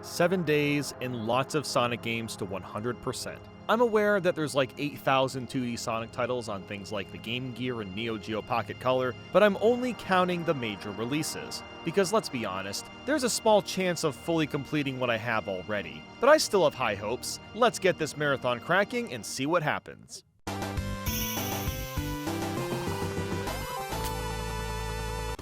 7 days and lots of Sonic games to 100%. I'm aware that there's like 8,000 2D Sonic titles on things like the Game Gear and Neo Geo Pocket Color, but I'm only counting the major releases. Because let's be honest, there's a small chance of fully completing what I have already. But I still have high hopes. Let's get this marathon cracking and see what happens.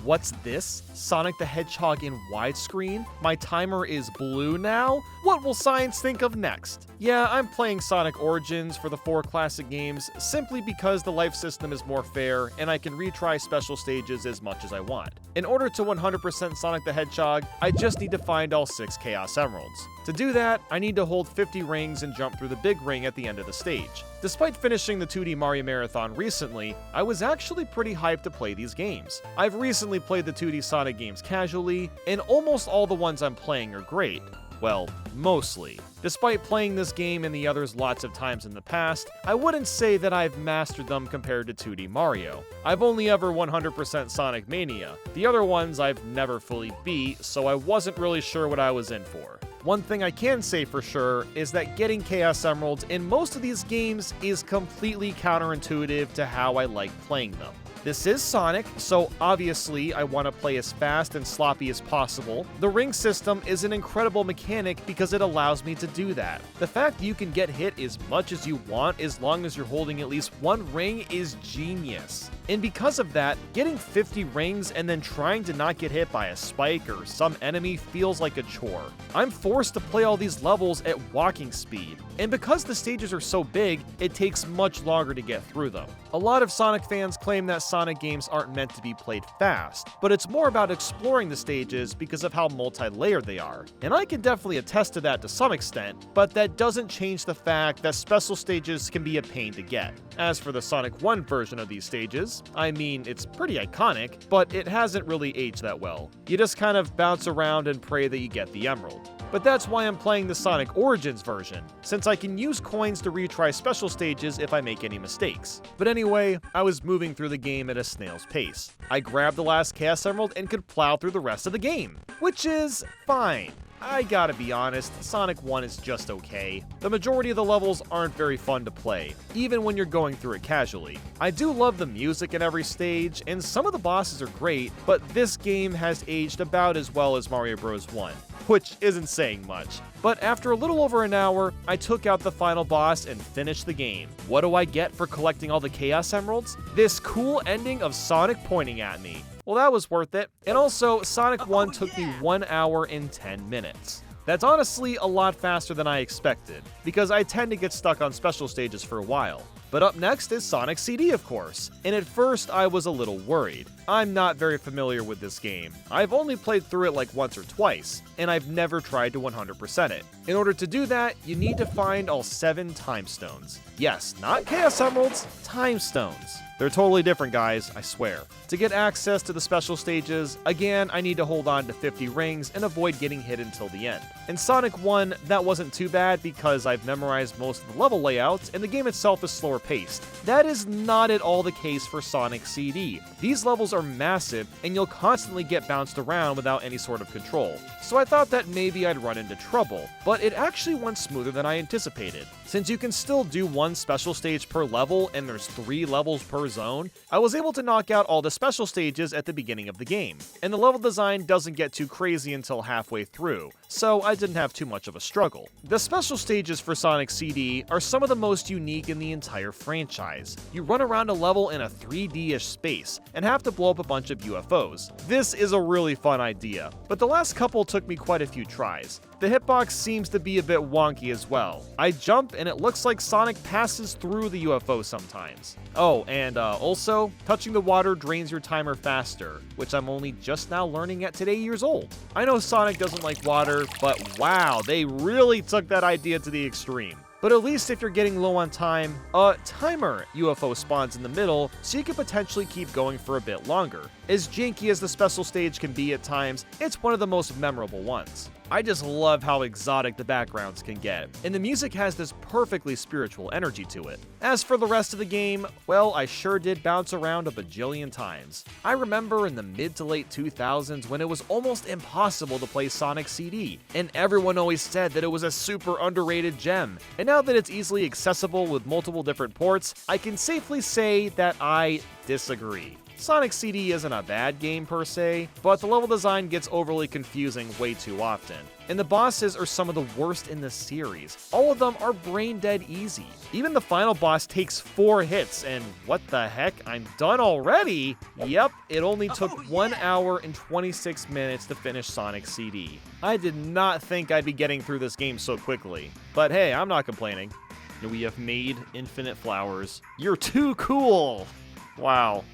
What's this? Sonic the Hedgehog in widescreen? My timer is blue now? What will science think of next? Yeah, I'm playing Sonic Origins for the 4 classic games simply because the life system is more fair and I can retry special stages as much as I want. In order to 100% Sonic the Hedgehog, I just need to find all 6 Chaos Emeralds. To do that, I need to hold 50 rings and jump through the big ring at the end of the stage. Despite finishing the 2D Mario Marathon recently, I was actually pretty hyped to play these games. I've recently played the 2D Sonic games casually, and almost all the ones I'm playing are great. Well, mostly. Despite playing this game and the others lots of times in the past, I wouldn't say that I've mastered them compared to 2D Mario. I've only ever 100% Sonic Mania. The other ones I've never fully beat, so I wasn't really sure what I was in for. One thing I can say for sure is that getting Chaos Emeralds in most of these games is completely counterintuitive to how I like playing them. This is Sonic, so obviously I want to play as fast and sloppy as possible. The ring system is an incredible mechanic because it allows me to do that. The fact you can get hit as much as you want as long as you're holding at least one ring is genius. And because of that, getting 50 rings and then trying to not get hit by a spike or some enemy feels like a chore. I'm forced to play all these levels at walking speed, and because the stages are so big, it takes much longer to get through them. A lot of Sonic fans claim that Sonic games aren't meant to be played fast, but it's more about exploring the stages because of how multi-layered they are. And I can definitely attest to that to some extent, but that doesn't change the fact that special stages can be a pain to get. As for the Sonic 1 version of these stages, I mean, it's pretty iconic, but it hasn't really aged that well. You just kind of bounce around and pray that you get the emerald. But that's why I'm playing the Sonic Origins version, since I can use coins to retry special stages if I make any mistakes. But anyway, I was moving through the game at a snail's pace. I grabbed the last Chaos Emerald and could plow through the rest of the game, which is fine. I gotta be honest, Sonic 1 is just okay. The majority of the levels aren't very fun to play, even when you're going through it casually. I do love the music in every stage, and some of the bosses are great, but this game has aged about as well as Mario Bros. 1. Which isn't saying much. But after a little over an hour, I took out the final boss and finished the game. What do I get for collecting all the Chaos Emeralds? This cool ending of Sonic pointing at me. Well, that was worth it. And also, Sonic 1 took me 1 hour and 10 minutes. That's honestly a lot faster than I expected, because I tend to get stuck on special stages for a while. But up next is Sonic CD, of course, and at first I was a little worried. I'm not very familiar with this game. I've only played through it like once or twice, and I've never tried to 100% it. In order to do that, you need to find all 7 Time Stones. Yes, not Chaos Emeralds, Time Stones. They're totally different, guys, I swear. To get access to the special stages, again, I need to hold on to 50 rings and avoid getting hit until the end. In Sonic 1, that wasn't too bad because I've memorized most of the level layouts and the game itself is slower paced. That is not at all the case for Sonic CD. These levels are massive and you'll constantly get bounced around without any sort of control. So I thought that maybe I'd run into trouble, but it actually went smoother than I anticipated. Since you can still do one special stage per level and there's 3 levels per zone, I was able to knock out all the special stages at the beginning of the game, and the level design doesn't get too crazy until halfway through, so I didn't have too much of a struggle. The special stages for Sonic CD are some of the most unique in the entire franchise. You run around a level in a 3D-ish space and have to blow up a bunch of UFOs. This is a really fun idea, but the last couple took me quite a few tries. The hitbox seems to be a bit wonky as well. I jump and it looks like Sonic passes through the UFO sometimes. Oh, and also, touching the water drains your timer faster, which I'm only just now learning at today years old. I know Sonic doesn't like water, but wow, they really took that idea to the extreme. But at least if you're getting low on time, a timer UFO spawns in the middle, so you can potentially keep going for a bit longer. As janky as the special stage can be at times, it's one of the most memorable ones. I just love how exotic the backgrounds can get, and the music has this perfectly spiritual energy to it. As for the rest of the game, well, I sure did bounce around a bajillion times. I remember in the mid to late 2000s when it was almost impossible to play Sonic CD, and everyone always said that it was a super underrated gem. And now that it's easily accessible with multiple different ports, I can safely say that I disagree. Sonic CD isn't a bad game per se, but the level design gets overly confusing way too often. And the bosses are some of the worst in the series. All of them are brain dead easy. Even the final boss takes 4 hits, and what the heck, I'm done already? Yep, it only took 1 hour and 26 minutes to finish Sonic CD. I did not think I'd be getting through this game so quickly, but hey, I'm not complaining. We have made infinite flowers. You're too cool! Wow.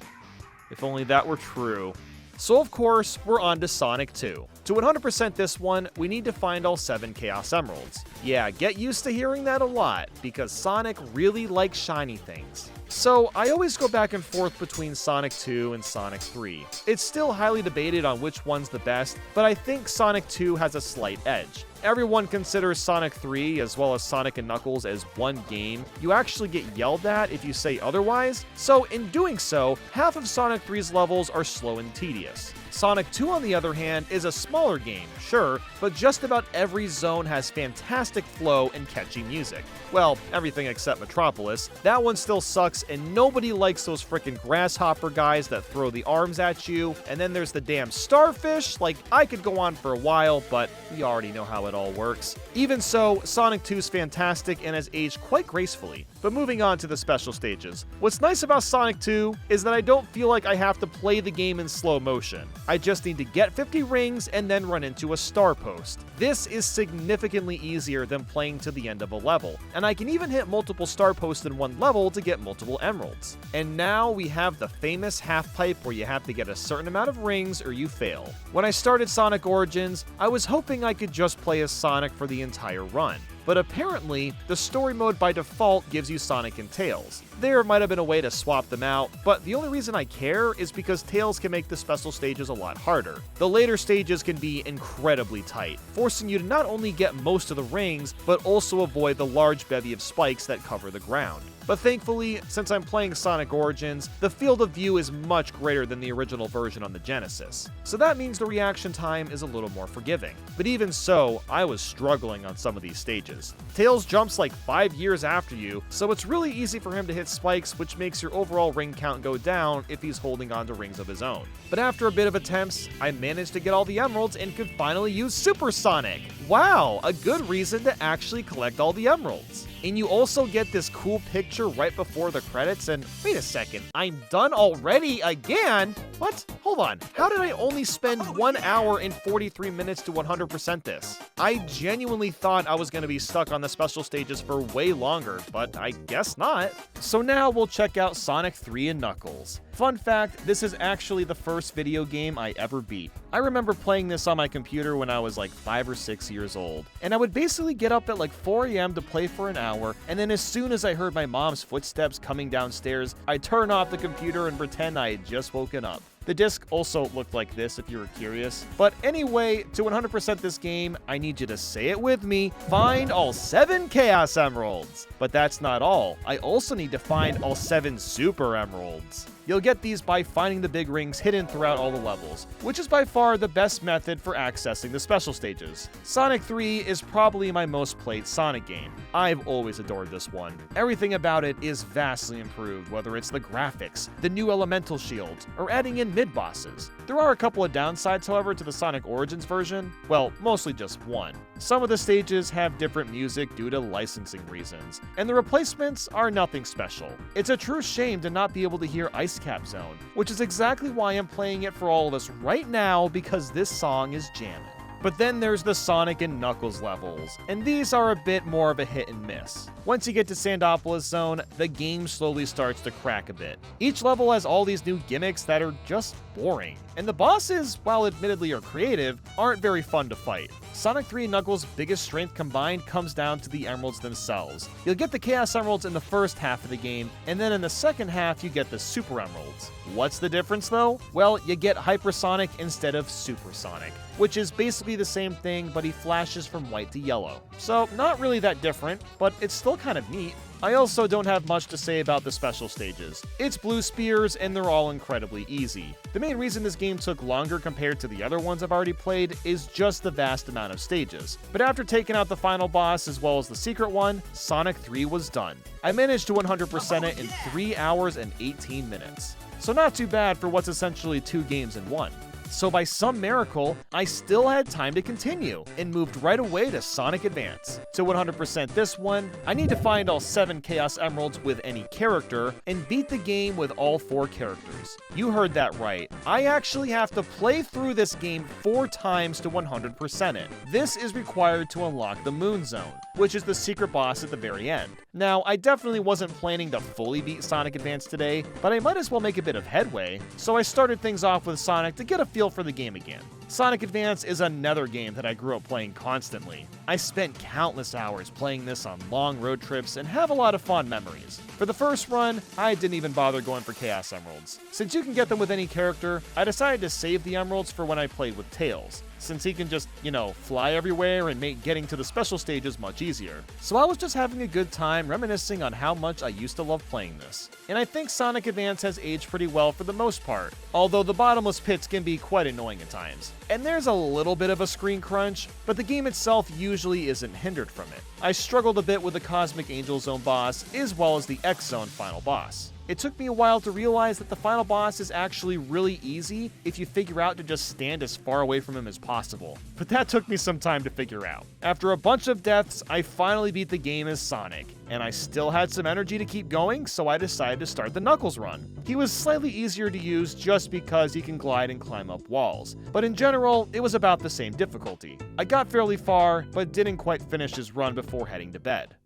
If only that were true. So of course, we're on to Sonic 2. To 100% this one, we need to find all 7 Chaos Emeralds. Yeah, get used to hearing that a lot, because Sonic really likes shiny things. So I always go back and forth between Sonic 2 and Sonic 3. It's still highly debated on which one's the best, but I think Sonic 2 has a slight edge. Everyone considers Sonic 3 as well as Sonic and Knuckles as one game. You actually get yelled at if you say otherwise, so in doing so, half of Sonic 3's levels are slow and tedious. Sonic 2, on the other hand, is a smaller game, sure, but just about every zone has fantastic flow and catchy music. Well, everything except Metropolis. That one still sucks, and nobody likes those frickin' grasshopper guys that throw the arms at you, and then there's the damn starfish. Like, I could go on for a while, but we already know how it all works. Even so, Sonic 2's fantastic and has aged quite gracefully. But moving on to the special stages. What's nice about Sonic 2 is that I don't feel like I have to play the game in slow motion. I just need to get 50 rings and then run into a star post. This is significantly easier than playing to the end of a level, and I can even hit multiple star posts in one level to get multiple emeralds. And now we have the famous half pipe where you have to get a certain amount of rings or you fail. When I started Sonic Origins, I was hoping I could just play as Sonic for the entire run. But apparently, the story mode by default gives you Sonic and Tails. There might have been a way to swap them out, but the only reason I care is because Tails can make the special stages a lot harder. The later stages can be incredibly tight, forcing you to not only get most of the rings, but also avoid the large bevy of spikes that cover the ground. But thankfully, since I'm playing Sonic Origins, the field of view is much greater than the original version on the Genesis. So that means the reaction time is a little more forgiving. But even so, I was struggling on some of these stages. Tails jumps like 5 years after you, so it's really easy for him to hit spikes, which makes your overall ring count go down if he's holding on to rings of his own. But after a bit of attempts, I managed to get all the emeralds and could finally use Super Sonic. Wow, a good reason to actually collect all the emeralds. And you also get this cool picture right before the credits, and wait a second, I'm done already again? What? Hold on, how did I only spend 1 hour and 43 minutes to 100% this? I genuinely thought I was going to be stuck on the special stages for way longer, but I guess not. So now we'll check out Sonic 3 and Knuckles. Fun fact, this is actually the first video game I ever beat. I remember playing this on my computer when I was like 5 or 6 years old, and I would basically get up at like 4 a.m. to play for an hour, and then as soon as I heard my mom's footsteps coming downstairs, I'd turn off the computer and pretend I had just woken up. The disc also looked like this if you were curious. But anyway, to 100% this game, I need you to say it with me, find all 7 Chaos Emeralds. But that's not all, I also need to find all 7 Super Emeralds. You'll get these by finding the big rings hidden throughout all the levels, which is by far the best method for accessing the special stages. Sonic 3 is probably my most played Sonic game. I've always adored this one. Everything about it is vastly improved, whether it's the graphics, the new elemental shields, or adding in mid-bosses. There are a couple of downsides, however, to the Sonic Origins version. Well, mostly just one. Some of the stages have different music due to licensing reasons, and the replacements are nothing special. It's a true shame to not be able to hear Ice Cap Zone, which is exactly why I'm playing it for all of us right now, because this song is jamming. But then there's the Sonic and Knuckles levels, and these are a bit more of a hit and miss. Once you get to Sandopolis Zone, the game slowly starts to crack a bit. Each level has all these new gimmicks that are just boring, and the bosses, while admittedly are creative, aren't very fun to fight. Sonic 3 and Knuckles' biggest strength combined comes down to the emeralds themselves. You'll get the Chaos Emeralds in the first half of the game, and then in the second half you get the Super Emeralds. What's the difference though? Well, you get Hypersonic instead of Supersonic. which is basically the same thing, but he flashes from white to yellow. So not really that different, but it's still kind of neat. I also don't have much to say about the special stages. It's blue spears, and they're all incredibly easy. The main reason this game took longer compared to the other ones I've already played is just the vast amount of stages. But after taking out the final boss as well as the secret one, Sonic 3 was done. I managed to 100% it in 3 hours and 18 minutes. So not too bad for what's essentially 2 games in one. So by some miracle, I still had time to continue and moved right away to Sonic Advance. To 100% this one, I need to find all 7 Chaos Emeralds with any character and beat the game with all 4 characters. You heard that right. I actually have to play through this game 4 times to 100% it. This is required to unlock the Moon Zone, which is the secret boss at the very end. Now, I definitely wasn't planning to fully beat Sonic Advance today, but I might as well make a bit of headway, so I started things off with Sonic to get a feel for the game again. Sonic Advance is another game that I grew up playing constantly. I spent countless hours playing this on long road trips and have a lot of fond memories. For the first run, I didn't even bother going for Chaos Emeralds. Since you can get them with any character, I decided to save the Emeralds for when I played with Tails, since he can just, fly everywhere and make getting to the special stages much easier. So I was just having a good time reminiscing on how much I used to love playing this. And I think Sonic Advance has aged pretty well for the most part, although the bottomless pits can be quite annoying at times. And there's a little bit of a screen crunch, but the game itself usually isn't hindered from it. I struggled a bit with the Cosmic Angel Zone boss, as well as the X Zone final boss. It took me a while to realize that the final boss is actually really easy if you figure out to just stand as far away from him as possible. But that took me some time to figure out. After a bunch of deaths, I finally beat the game as Sonic, and I still had some energy to keep going, so I decided to start the Knuckles run. He was slightly easier to use just because he can glide and climb up walls, but in general, it was about the same difficulty. I got fairly far, but didn't quite finish his run before heading to bed.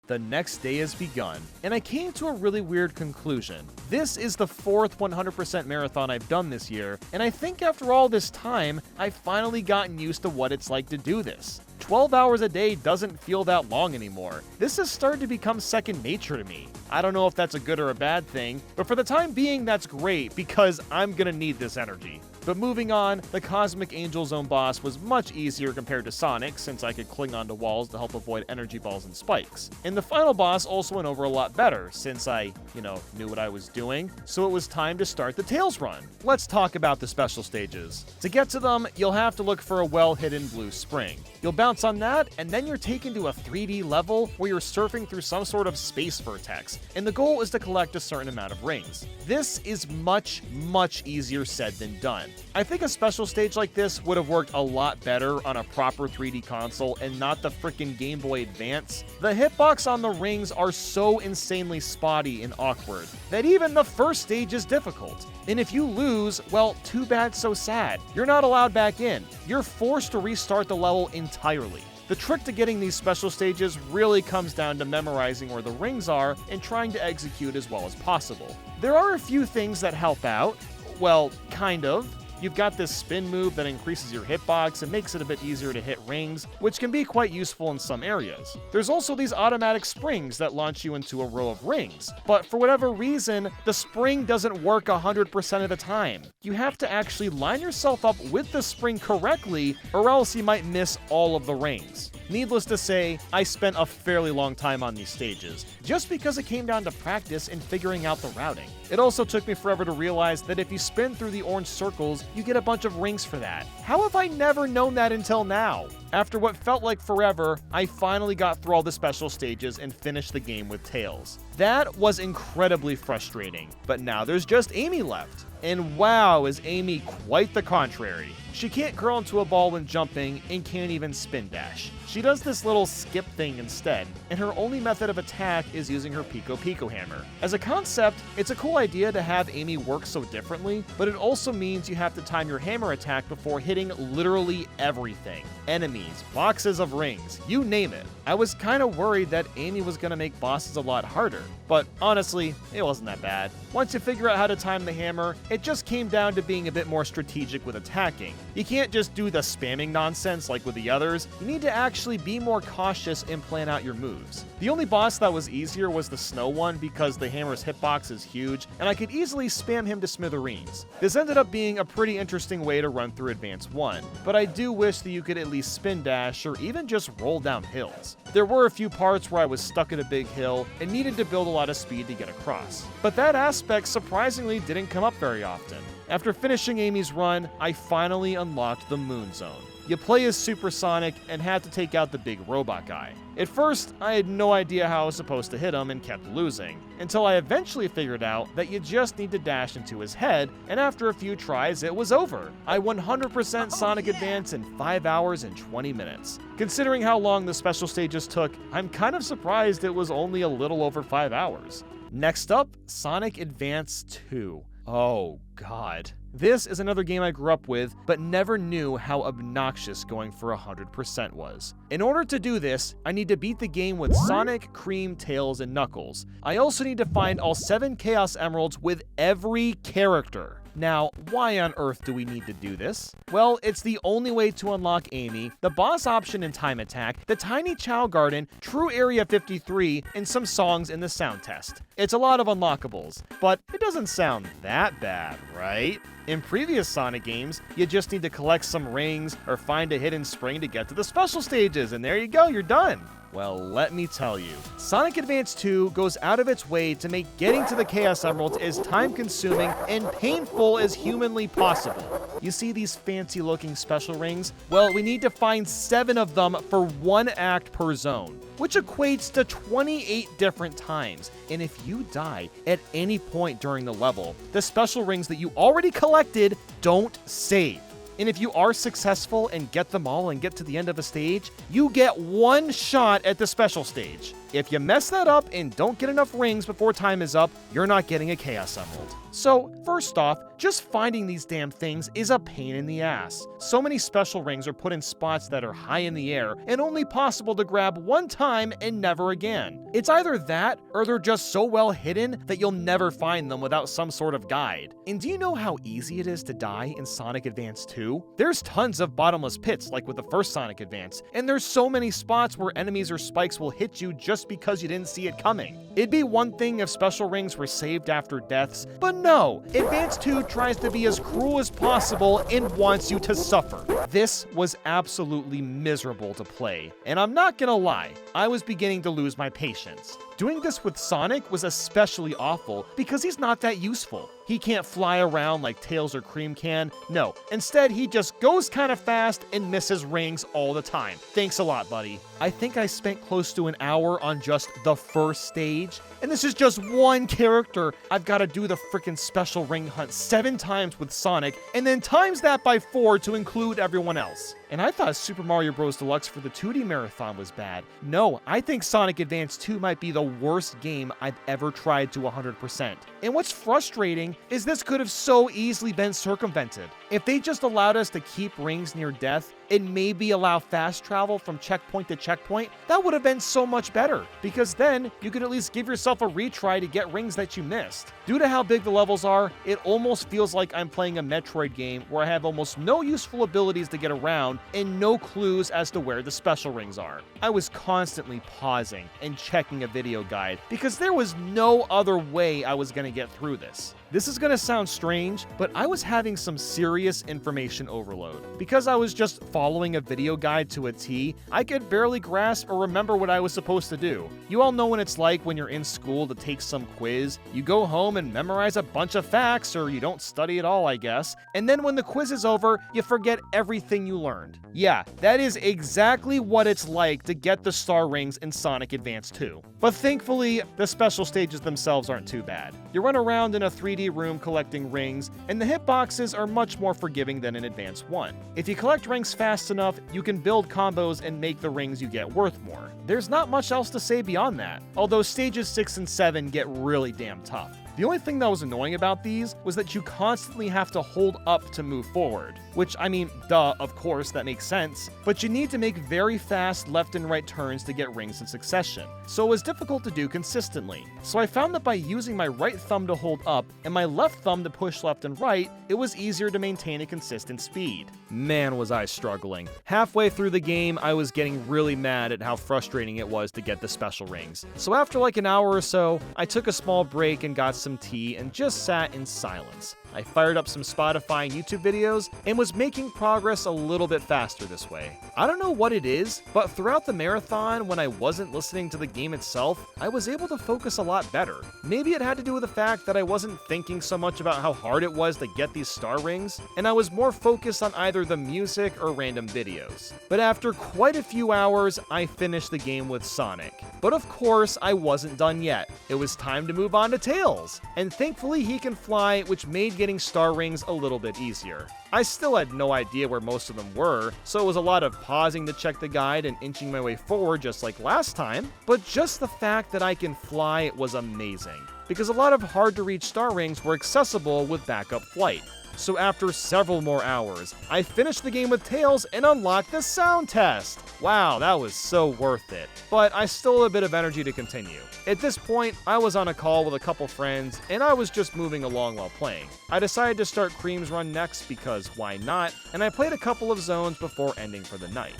The next day has begun, and I came to a really weird conclusion. This is the 4th 100% marathon I've done this year, and I think after all this time, I've finally gotten used to what it's like to do this. 12 hours a day doesn't feel that long anymore. This has started to become second nature to me. I don't know if that's a good or a bad thing, but for the time being, that's great because I'm gonna need this energy. But moving on, the Cosmic Angel Zone boss was much easier compared to Sonic, since I could cling onto walls to help avoid energy balls and spikes. And the final boss also went over a lot better, since I, knew what I was doing, so it was time to start the Tails run. Let's talk about the special stages. To get to them, you'll have to look for a well-hidden blue spring. You'll bounce on that, and then you're taken to a 3D level where you're surfing through some sort of space vertex, and the goal is to collect a certain amount of rings. This is much, much easier said than done. I think a special stage like this would have worked a lot better on a proper 3D console and not the frickin' Game Boy Advance. The hitbox on the rings are so insanely spotty and awkward that even the first stage is difficult. And if you lose, well, too bad, so sad. You're not allowed back in. You're forced to restart the level entirely. The trick to getting these special stages really comes down to memorizing where the rings are and trying to execute as well as possible. There are a few things that help out. Well, kind of. You've got this spin move that increases your hitbox and makes it a bit easier to hit rings, which can be quite useful in some areas. There's also these automatic springs that launch you into a row of rings, but for whatever reason, the spring doesn't work 100% of the time. You have to actually line yourself up with the spring correctly, or else you might miss all of the rings. Needless to say, I spent a fairly long time on these stages, just because it came down to practice and figuring out the routing. It also took me forever to realize that if you spin through the orange circles, you get a bunch of rings for that. How have I never known that until now? After what felt like forever, I finally got through all the special stages and finished the game with Tails. That was incredibly frustrating, but now there's just Amy left. And wow, is Amy quite the contrary. She can't curl into a ball when jumping and can't even spin dash. She does this little skip thing instead, and her only method of attack is using her Pico Pico hammer. As a concept, it's a cool idea to have Amy work so differently, but it also means you have to time your hammer attack before hitting literally everything. Enemies, boxes of rings, you name it. I was kind of worried that Amy was going to make bosses a lot harder, but honestly, it wasn't that bad. Once you figure out how to time the hammer, it just came down to being a bit more strategic with attacking. You can't just do the spamming nonsense like with the others. You need to actually actually be more cautious and plan out your moves. The only boss that was easier was the snow one because the hammer's hitbox is huge, and I could easily spam him to smithereens. This ended up being a pretty interesting way to run through Advance 1, but I do wish that you could at least spin dash or even just roll down hills. There were a few parts where I was stuck in a big hill and needed to build a lot of speed to get across, but that aspect surprisingly didn't come up very often. After finishing Amy's run, I finally unlocked the Moon Zone. You play as Supersonic and have to take out the big robot guy. At first, I had no idea how I was supposed to hit him and kept losing, until I eventually figured out that you just need to dash into his head, and after a few tries, it was over. I 100% Sonic Advance in 5 hours and 20 minutes. Considering how long the special stages took, I'm kind of surprised it was only a little over 5 hours. Next up, Sonic Advance 2. Oh god. This is another game I grew up with, but never knew how obnoxious going for 100% was. In order to do this, I need to beat the game with Sonic, Cream, Tails, and Knuckles. I also need to find all 7 Chaos Emeralds with every character. Now, why on earth do we need to do this? Well, it's the only way to unlock Amy, the boss option in Time Attack, the Tiny Chow Garden, True Area 53, and some songs in the sound test. It's a lot of unlockables, but it doesn't sound that bad, right? In previous Sonic games, you just need to collect some rings or find a hidden spring to get to the special stages, and there you go, you're done. Well, let me tell you, Sonic Advance 2 goes out of its way to make getting to the Chaos Emeralds as time-consuming and painful as humanly possible. You see these fancy-looking special rings? Well, we need to find 7 of them for 1 act per zone, which equates to 28 different times. And if you die at any point during the level, the special rings that you already collected don't save. And if you are successful and get them all and get to the end of a stage, you get 1 shot at the special stage. If you mess that up and don't get enough rings before time is up, you're not getting a Chaos Emerald. So, first off, just finding these damn things is a pain in the ass. So many special rings are put in spots that are high in the air and only possible to grab 1 time and never again. It's either that, or they're just so well hidden that you'll never find them without some sort of guide. And do you know how easy it is to die in Sonic Advance 2? There's tons of bottomless pits like with the first Sonic Advance, and there's so many spots where enemies or spikes will hit you just because you didn't see it coming. It'd be one thing if special rings were saved after deaths, but no, Advance 2 tries to be as cruel as possible and wants you to suffer. This was absolutely miserable to play, and I'm not gonna lie, I was beginning to lose my patience. Doing this with Sonic was especially awful because he's not that useful. He can't fly around like Tails or Cream can. No, instead he just goes kind of fast and misses rings all the time. Thanks a lot, buddy. I think I spent close to an hour on just the first stage, and this is just 1 character. I've got to do the frickin' special ring hunt 7 times with Sonic, and then times that by 4 to include everyone else. And I thought Super Mario Bros. Deluxe for the 2D Marathon was bad. No, I think Sonic Advance 2 might be the worst game I've ever tried to 100%. And what's frustrating is this could have so easily been circumvented. If they just allowed us to keep rings near death and maybe allow fast travel from checkpoint to checkpoint, that would have been so much better, because then you could at least give yourself a retry to get rings that you missed. Due to how big the levels are, it almost feels like I'm playing a Metroid game where I have almost no useful abilities to get around and no clues as to where the special rings are. I was constantly pausing and checking a video guide because there was no other way I was going to get through this. This is going to sound strange, but I was having some serious information overload. Because I was just following a video guide to a T, I could barely grasp or remember what I was supposed to do. You all know what it's like when you're in school to take some quiz. You go home and memorize a bunch of facts, or you don't study at all, I guess. And then when the quiz is over, you forget everything you learned. Yeah, that is exactly what it's like to get the star rings in Sonic Advance 2. But thankfully, the special stages themselves aren't too bad. You run around in a 3D room collecting rings, and the hitboxes are much more forgiving than in Advance 1. If you collect rings fast enough, you can build combos and make the rings you get worth more. There's not much else to say beyond that, although stages 6 and 7 get really damn tough. The only thing that was annoying about these was that you constantly have to hold up to move forward, which, I mean, duh, of course, that makes sense, but you need to make very fast left and right turns to get rings in succession, so it was difficult to do consistently. So I found that by using my right thumb to hold up and my left thumb to push left and right, it was easier to maintain a consistent speed. Man, was I struggling. Halfway through the game, I was getting really mad at how frustrating it was to get the special rings. So after like an hour or so, I took a small break and got some tea and just sat in silence. I fired up some Spotify and YouTube videos and was making progress a little bit faster this way. I don't know what it is, but throughout the marathon, when I wasn't listening to the game itself, I was able to focus a lot better. Maybe it had to do with the fact that I wasn't thinking so much about how hard it was to get these star rings, and I was more focused on either the music or random videos. But after quite a few hours, I finished the game with Sonic. But of course, I wasn't done yet. It was time to move on to Tails, and thankfully he can fly, which made getting star rings a little bit easier. I still had no idea where most of them were, so it was a lot of pausing to check the guide and inching my way forward just like last time, but just the fact that I can fly was amazing, because a lot of hard to reach star rings were accessible with backup flight. So after several more hours, I finished the game with Tails and unlocked the sound test. Wow, that was so worth it. But I still had a bit of energy to continue. At this point, I was on a call with a couple friends, and I was just moving along while playing. I decided to start Cream's run next because why not, and I played a couple of zones before ending for the night.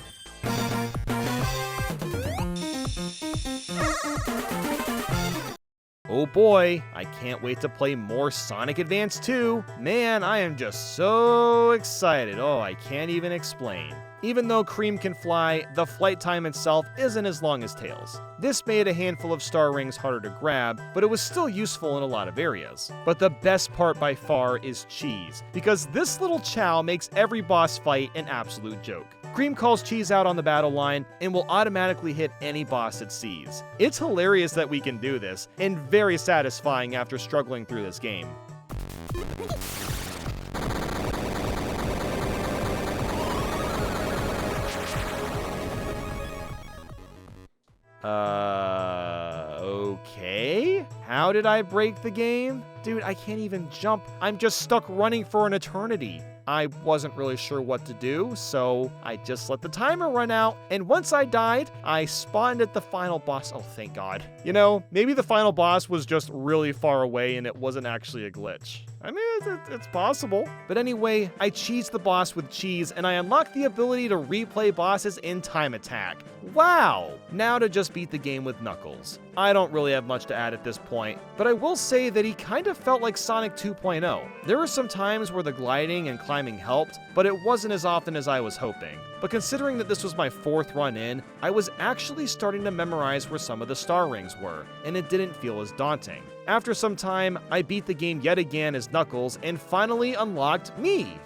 Oh boy, I can't wait to play more Sonic Advance 2. Man, I am just so excited. Oh, I can't even explain. Even though Cream can fly, the flight time itself isn't as long as Tails. This made a handful of star rings harder to grab, but it was still useful in a lot of areas. But the best part by far is Cheese, because this little chow makes every boss fight an absolute joke. Cream calls Cheese out on the battle line and will automatically hit any boss it sees. It's hilarious that we can do this, and very satisfying after struggling through this game. Okay? How did I break the game? Dude, I can't even jump. I'm just stuck running for an eternity. I wasn't really sure what to do, so I just let the timer run out, and once I died, I spawned at the final boss. Oh, thank God. You know, maybe the final boss was just really far away and it wasn't actually a glitch. I mean, it's possible. But anyway, I cheesed the boss with Cheese, and I unlocked the ability to replay bosses in time attack. Wow! Now to just beat the game with Knuckles. I don't really have much to add at this point, but I will say that he kind of felt like Sonic 2.0. There were some times where the gliding and climbing helped, but it wasn't as often as I was hoping. But considering that this was my 4th run in, I was actually starting to memorize where some of the star rings were, and it didn't feel as daunting. After some time, I beat the game yet again as Knuckles and finally unlocked me.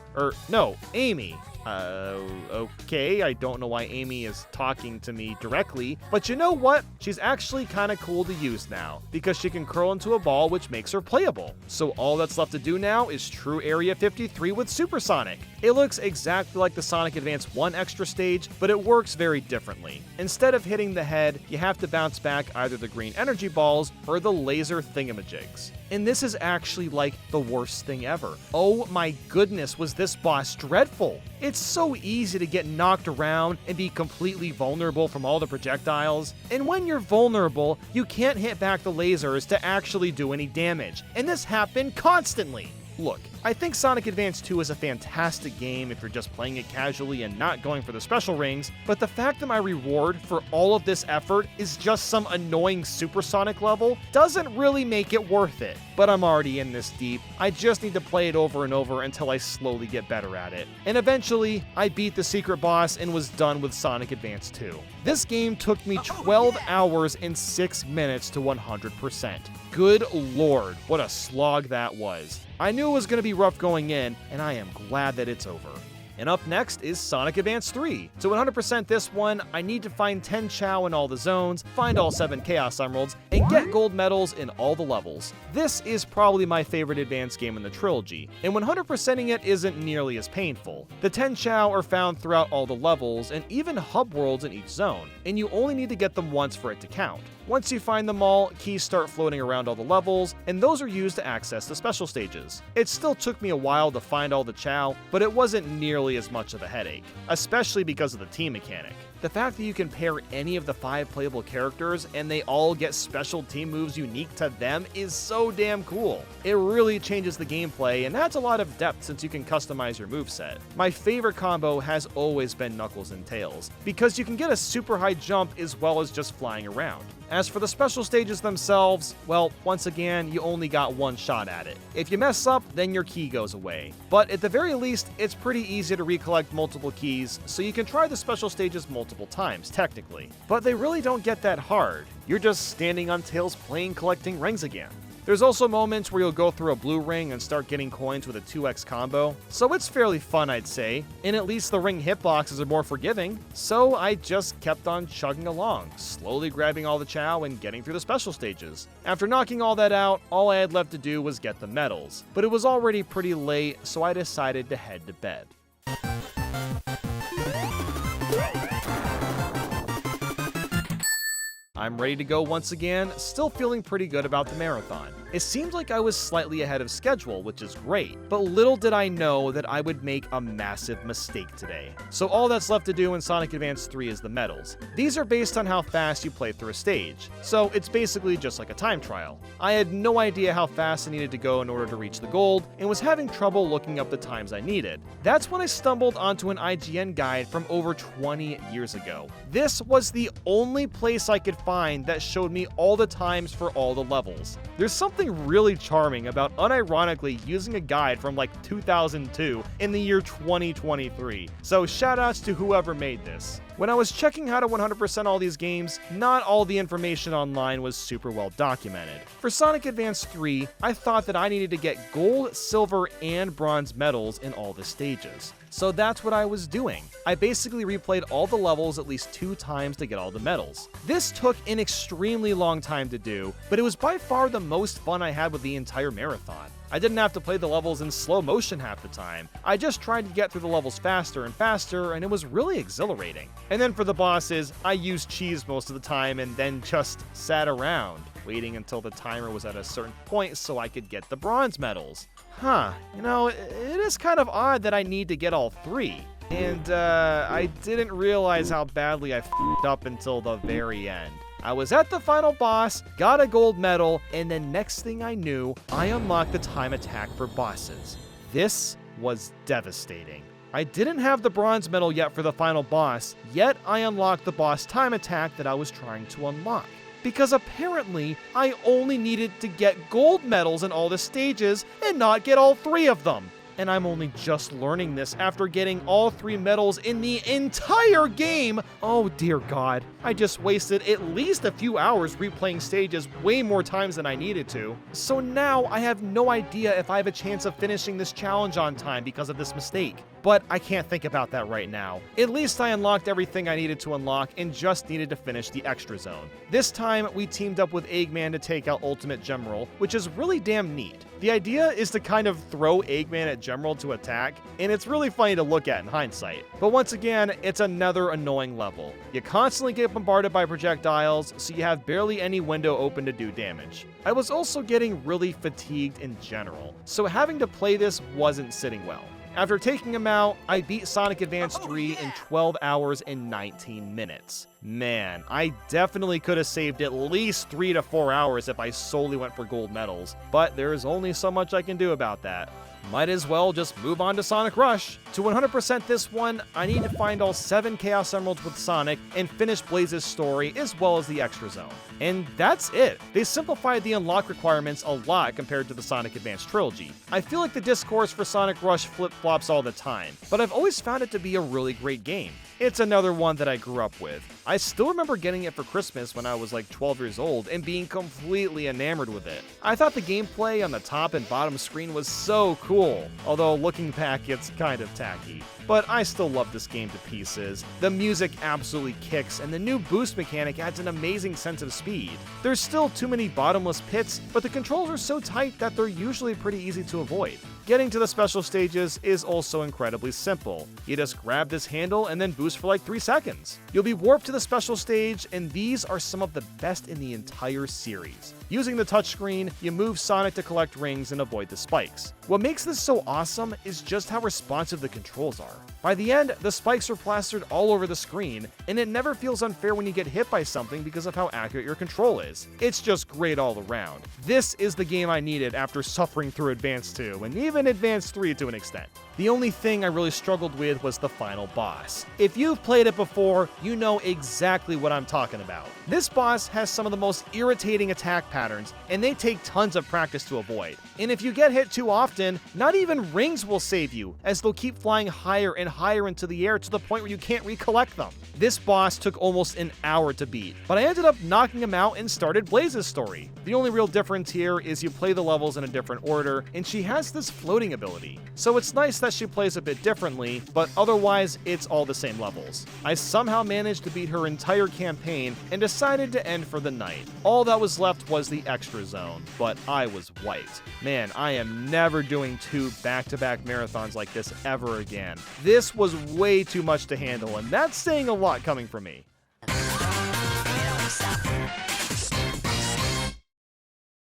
Amy. Okay, I don't know why Amy is talking to me directly, but you know what? She's actually kind of cool to use now, because she can curl into a ball, which makes her playable. So all that's left to do now is True Area 53 with Super Sonic. It looks exactly like the Sonic Advance 1 extra stage, but it works very differently. Instead of hitting the head, you have to bounce back either the green energy balls or the laser thingamajigs. And this is actually like the worst thing ever. Oh my goodness, was this boss dreadful. It's so easy to get knocked around and be completely vulnerable from all the projectiles. And when you're vulnerable, you can't hit back the lasers to actually do any damage. And this happened constantly. Look, I think Sonic Advance 2 is a fantastic game if you're just playing it casually and not going for the special rings, but the fact that my reward for all of this effort is just some annoying supersonic level doesn't really make it worth it. But I'm already in this deep, I just need to play it over and over until I slowly get better at it. And eventually, I beat the secret boss and was done with Sonic Advance 2. This game took me 12 hours and 6 minutes to 100%. Good lord, what a slog that was. I knew it was going to be rough going in, and I am glad that it's over. And up next is Sonic Advance 3. To 100% this one, I need to find 10 Chow in all the zones, find all 7 Chaos Emeralds, and get gold medals in all the levels. This is probably my favorite Advance game in the trilogy, and 100%ing it isn't nearly as painful. The 10 Chow are found throughout all the levels, and even hub worlds in each zone, and you only need to get them once for it to count. Once you find them all, keys start floating around all the levels, and those are used to access the special stages. It still took me a while to find all the chow, but it wasn't nearly as much of a headache, especially because of the team mechanic. The fact that you can pair any of the 5 playable characters and they all get special team moves unique to them is so damn cool. It really changes the gameplay and adds a lot of depth since you can customize your moveset. My favorite combo has always been Knuckles and Tails, because you can get a super high jump as well as just flying around. As for the special stages themselves, well, once again, you only got one shot at it. If you mess up, then your key goes away. But at the very least, it's pretty easy to recollect multiple keys, so you can try the special stages multiple times, technically. But they really don't get that hard. You're just standing on Tails' plane collecting rings again. There's also moments where you'll go through a blue ring and start getting coins with a 2x combo, so it's fairly fun, I'd say, and at least the ring hitboxes are more forgiving, so I just kept on chugging along, slowly grabbing all the chow and getting through the special stages. After knocking all that out, all I had left to do was get the medals, but it was already pretty late, so I decided to head to bed. I'm ready to go once again, still feeling pretty good about the marathon. It seemed like I was slightly ahead of schedule, which is great, but little did I know that I would make a massive mistake today. So all that's left to do in Sonic Advance 3 is the medals. These are based on how fast you play through a stage, so it's basically just like a time trial. I had no idea how fast I needed to go in order to reach the gold, and was having trouble looking up the times I needed. That's when I stumbled onto an IGN guide from over 20 years ago. This was the only place I could find that showed me all the times for all the levels. There's something really charming about unironically using a guide from like 2002 in the year 2023. So shoutouts to whoever made this. When I was checking how to 100% all these games, not all the information online was super well documented. For Sonic Advance 3, I thought that I needed to get gold, silver, and bronze medals in all the stages. So that's what I was doing. I basically replayed all the levels at least 2 times to get all the medals. This took an extremely long time to do, but it was by far the most fun I had with the entire marathon. I didn't have to play the levels in slow motion half the time. I just tried to get through the levels faster and faster, and it was really exhilarating. And then for the bosses, I used cheese most of the time and then just sat around, waiting until the timer was at a certain point so I could get the bronze medals. It is kind of odd that I need to get all 3. And I didn't realize how badly I f***ed up until the very end. I was at the final boss, got a gold medal, and then next thing I knew, I unlocked the time attack for bosses. This was devastating. I didn't have the bronze medal yet for the final boss, yet I unlocked the boss time attack that I was trying to unlock. Because apparently, I only needed to get gold medals in all the stages and not get all 3 of them. And I'm only just learning this after getting all 3 medals in the entire game. Oh dear God, I just wasted at least a few hours replaying stages way more times than I needed to. So now I have no idea if I have a chance of finishing this challenge on time because of this mistake. But I can't think about that right now. At least I unlocked everything I needed to unlock and just needed to finish the extra zone. This time, we teamed up with Eggman to take out Ultimate Gemerald, which is really damn neat. The idea is to kind of throw Eggman at Gemerald to attack, and it's really funny to look at in hindsight. But once again, it's another annoying level. You constantly get bombarded by projectiles, so you have barely any window open to do damage. I was also getting really fatigued in general, so having to play this wasn't sitting well. After taking him out, I beat Sonic Advance 3 in 12 hours and 19 minutes. Man, I definitely could have saved at least 3 to 4 hours if I solely went for gold medals, but there is only so much I can do about that. Might as well just move on to Sonic Rush. To 100% this one, I need to find all 7 Chaos Emeralds with Sonic and finish Blaze's story as well as the extra zone. And that's it. They simplified the unlock requirements a lot compared to the Sonic Advance trilogy. I feel like the discourse for Sonic Rush flip-flops all the time, but I've always found it to be a really great game. It's another one that I grew up with. I still remember getting it for Christmas when I was like 12 years old and being completely enamored with it. I thought the gameplay on the top and bottom screen was so cool, although looking back it's kind of tacky. But I still love this game to pieces. The music absolutely kicks, and the new boost mechanic adds an amazing sense of speed. There's still too many bottomless pits, but the controls are so tight that they're usually pretty easy to avoid. Getting to the special stages is also incredibly simple. You just grab this handle and then boost for like 3 seconds. You'll be warped to the special stage, and these are some of the best in the entire series. Using the touchscreen, you move Sonic to collect rings and avoid the spikes. What makes this so awesome is just how responsive the controls are. By the end, the spikes are plastered all over the screen, and it never feels unfair when you get hit by something because of how accurate your control is. It's just great all around. This is the game I needed after suffering through Advance 2, and even Advance 3 to an extent. The only thing I really struggled with was the final boss. If you've played it before, you know exactly what I'm talking about. This boss has some of the most irritating attack patterns, and they take tons of practice to avoid. And if you get hit too often, not even rings will save you, as they'll keep flying higher and higher into the air to the point where you can't recollect them. This boss took almost an hour to beat, but I ended up knocking him out and started Blaze's story. The only real difference here is you play the levels in a different order, and she has this floating ability. So it's nice that she plays a bit differently, but otherwise it's all the same levels. I somehow managed to beat her entire campaign and decided to end for the night. All that was left was the extra zone, but I was wiped. Man, I am never doing 2 back-to-back marathons like this ever again. This was way too much to handle, and that's saying a lot coming from me.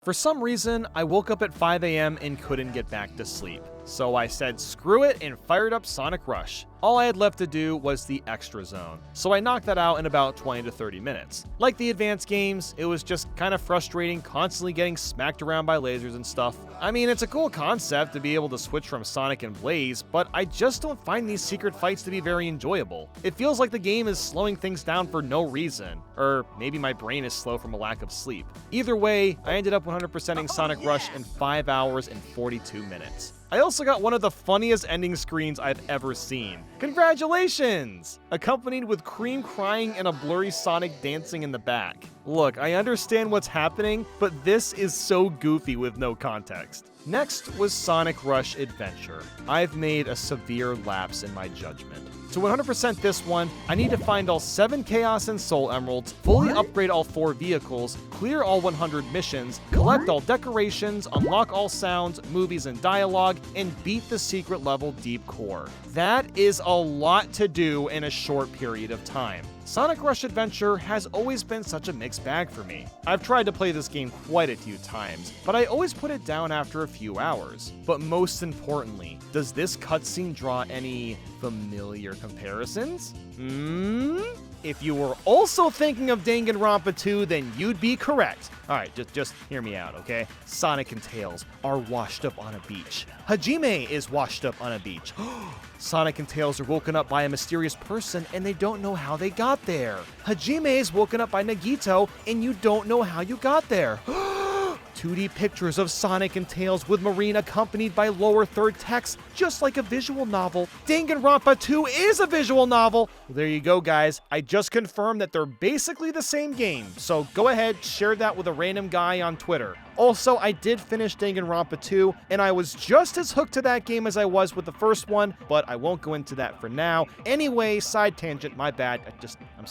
For some reason, I woke up at 5 a.m. and couldn't get back to sleep. So I said screw it and fired up Sonic Rush. All I had left to do was the extra zone, so I knocked that out in about 20 to 30 minutes. Like the advanced games, it was just kind of frustrating constantly getting smacked around by lasers and stuff. I mean, it's a cool concept to be able to switch from Sonic and Blaze, but I just don't find these secret fights to be very enjoyable. It feels like the game is slowing things down for no reason, or maybe my brain is slow from a lack of sleep. Either way, I ended up 100%ing Sonic Rush in 5 hours and 42 minutes. I also got one of the funniest ending screens I've ever seen. Congratulations! Accompanied with Cream crying and a blurry Sonic dancing in the back. Look, I understand what's happening, but this is so goofy with no context. Next was Sonic Rush Adventure. I've made a severe lapse in my judgment. To 100% this one, I need to find all 7 Chaos and Soul Emeralds, fully upgrade all 4 vehicles, clear all 100 missions, collect all decorations, unlock all sounds, movies, and dialogue, and beat the secret level Deep Core. That is a lot to do in a short period of time. Sonic Rush Adventure has always been such a mixed bag for me. I've tried to play this game quite a few times, but I always put it down after a few hours. But most importantly, does this cutscene draw any familiar comparisons? If you were also thinking of Danganronpa 2, then you'd be correct. Alright, just hear me out, okay? Sonic and Tails are washed up on a beach. Hajime is washed up on a beach. Sonic and Tails are woken up by a mysterious person and they don't know how they got there. Hajime is woken up by Nagito and you don't know how you got there. 2D pictures of Sonic and Tails with Marine accompanied by lower third text, just like a visual novel. Danganronpa 2 is a visual novel! Well, there you go, guys. I just confirmed that they're basically the same game, so go ahead, share that with a random guy on Twitter. Also, I did finish Danganronpa 2, and I was just as hooked to that game as I was with the first one, but I won't go into that for now. Anyway, side tangent, my bad.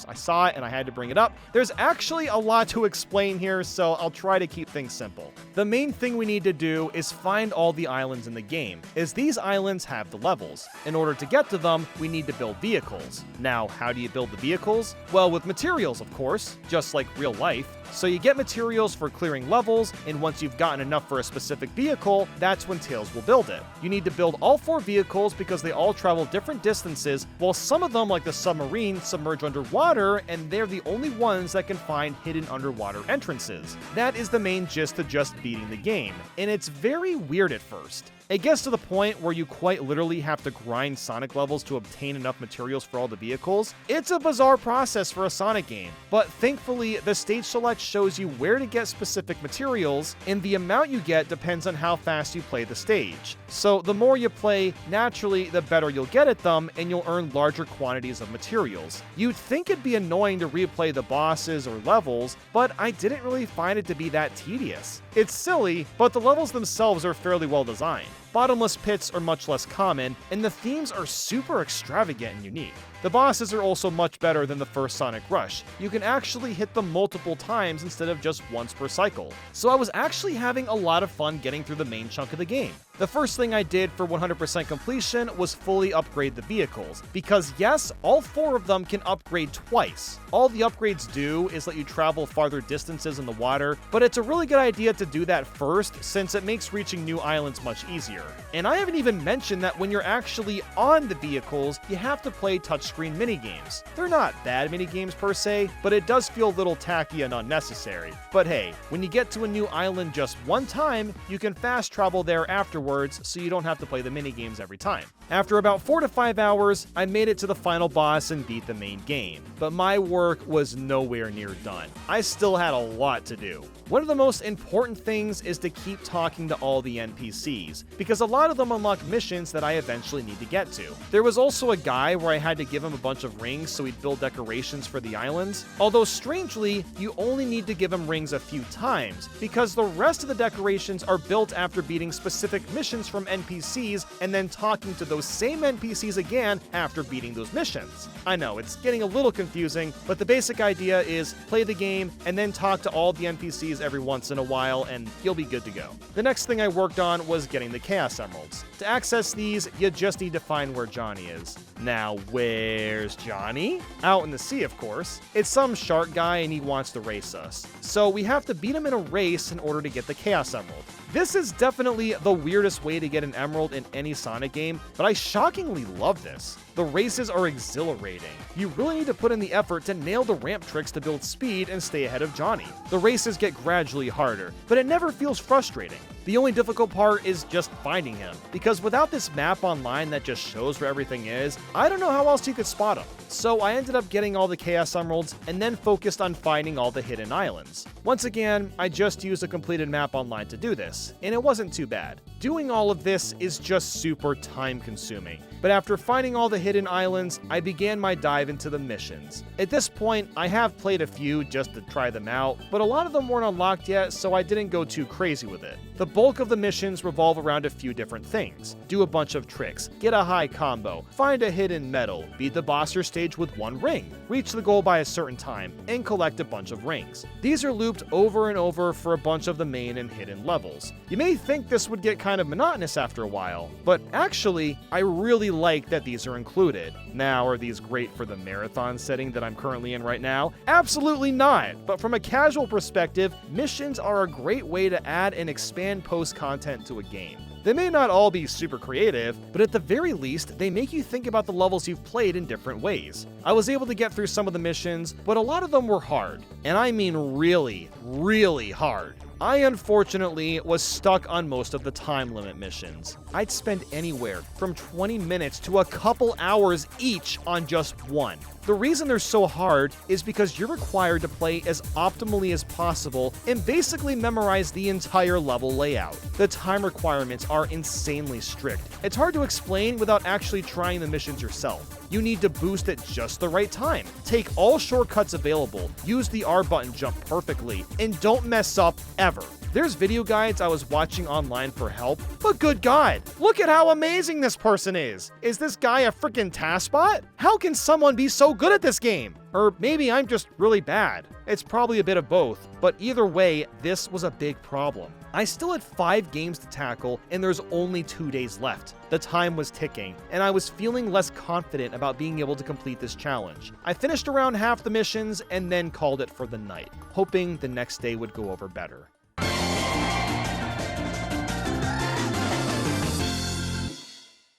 I saw it and I had to bring it up. There's actually a lot to explain here, so I'll try to keep things simple. The main thing we need to do is find all the islands in the game, as these islands have the levels. In order to get to them, we need to build vehicles. Now, how do you build the vehicles? Well, with materials, of course, just like real life. So you get materials for clearing levels, and once you've gotten enough for a specific vehicle, that's when Tails will build it. You need to build all 4 vehicles because they all travel different distances, while some of them, like the submarine, submerge underwater, and they're the only ones that can find hidden underwater entrances. That is the main gist to just beating the game, and it's very weird at first. It gets to the point where you quite literally have to grind Sonic levels to obtain enough materials for all the vehicles. It's a bizarre process for a Sonic game, but thankfully the stage select shows you where to get specific materials, and the amount you get depends on how fast you play the stage. So the more you play, naturally the better you'll get at them, and you'll earn larger quantities of materials. You'd think it'd be annoying to replay the bosses or levels, but I didn't really find it to be that tedious. It's silly, but the levels themselves are fairly well designed. bottomless pits are much less common, and the themes are super extravagant and unique. The bosses are also much better than the first Sonic Rush. You can actually hit them multiple times instead of just once per cycle. So I was actually having a lot of fun getting through the main chunk of the game. The first thing I did for 100% completion was fully upgrade the vehicles, because yes, all 4 of them can upgrade twice. All the upgrades do is let you travel farther distances in the water, but it's a really good idea to do that first since it makes reaching new islands much easier. And I haven't even mentioned that when you're actually on the vehicles, you have to play touchscreen minigames. They're not bad minigames per se, but it does feel a little tacky and unnecessary. But hey, when you get to a new island just one time, you can fast travel there afterwards so you don't have to play the minigames every time. After about 4 to 5 hours, I made it to the final boss and beat the main game. But my work was nowhere near done. I still had a lot to do. One of the most important things is to keep talking to all the NPCs, because a lot of them unlock missions that I eventually need to get to. There was also a guy where I had to give him a bunch of rings so he'd build decorations for the islands, although strangely, you only need to give him rings a few times, because the rest of the decorations are built after beating specific missions from NPCs and then talking to those same NPCs again after beating those missions. I know, it's getting a little confusing, but the basic idea is play the game and then talk to all the NPCs every once in a while and you'll be good to go. The next thing I worked on was getting the Chaos Emeralds. To access these, you just need to find where Johnny is. Now, where's Johnny? Out in the sea, of course. It's some shark guy and he wants to race us. So we have to beat him in a race in order to get the Chaos Emerald. This is definitely the weirdest way to get an emerald in any Sonic game, but I shockingly love this. The races are exhilarating. You really need to put in the effort to nail the ramp tricks to build speed and stay ahead of Johnny. The races get gradually harder, but it never feels frustrating. The only difficult part is just finding him, because without this map online that just shows where everything is, I don't know how else you could spot him. So I ended up getting all the Chaos Emeralds and then focused on finding all the hidden islands. Once again, I just used a completed map online to do this, and it wasn't too bad. Doing all of this is just super time consuming, but after finding all the hidden islands, I began my dive into the missions. At this point, I have played a few just to try them out, but a lot of them weren't unlocked yet, so I didn't go too crazy with it. The bulk of the missions revolve around a few different things. Do a bunch of tricks, get a high combo, find a hidden medal, beat the boss or stage with one ring, reach the goal by a certain time, and collect a bunch of rings. These are looped over and over for a bunch of the main and hidden levels. You may think this would get kind of monotonous after a while, but actually, I really like that these are included. Now, are these great for the marathon setting that I'm currently in right now? Absolutely not, but from a casual perspective, missions are a great way to add and expand post-content to a game. They may not all be super creative, but at the very least, they make you think about the levels you've played in different ways. I was able to get through some of the missions, but a lot of them were hard. And I mean really, really hard. I unfortunately was stuck on most of the time limit missions. I'd spend anywhere from 20 minutes to a couple hours each on just one. The reason they're so hard is because you're required to play as optimally as possible and basically memorize the entire level layout. The time requirements are insanely strict. It's hard to explain without actually trying the missions yourself. You need to boost at just the right time, take all shortcuts available, use the R button jump perfectly, and don't mess up ever. There's video guides I was watching online for help, but good God, look at how amazing this person is! Is this guy a freaking taskbot? How can someone be so good at this game? Or maybe I'm just really bad. It's probably a bit of both, but either way, this was a big problem. I still had 5 games to tackle, and there's only 2 days left. The time was ticking, and I was feeling less confident about being able to complete this challenge. I finished around half the missions and then called it for the night, hoping the next day would go over better.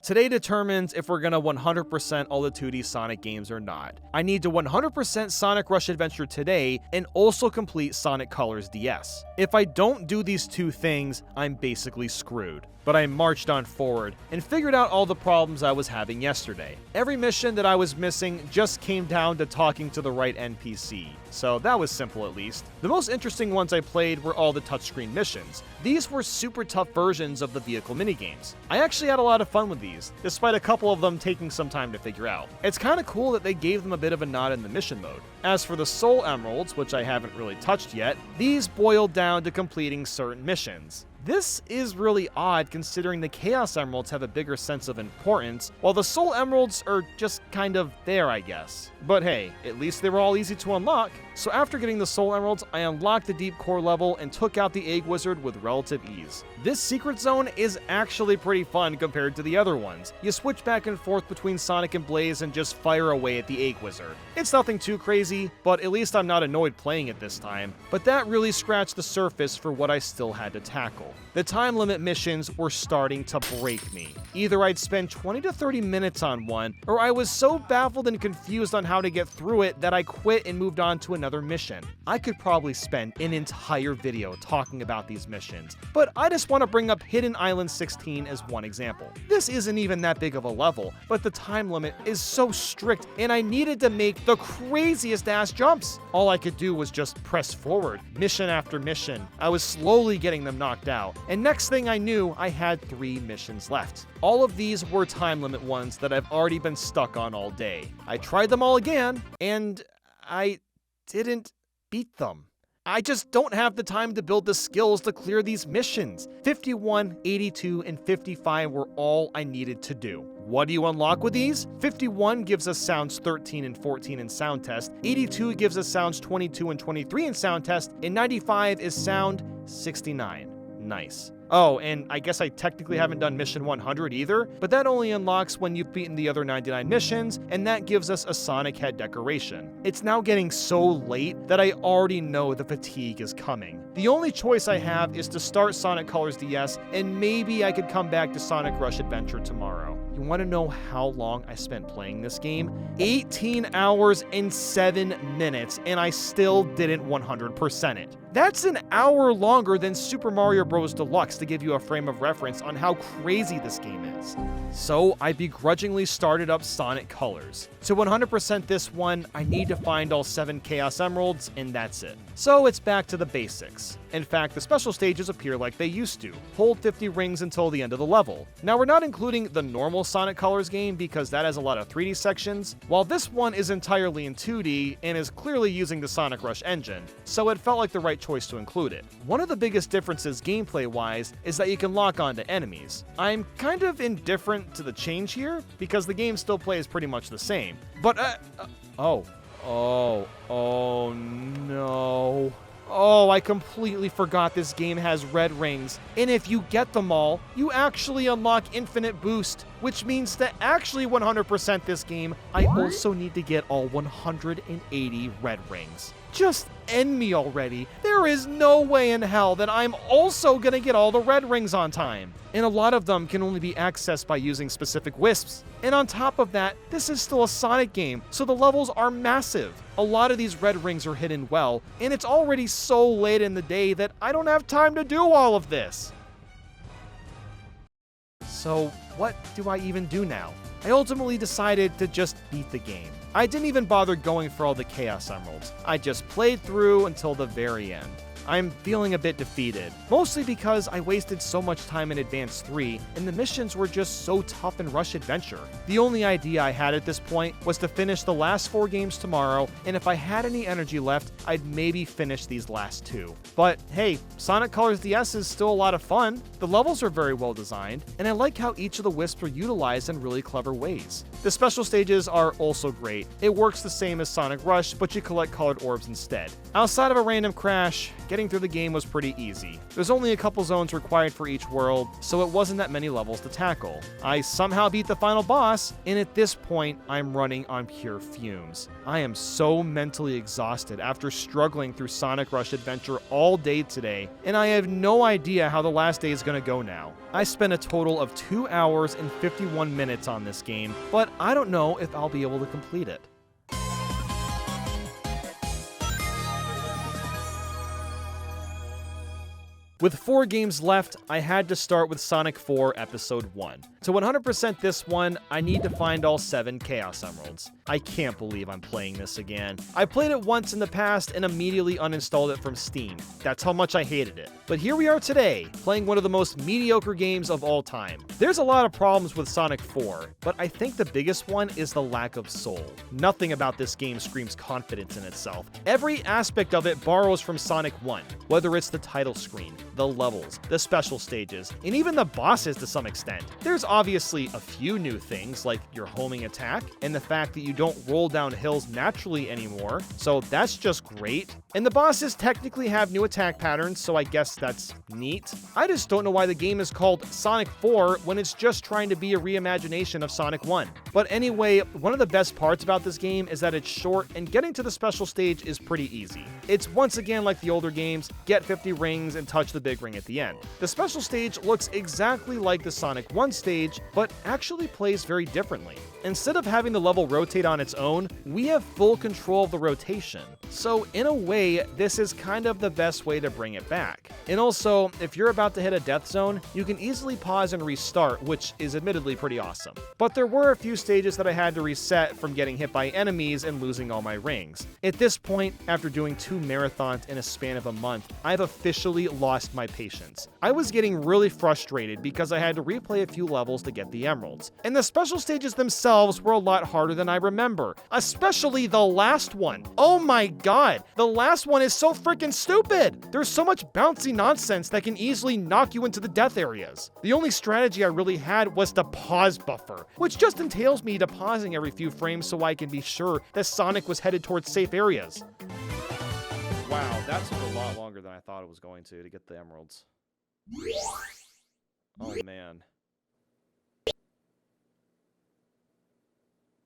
Today determines if we're gonna 100% all the 2D Sonic games or not. I need to 100% Sonic Rush Adventure today and also complete Sonic Colors DS. If I don't do these two things, I'm basically screwed. But I marched on forward and figured out all the problems I was having yesterday. Every mission that I was missing just came down to talking to the right NPC, so that was simple at least. The most interesting ones I played were all the touchscreen missions. These were super tough versions of the vehicle minigames. I actually had a lot of fun with these, despite a couple of them taking some time to figure out. It's kinda cool that they gave them a bit of a nod in the mission mode. As for the Soul Emeralds, which I haven't really touched yet, these boiled down to completing certain missions. This is really odd considering the Chaos Emeralds have a bigger sense of importance, while the Soul Emeralds are just kind of there, I guess. But hey, at least they were all easy to unlock. So after getting the Soul Emeralds, I unlocked the Deep Core level and took out the Egg Wizard with relative ease. This secret zone is actually pretty fun compared to the other ones. You switch back and forth between Sonic and Blaze and just fire away at the Egg Wizard. It's nothing too crazy, but at least I'm not annoyed playing it this time. But that really scratched the surface for what I still had to tackle. The time limit missions were starting to break me. Either I'd spend 20 to 30 minutes on one, or I was so baffled and confused on how to get through it that I quit and moved on to another mission. I could probably spend an entire video talking about these missions, but I just want to bring up Hidden Island 16 as one example. This isn't even that big of a level, but the time limit is so strict and I needed to make the craziest ass jumps. All I could do was just press forward, mission after mission. I was slowly getting them knocked out, and next thing I knew, I had 3 missions left. All of these were time limit ones that I've already been stuck on all day. I tried them all again, and I didn't beat them. I just don't have the time to build the skills to clear these missions. 51, 82, and 55 were all I needed to do. What do you unlock with these? 51 gives us sounds 13 and 14 in sound test, 82 gives us sounds 22 and 23 in sound test, and 95 is sound 69. Nice. Oh, and I guess I technically haven't done mission 100 either, but that only unlocks when you've beaten the other 99 missions, and that gives us a Sonic head decoration. It's now getting so late that I already know the fatigue is coming. The only choice I have is to start Sonic Colors DS, and maybe I could come back to Sonic Rush Adventure tomorrow. You want to know how long I spent playing this game? 18 hours and 7 minutes, and I still didn't 100% it. That's an hour longer than Super Mario Bros. Deluxe, to give you a frame of reference on how crazy this game is. So I begrudgingly started up Sonic Colors. To 100% this one, I need to find all 7 Chaos Emeralds, and that's it. So it's back to the basics. In fact, the special stages appear like they used to. Hold 50 rings until the end of the level. Now we're not including the normal Sonic Colors game because that has a lot of 3D sections, while this one is entirely in 2D and is clearly using the Sonic Rush engine, so it felt like the right choice to include it. One of the biggest differences gameplay-wise is that you can lock onto enemies. I'm kind of indifferent to the change here because the game still plays pretty much the same. But, oh no. Oh, I completely forgot this game has red rings. And if you get them all, you actually unlock infinite boost, which means to actually 100% this game, I also need to get all 180 red rings. Just end me already. There is no way in hell that I'm also gonna get all the red rings on time. And a lot of them can only be accessed by using specific wisps. And on top of that, this is still a Sonic game, so the levels are massive. A lot of these red rings are hidden well, and it's already so late in the day that I don't have time to do all of this. So what do I even do now? I ultimately decided to just beat the game. I didn't even bother going for all the Chaos Emeralds. I just played through until the very end. I'm feeling a bit defeated, mostly because I wasted so much time in Advance 3, and the missions were just so tough in Rush Adventure. The only idea I had at this point was to finish the last 4 games tomorrow, and if I had any energy left, I'd maybe finish these last 2. But hey, Sonic Colors DS is still a lot of fun. The levels are very well designed, and I like how each of the wisps are utilized in really clever ways. The special stages are also great. It works the same as Sonic Rush, but you collect colored orbs instead. Outside of a random crash, getting through the game was pretty easy. There's only a couple zones required for each world, so it wasn't that many levels to tackle. I somehow beat the final boss, and at this point, I'm running on pure fumes. I am so mentally exhausted after struggling through Sonic Rush Adventure all day today, and I have no idea how the last day is gonna go now. I spent a total of 2 hours and 51 minutes on this game, but I don't know if I'll be able to complete it. With 4 games left, I had to start with Sonic 4 Episode 1. To 100% this one, I need to find all 7 Chaos Emeralds. I can't believe I'm playing this again. I played it once in the past and immediately uninstalled it from Steam. That's how much I hated it. But here we are today, playing one of the most mediocre games of all time. There's a lot of problems with Sonic 4, but I think the biggest one is the lack of soul. Nothing about this game screams confidence in itself. Every aspect of it borrows from Sonic 1, whether it's the title screen, the levels, the special stages, and even the bosses to some extent. There's obviously a few new things, like your homing attack, and the fact that you don't roll down hills naturally anymore, so that's just great. And the bosses technically have new attack patterns, so I guess that's neat. I just don't know why the game is called Sonic 4 when it's just trying to be a reimagination of Sonic 1. But anyway, one of the best parts about this game is that it's short and getting to the special stage is pretty easy. It's once again like the older games, get 50 rings and touch the big ring at the end. The special stage looks exactly like the Sonic 1 stage, but actually plays very differently. Instead of having the level rotate on its own, we have full control of the rotation. So in a way, this is kind of the best way to bring it back. And also, if you're about to hit a death zone, you can easily pause and restart, which is admittedly pretty awesome. But there were a few stages that I had to reset from getting hit by enemies and losing all my rings. At this point, after doing 2 marathons in a span of a month, I've officially lost my patience. I was getting really frustrated because I had to replay a few levels to get the emeralds. And the special stages themselves were a lot harder than I remember, especially the last one. Oh my god, the last one is so freaking stupid! There's so much bouncy nonsense that can easily knock you into the death areas. The only strategy I really had was the pause buffer, which just entails me to pausing every few frames so I can be sure that Sonic was headed towards safe areas. Wow, that took a lot longer than I thought it was going to get the emeralds. Oh man.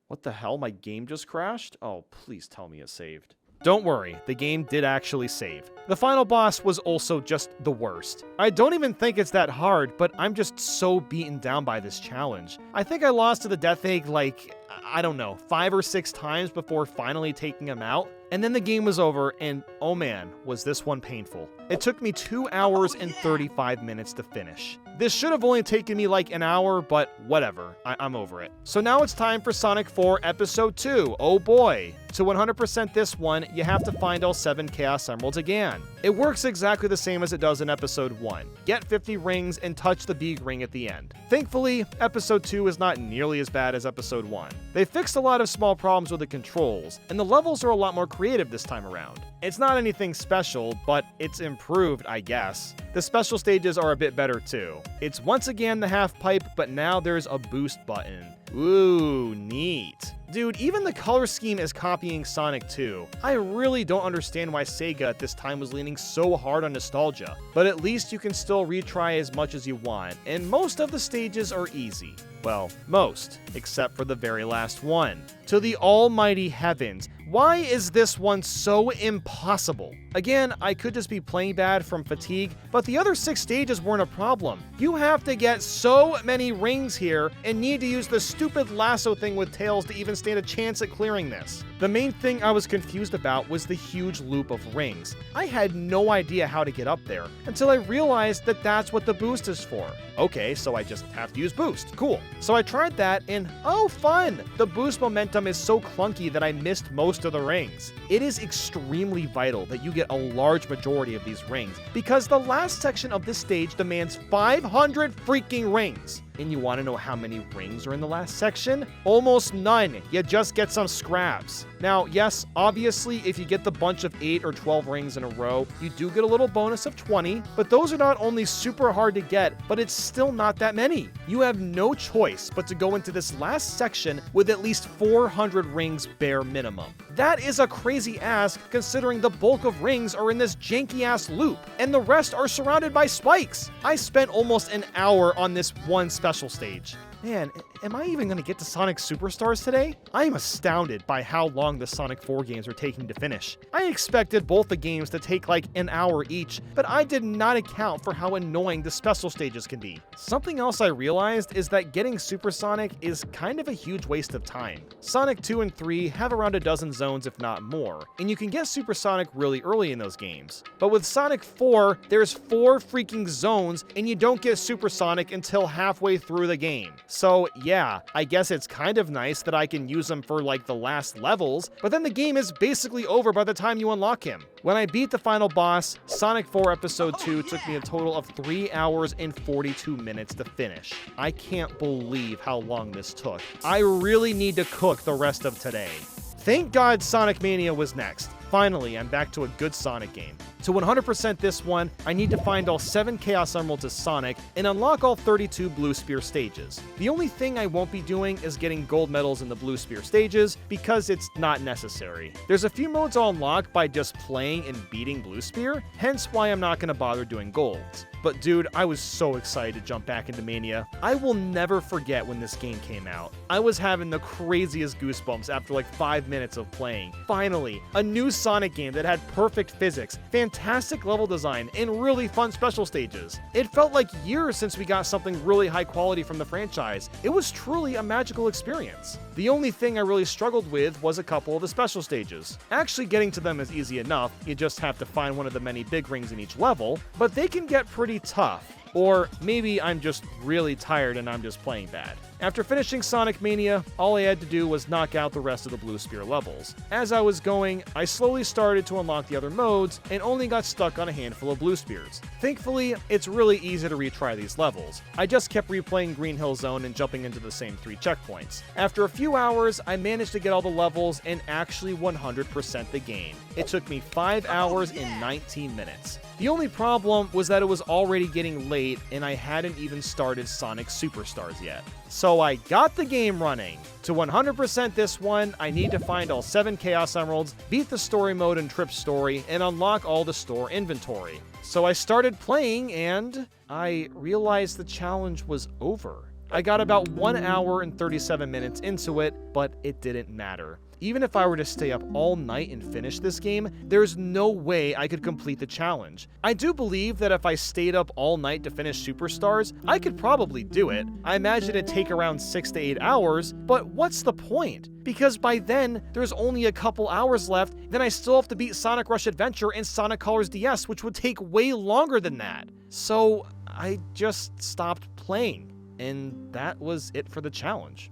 What the hell? My game just crashed? Oh, please tell me it saved. Don't worry, the game did actually save. The final boss was also just the worst. I don't even think it's that hard, but I'm just so beaten down by this challenge. I think I lost to the Death Egg like, I don't know, 5 or 6 times before finally taking him out. And then the game was over, and oh man, was this one painful. It took me 2 hours and 35 minutes to finish. This should have only taken me like an hour, but whatever, I'm over it. So now it's time for Sonic 4 Episode 2, oh boy. To 100% this one, you have to find all 7 Chaos Emeralds again. It works exactly the same as it does in Episode 1. Get 50 rings and touch the big ring at the end. Thankfully, Episode 2 is not nearly as bad as Episode 1. They fixed a lot of small problems with the controls, and the levels are a lot more creative this time around. It's not anything special, but it's improved, I guess. The special stages are a bit better too. It's once again the half pipe, but now there's a boost button. Ooh, neat. Dude, even the color scheme is copying Sonic 2. I really don't understand why Sega at this time was leaning so hard on nostalgia, but at least you can still retry as much as you want, and most of the stages are easy. Well, most, except for the very last one. To the almighty heavens, why is this one so impossible? Again, I could just be playing bad from fatigue, but the other 6 stages weren't a problem. You have to get so many rings here and need to use the stupid lasso thing with Tails to even stand a chance at clearing this. The main thing I was confused about was the huge loop of rings. I had no idea how to get up there until I realized that that's what the boost is for. Okay, so I just have to use boost. Cool. So I tried that and oh fun! The boost momentum is so clunky that I missed most of the rings. It is extremely vital that you get a large majority of these rings because the last section of this stage demands 500 freaking rings. And you want to know how many rings are in the last section? Almost none. You just get some scraps. Now, yes, obviously, if you get the bunch of 8 or 12 rings in a row, you do get a little bonus of 20, but those are not only super hard to get, but it's still not that many. You have no choice but to go into this last section with at least 400 rings bare minimum. That is a crazy ask considering the bulk of rings are in this janky-ass loop, and the rest are surrounded by spikes. I spent almost an hour on this one special stage. Man, am I even going to get to Sonic Superstars today? I am astounded by how long the Sonic 4 games are taking to finish. I expected both the games to take like an hour each, but I did not account for how annoying the special stages can be. Something else I realized is that getting Super Sonic is kind of a huge waste of time. Sonic 2 and 3 have around a dozen zones if not more, and you can get Super Sonic really early in those games. But with Sonic 4, there's 4 freaking zones and you don't get Super Sonic until halfway through the game. So yeah, I guess it's kind of nice that I can use them for like the last levels, but then the game is basically over by the time you unlock him. When I beat the final boss, Sonic 4 Episode 2 took me a total of 3 hours and 42 minutes to finish. I can't believe how long this took. I really need to cook the rest of today. Thank God Sonic Mania was next. Finally, I'm back to a good Sonic game. To 100% this one, I need to find all 7 Chaos Emeralds as Sonic and unlock all 32 Blue Spear stages. The only thing I won't be doing is getting gold medals in the Blue Spear stages because it's not necessary. There's a few modes I'll unlock by just playing and beating Blue Spear, hence why I'm not going to bother doing golds. But dude, I was so excited to jump back into Mania. I will never forget when this game came out. I was having the craziest goosebumps after like 5 minutes of playing. Finally, a new Sonic game that had perfect physics, fantastic level design, and really fun special stages. It felt like years since we got something really high quality from the franchise. It was truly a magical experience. The only thing I really struggled with was a couple of the special stages. Actually getting to them is easy enough, you just have to find one of the many big rings in each level, but they can get pretty tough. Or maybe I'm just really tired and I'm just playing bad. After finishing Sonic Mania, all I had to do was knock out the rest of the Blue Spear levels. As I was going, I slowly started to unlock the other modes and only got stuck on a handful of Blue Spears. Thankfully, it's really easy to retry these levels. I just kept replaying Green Hill Zone and jumping into the same 3 checkpoints. After a few hours, I managed to get all the levels and actually 100% the game. It took me 5 hours and 19 minutes. The only problem was that it was already getting late and I hadn't even started Sonic Superstars yet. So I got the game running. To 100% this one, I need to find all 7 Chaos Emeralds, beat the story mode and Trip's story, and unlock all the store inventory. So I started playing and I realized the challenge was over. I got about 1 hour and 37 minutes into it, but it didn't matter. Even if I were to stay up all night and finish this game, there's no way I could complete the challenge. I do believe that if I stayed up all night to finish Superstars, I could probably do it. I imagine it'd take around 6 to 8 hours, but what's the point? Because by then, there's only a couple hours left, then I still have to beat Sonic Rush Adventure and Sonic Colors DS, which would take way longer than that. So I just stopped playing, and that was it for the challenge.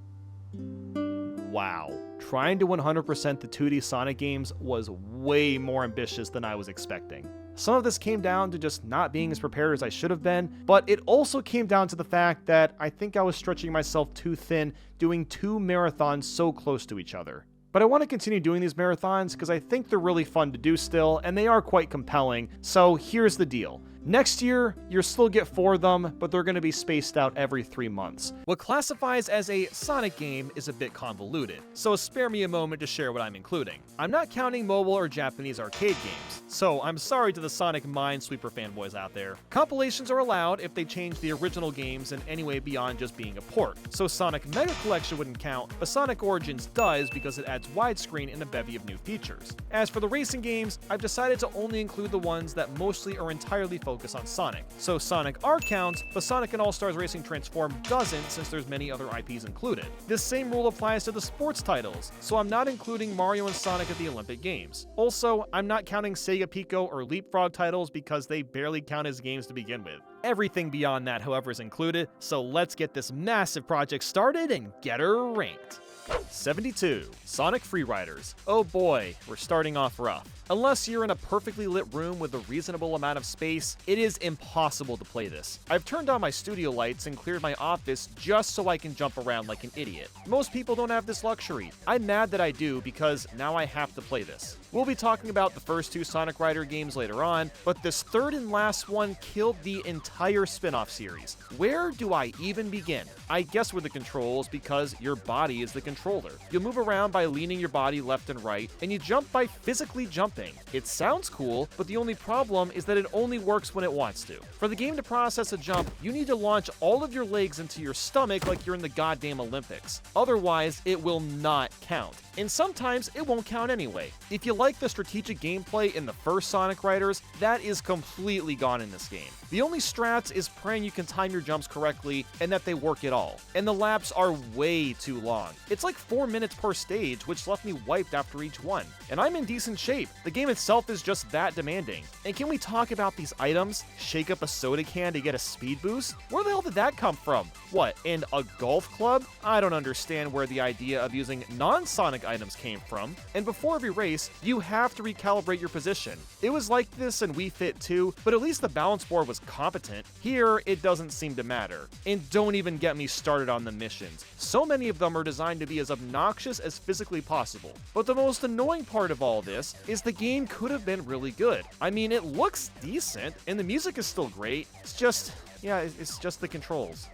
Wow. Trying to 100% the 2D Sonic games was way more ambitious than I was expecting. Some of this came down to just not being as prepared as I should have been, but it also came down to the fact that I think I was stretching myself too thin doing 2 marathons so close to each other. But I want to continue doing these marathons because I think they're really fun to do still, and they are quite compelling, so here's the deal. Next year, you'll still get 4 of them, but they're going to be spaced out every 3 months. What classifies as a Sonic game is a bit convoluted, so spare me a moment to share what I'm including. I'm not counting mobile or Japanese arcade games, so I'm sorry to the Sonic Minesweeper fanboys out there. Compilations are allowed if they change the original games in any way beyond just being a port, so Sonic Mega Collection wouldn't count, but Sonic Origins does because it adds widescreen and a bevy of new features. As for the racing games, I've decided to only include the ones that mostly or entirely focus on Sonic. So Sonic R counts, but Sonic and All-Stars Racing Transform doesn't since there's many other IPs included. This same rule applies to the sports titles, so I'm not including Mario and Sonic at the Olympic Games. Also, I'm not counting Sega Pico or Leapfrog titles because they barely count as games to begin with. Everything beyond that, however, is included, so let's get this massive project started and get her ranked. 72. Sonic Freeriders. Oh boy, we're starting off rough. Unless you're in a perfectly lit room with a reasonable amount of space, it is impossible to play this. I've turned on my studio lights and cleared my office just so I can jump around like an idiot. Most people don't have this luxury. I'm mad that I do because now I have to play this. We'll be talking about the first 2 Sonic Rider games later on, but this third and last one killed the entire spin-off series. Where do I even begin? I guess with the controls because your body is the controller. You'll move around by leaning your body left and right, and you jump by physically jumping jumping. It sounds cool, but the only problem is that it only works when it wants to. For the game to process a jump, you need to launch all of your legs into your stomach like you're in the goddamn Olympics. Otherwise, it will not count. And sometimes it won't count anyway. If you like the strategic gameplay in the first Sonic Riders, that is completely gone in this game. The only strats is praying you can time your jumps correctly and that they work at all. And the laps are way too long. It's like 4 minutes per stage, which left me wiped after each one. And I'm in decent shape. The game itself is just that demanding. And can we talk about these items? Shake up a soda can to get a speed boost? Where the hell did that come from? What, in a golf club? I don't understand where the idea of using non-Sonic items came from. And before every race, you have to recalibrate your position. It was like this in Wii Fit 2, but at least the balance board was competent. Here, it doesn't seem to matter. And don't even get me started on the missions. So many of them are designed to be as obnoxious as physically possible. But the most annoying part of all this is the game could have been really good. I mean, it looks decent, and the music is still great. It's just the controls.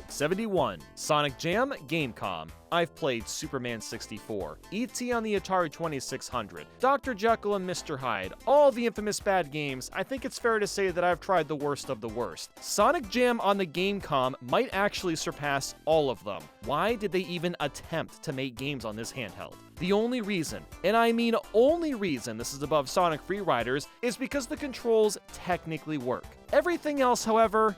71. Sonic Jam Gamecom. I've played Superman 64, E.T. on the Atari 2600, Dr. Jekyll and Mr. Hyde, all the infamous bad games. I think it's fair to say that I've tried the worst of the worst. Sonic Jam on the Gamecom might actually surpass all of them. Why did they even attempt to make games on this handheld? The only reason, and I mean only reason, this is above Sonic Free Riders is because the controls technically work. Everything else, however,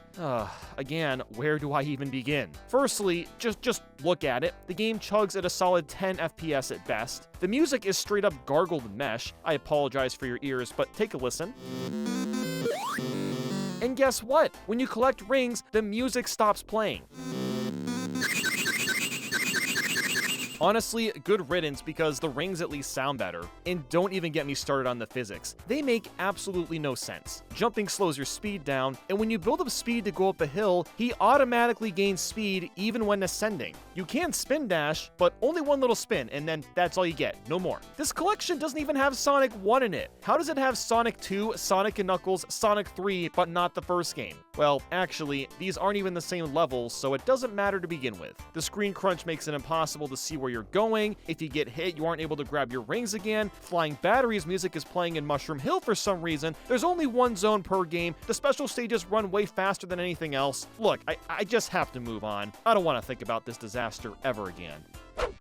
again, where do I even begin? Firstly, just look at it. The game chugs at a solid 10 FPS at best. The music is straight up gargled mesh. I apologize for your ears, but take a listen. And guess what? When you collect rings, the music stops playing. Honestly, good riddance because the rings at least sound better. And don't even get me started on the physics. They make absolutely no sense. Jumping slows your speed down, and when you build up speed to go up a hill, he automatically gains speed even when ascending. You can spin dash, but only one little spin, and then that's all you get, no more. This collection doesn't even have Sonic 1 in it. How does it have Sonic 2, Sonic and Knuckles, Sonic 3, but not the first game? Well, actually, these aren't even the same levels, so it doesn't matter to begin with. The screen crunch makes it impossible to see where you're going. If you get hit, you aren't able to grab your rings again. Flying Batteries music is playing in Mushroom Hill for some reason. There's only one zone per game. The special stages run way faster than anything else. Look, I just have to move on. I don't want to think about this disaster ever again.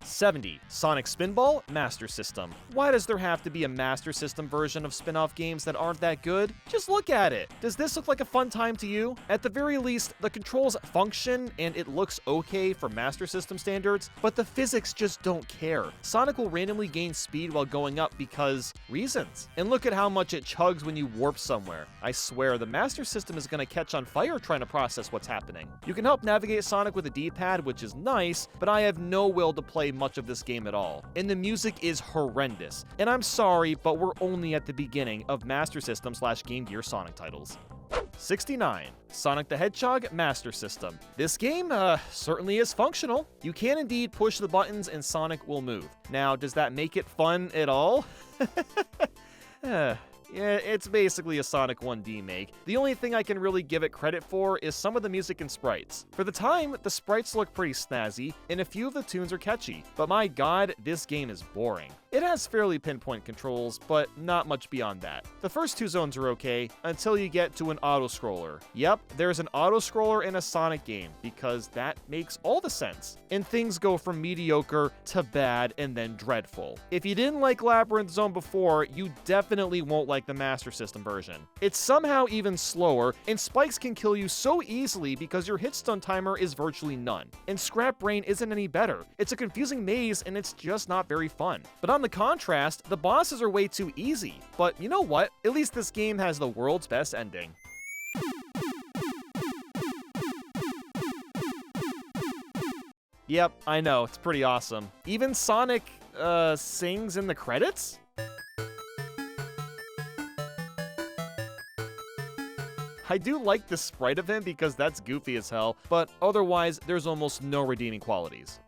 70. Sonic Spinball Master System. Why does there have to be a Master System version of spin-off games that aren't that good? Just look at it. Does this look like a fun time to you? At the very least, the controls function and it looks okay for Master System standards, but the physics just don't care. Sonic will randomly gain speed while going up because reasons. And look at how much it chugs when you warp somewhere. I swear, the Master System is going to catch on fire trying to process what's happening. You can help navigate Sonic with a D-pad, which is nice, but I have no will to play much of this game at all. And the music is horrendous. And I'm sorry, but we're only at the beginning of Master System / Game Gear Sonic titles. 69. Sonic the Hedgehog Master System. This game, certainly is functional. You can indeed push the buttons and Sonic will move. Now, does that make it fun at all? Yeah, it's basically a Sonic 1D make. The only thing I can really give it credit for is some of the music and sprites. For the time, the sprites look pretty snazzy, and a few of the tunes are catchy. But my god, this game is boring. It has fairly pinpoint controls, but not much beyond that. The first two zones are okay, until you get to an auto-scroller. Yep, there's an auto-scroller in a Sonic game, because that makes all the sense. And things go from mediocre to bad and then dreadful. If you didn't like Labyrinth Zone before, you definitely won't like the Master System version. It's somehow even slower, and spikes can kill you so easily because your hit stun timer is virtually none. And Scrap Brain isn't any better. It's a confusing maze and it's just not very fun. But on the contrast, the bosses are way too easy. But you know what? At least this game has the world's best ending. Yep, I know, it's pretty awesome. Even Sonic, sings in the credits? I do like the sprite of him because that's goofy as hell, but otherwise, there's almost no redeeming qualities.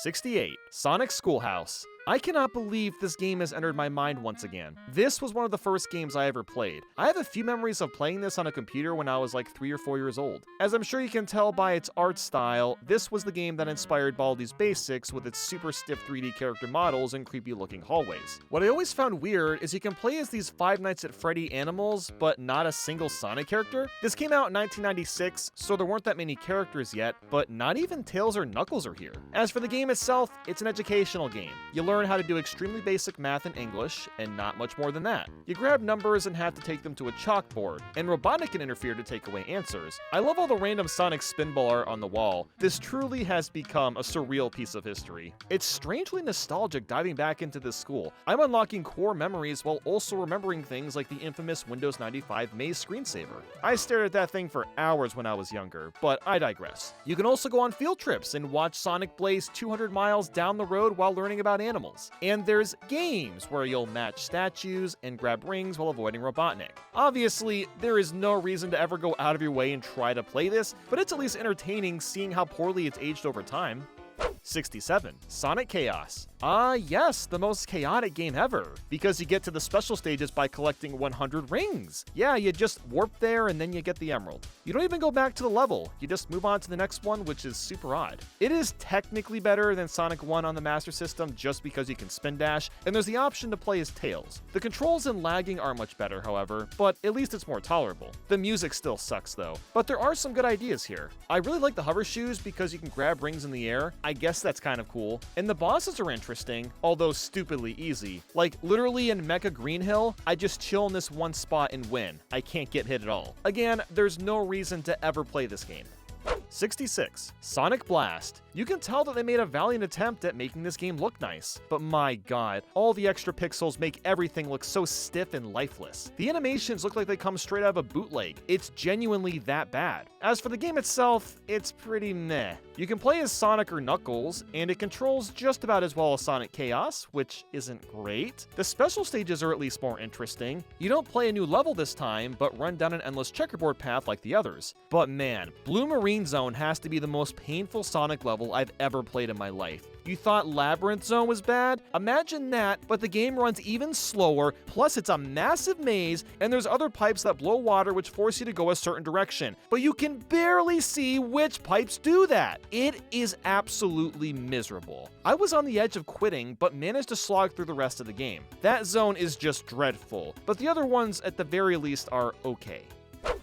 68. Sonic Schoolhouse. I cannot believe this game has entered my mind once again. This was one of the first games I ever played. I have a few memories of playing this on a computer when I was like 3 or 4 years old. As I'm sure you can tell by its art style, this was the game that inspired Baldi's Basics with its super stiff 3D character models and creepy looking hallways. What I always found weird is you can play as these Five Nights at Freddy animals, but not a single Sonic character. This came out in 1996, so there weren't that many characters yet, but not even Tails or Knuckles are here. As for the game itself, it's an educational game. You learn how to do extremely basic math and English, and not much more than that. You grab numbers and have to take them to a chalkboard, and Robotnik can interfere to take away answers. I love all the random Sonic spinball art on the wall. This truly has become a surreal piece of history. It's strangely nostalgic diving back into this school. I'm unlocking core memories while also remembering things like the infamous Windows 95 maze screensaver. I stared at that thing for hours when I was younger, but I digress. You can also go on field trips and watch Sonic blaze 200 miles down the road while learning about animals. And there's games where you'll match statues and grab rings while avoiding Robotnik. Obviously, there is no reason to ever go out of your way and try to play this, but it's at least entertaining seeing how poorly it's aged over time. 67. Sonic Chaos. Ah yes, the most chaotic game ever, because you get to the special stages by collecting 100 rings. Yeah, you just warp there and then you get the emerald. You don't even go back to the level, you just move on to the next one, which is super odd. It is technically better than Sonic 1 on the Master System just because you can spin dash, and there's the option to play as Tails. The controls and lagging aren't much better, however, but at least it's more tolerable. The music still sucks though, but there are some good ideas here. I really like the hover shoes because you can grab rings in the air. I guess that's kind of cool. And the bosses are interesting, although stupidly easy. Like literally in Mecha Green Hill, I just chill in this one spot and win. I can't get hit at all. Again, there's no reason to ever play this game. 66. Sonic Blast. You can tell that they made a valiant attempt at making this game look nice, but my god, all the extra pixels make everything look so stiff and lifeless. The animations look like they come straight out of a bootleg. It's genuinely that bad. As for the game itself, it's pretty meh. You can play as Sonic or Knuckles, and it controls just about as well as Sonic Chaos, which isn't great. The special stages are at least more interesting. You don't play a new level this time, but run down an endless checkerboard path like the others. But man, Blue Marine Zone has to be the most painful Sonic level I've ever played in my life. You thought Labyrinth Zone was bad? Imagine that, but the game runs even slower, plus it's a massive maze, and there's other pipes that blow water which force you to go a certain direction, but you can barely see which pipes do that. It is absolutely miserable. I was on the edge of quitting, but managed to slog through the rest of the game. That zone is just dreadful, but the other ones at the very least are okay.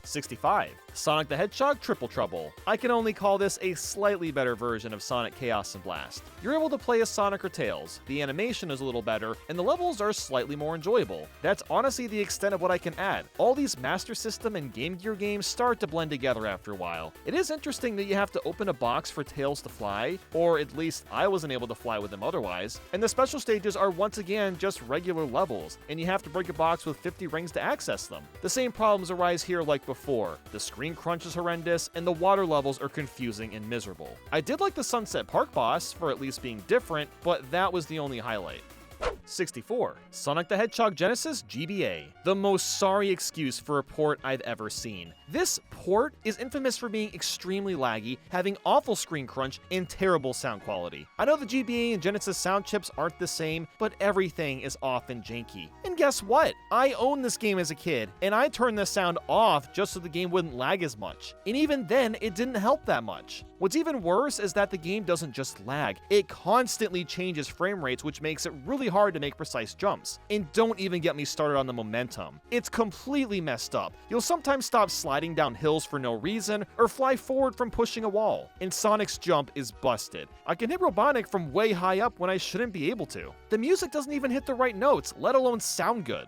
65. Sonic the Hedgehog Triple Trouble. I can only call this a slightly better version of Sonic Chaos and Blast. You're able to play as Sonic or Tails, the animation is a little better, and the levels are slightly more enjoyable. That's honestly the extent of what I can add. All these Master System and Game Gear games start to blend together after a while. It is interesting that you have to open a box for Tails to fly, or at least I wasn't able to fly with him otherwise, and the special stages are once again just regular levels, and you have to break a box with 50 rings to access them. The same problems arise here like before. The screen crunch is horrendous, and the water levels are confusing and miserable. I did like the Sunset Park boss for at least being different, but that was the only highlight. 64. Sonic the Hedgehog Genesis GBA. The most sorry excuse for a port I've ever seen. This port is infamous for being extremely laggy, having awful screen crunch, and terrible sound quality. I know the GBA and Genesis sound chips aren't the same, but everything is off and janky. And guess what? I owned this game as a kid, and I turned the sound off just so the game wouldn't lag as much. And even then, it didn't help that much. What's even worse is that the game doesn't just lag, it constantly changes frame rates, which makes it really hard to make precise jumps. And don't even get me started on the momentum. It's completely messed up. You'll sometimes stop sliding down hills for no reason, or fly forward from pushing a wall. And Sonic's jump is busted. I can hit Robotnik from way high up when I shouldn't be able to. The music doesn't even hit the right notes, let alone sound good.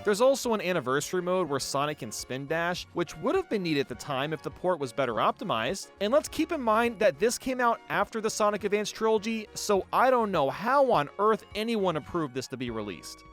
There's also an anniversary mode where Sonic can spin dash, which would have been neat at the time if the port was better optimized. And let's keep in mind that this came out after the Sonic Advance trilogy, so I don't know how on earth anyone approved this to be released.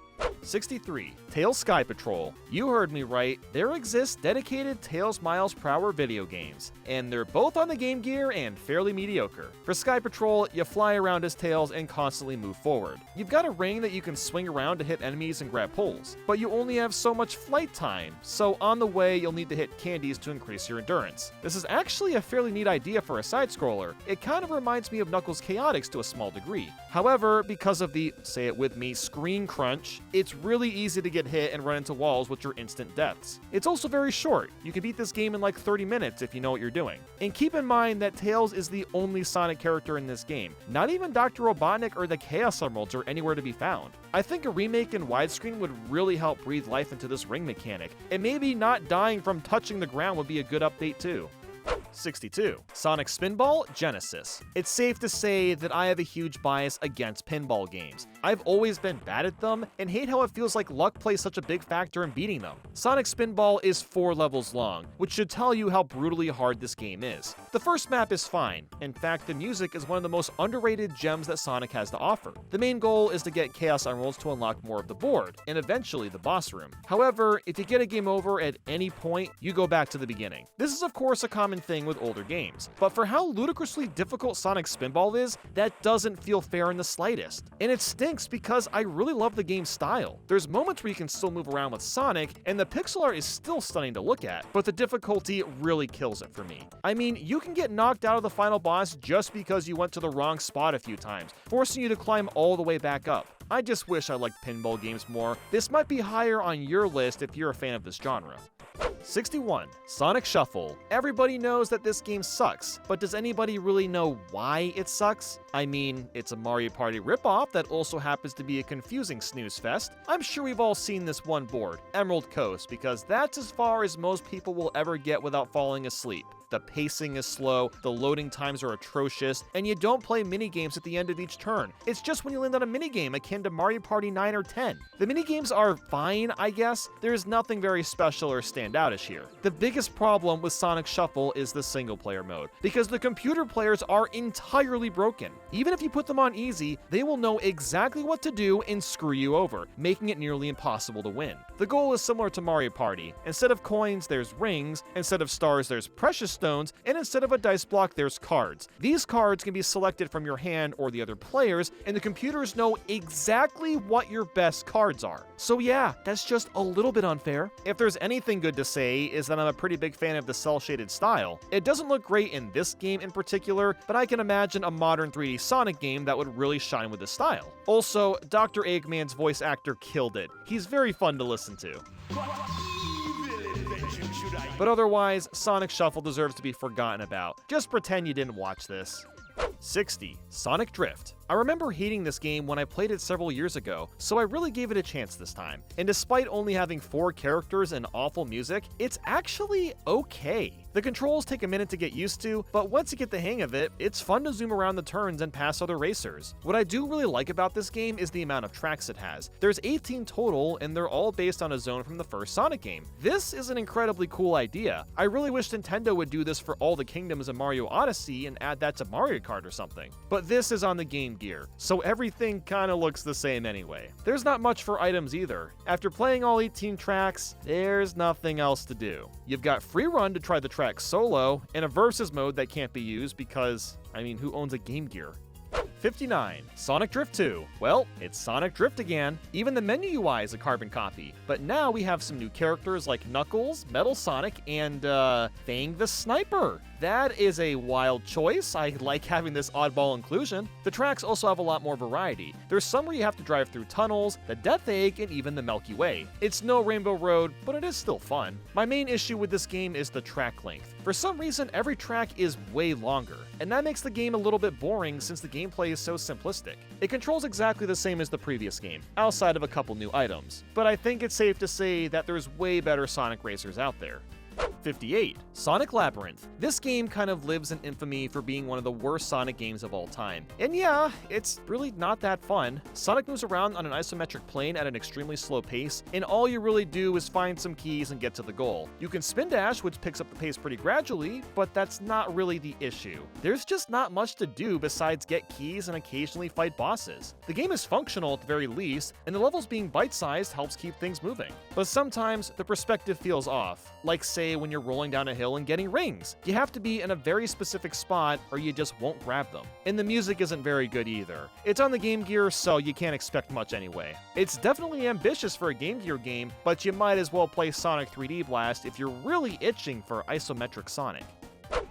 63. Tails Sky Patrol. You heard me right, there exist dedicated Tails miles per hour video games, and they're both on the Game Gear and fairly mediocre. For Sky Patrol, you fly around as Tails and constantly move forward. You've got a ring that you can swing around to hit enemies and grab pulls, but you only have so much flight time, so on the way you'll need to hit candies to increase your endurance. This is actually a fairly neat idea for a side-scroller. It kind of reminds me of Knuckles Chaotix to a small degree. However, because of the, say it with me, screen crunch, it's really easy to get hit and run into walls which are instant deaths. It's also very short. You can beat this game in like 30 minutes if you know what you're doing. And keep in mind that Tails is the only Sonic character in this game. Not even Dr. Robotnik or the Chaos Emeralds are anywhere to be found. I think a remake in widescreen would really help breathe life into this ring mechanic, and maybe not dying from touching the ground would be a good update too. 62. Sonic Spinball Genesis. It's safe to say that I have a huge bias against pinball games. I've always been bad at them and hate how it feels like luck plays such a big factor in beating them. Sonic Spinball is 4 levels long, which should tell you how brutally hard this game is. The first map is fine. In fact, the music is one of the most underrated gems that Sonic has to offer. The main goal is to get Chaos Emeralds to unlock more of the board, and eventually the boss room. However, if you get a game over at any point, you go back to the beginning. This is of course a common thing with older games, but for how ludicrously difficult Sonic Spinball is, that doesn't feel fair in the slightest. And it stinks because I really love the game's style. There's moments where you can still move around with Sonic, and the pixel art is still stunning to look at, but the difficulty really kills it for me. I mean, you can get knocked out of the final boss just because you went to the wrong spot a few times, forcing you to climb all the way back up. I just wish I liked pinball games more. This might be higher on your list if you're a fan of this genre. 61. Sonic Shuffle. Everybody knows that this game sucks, but does anybody really know why it sucks? I mean, it's a Mario Party ripoff that also happens to be a confusing snooze fest. I'm sure we've all seen this one board, Emerald Coast, because that's as far as most people will ever get without falling asleep. The pacing is slow, the loading times are atrocious, and you don't play minigames at the end of each turn. It's just when you land on a minigame akin to Mario Party 9 or 10. The minigames are fine, I guess. There's nothing very special or standoutish here. The biggest problem with Sonic Shuffle is the single-player mode, because the computer players are entirely broken. Even if you put them on easy, they will know exactly what to do and screw you over, making it nearly impossible to win. The goal is similar to Mario Party. Instead of coins, there's rings, instead of stars, there's precious stones, and instead of a dice block, there's cards. These cards can be selected from your hand or the other players, and the computers know exactly what your best cards are. So yeah, that's just a little bit unfair. If there's anything good to say, is that I'm a pretty big fan of the cel-shaded style. It doesn't look great in this game in particular, but I can imagine a modern 3D Sonic game that would really shine with this style. Also, Dr. Eggman's voice actor killed it. He's very fun to listen to. But otherwise, Sonic Shuffle deserves to be forgotten about. Just pretend you didn't watch this. 60. Sonic Drift. I remember hating this game when I played it several years ago, so I really gave it a chance this time. And despite only having 4 characters and awful music, it's actually okay. The controls take a minute to get used to, but once you get the hang of it, it's fun to zoom around the turns and pass other racers. What I do really like about this game is the amount of tracks it has. There's 18 total, and they're all based on a zone from the first Sonic game. This is an incredibly cool idea. I really wish Nintendo would do this for all the kingdoms of Mario Odyssey and add that to Mario Kart or something. But this is on the Game Gear, so everything kinda looks the same anyway. There's not much for items either. After playing all 18 tracks, there's nothing else to do. You've got Free Run to try the track solo, and a versus mode that can't be used because, I mean, who owns a Game Gear? 59. Sonic Drift 2. Well, it's Sonic Drift again. Even the menu UI is a carbon copy. But now we have some new characters like Knuckles, Metal Sonic, and Fang the Sniper. That is a wild choice. I like having this oddball inclusion. The tracks also have a lot more variety. There's some where you have to drive through tunnels, the Death Egg, and even the Milky Way. It's no Rainbow Road, but it is still fun. My main issue with this game is the track length. For some reason, every track is way longer, and that makes the game a little bit boring since the gameplay is so simplistic. It controls exactly the same as the previous game, outside of a couple new items, but I think it's safe to say that there's way better Sonic racers out there. 58. Sonic Labyrinth. This game kind of lives in infamy for being one of the worst Sonic games of all time. And yeah, it's really not that fun. Sonic moves around on an isometric plane at an extremely slow pace, and all you really do is find some keys and get to the goal. You can spin dash, which picks up the pace pretty gradually, but that's not really the issue. There's just not much to do besides get keys and occasionally fight bosses. The game is functional at the very least, and the levels being bite-sized helps keep things moving. But sometimes the perspective feels off, like say when you're rolling down a hill and getting rings. You have to be in a very specific spot or you just won't grab them. And the music isn't very good either. It's on the Game Gear, so you can't expect much anyway. It's definitely ambitious for a Game Gear game, but you might as well play Sonic 3D Blast if you're really itching for isometric Sonic.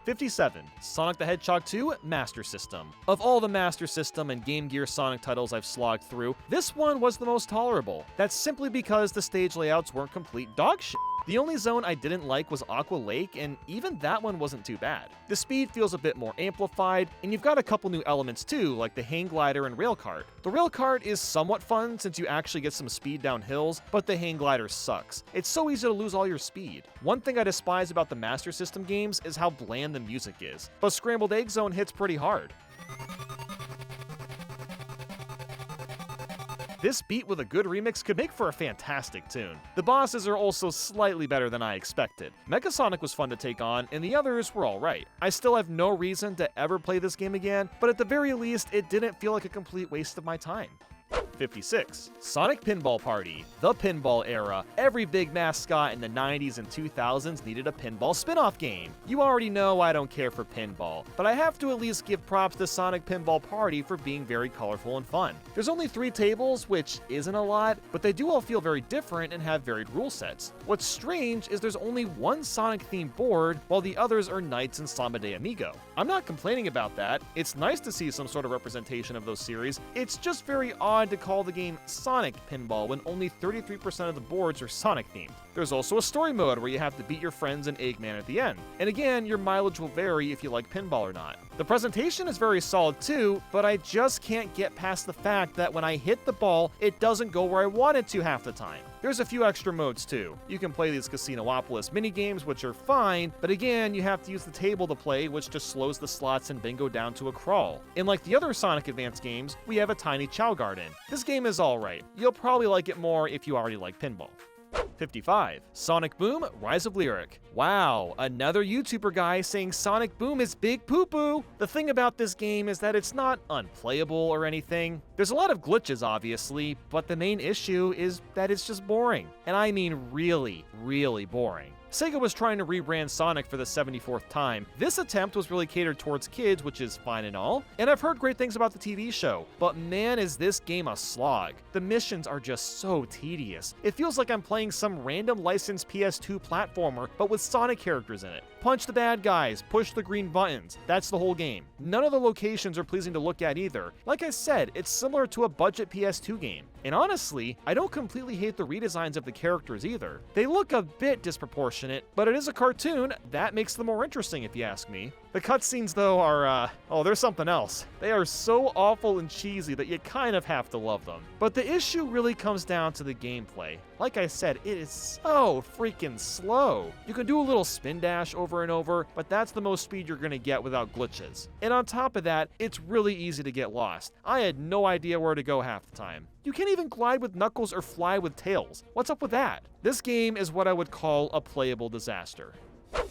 57. Sonic the Hedgehog 2 Master System. Of all the Master System and Game Gear Sonic titles I've slogged through, this one was the most tolerable. That's simply because the stage layouts weren't complete dog shit. The only zone I didn't like was Aqua Lake, and even that one wasn't too bad. The speed feels a bit more amplified, and you've got a couple new elements too, like the hang glider and rail cart. The rail cart is somewhat fun since you actually get some speed down hills, but the hang glider sucks. It's so easy to lose all your speed. One thing I despise about the Master System games is how bland the music is, but Scrambled Egg Zone hits pretty hard. This beat with a good remix could make for a fantastic tune. The bosses are also slightly better than I expected. Mecha Sonic was fun to take on, and the others were alright. I still have no reason to ever play this game again, but at the very least, it didn't feel like a complete waste of my time. 56. Sonic Pinball Party. The pinball era. Every big mascot in the 90s and 2000s needed a pinball spin-off game. You already know I don't care for pinball, but I have to at least give props to Sonic Pinball Party for being very colorful and fun. There's only 3 tables, which isn't a lot, but they do all feel very different and have varied rule sets. What's strange is there's only one Sonic-themed board, while the others are Knights and Samba de Amigo. I'm not complaining about that. It's nice to see some sort of representation of those series. It's just very odd to call the game Sonic Pinball when only 33% of the boards are Sonic themed. There's also a story mode where you have to beat your friends in Eggman at the end. And again, your mileage will vary if you like pinball or not. The presentation is very solid too, but I just can't get past the fact that when I hit the ball, it doesn't go where I want it to half the time. There's a few extra modes too. You can play these Casinopolis minigames, which are fine, but again, you have to use the table to play, which just slows the slots and bingo down to a crawl. And like the other Sonic Advance games, we have a tiny Chow Garden. This game is alright. You'll probably like it more if you already like pinball. 55. Sonic Boom Rise of Lyric. Wow, another YouTuber guy saying Sonic Boom is big poo-poo. The thing about this game is that it's not unplayable or anything. There's a lot of glitches, obviously, but the main issue is that it's just boring. And I mean really, really boring. Sega was trying to rebrand Sonic for the 74th time. This attempt was really catered towards kids, which is fine and all, and I've heard great things about the TV show, but man is this game a slog. The missions are just so tedious. It feels like I'm playing some random licensed PS2 platformer, but with Sonic characters in it. Punch the bad guys, push the green buttons, that's the whole game. None of the locations are pleasing to look at either. Like I said, it's similar to a budget PS2 game. And honestly, I don't completely hate the redesigns of the characters either. They look a bit disproportionate, but it is a cartoon. That makes them more interesting if you ask me. The cutscenes though are, they're something else. They are so awful and cheesy that you kind of have to love them. But the issue really comes down to the gameplay. Like I said, it is so freaking slow. You can do a little spin dash over and over, but that's the most speed you're gonna get without glitches. And on top of that, it's really easy to get lost. I had no idea where to go half the time. You can't even glide with Knuckles or fly with Tails. What's up with that? This game is what I would call a playable disaster.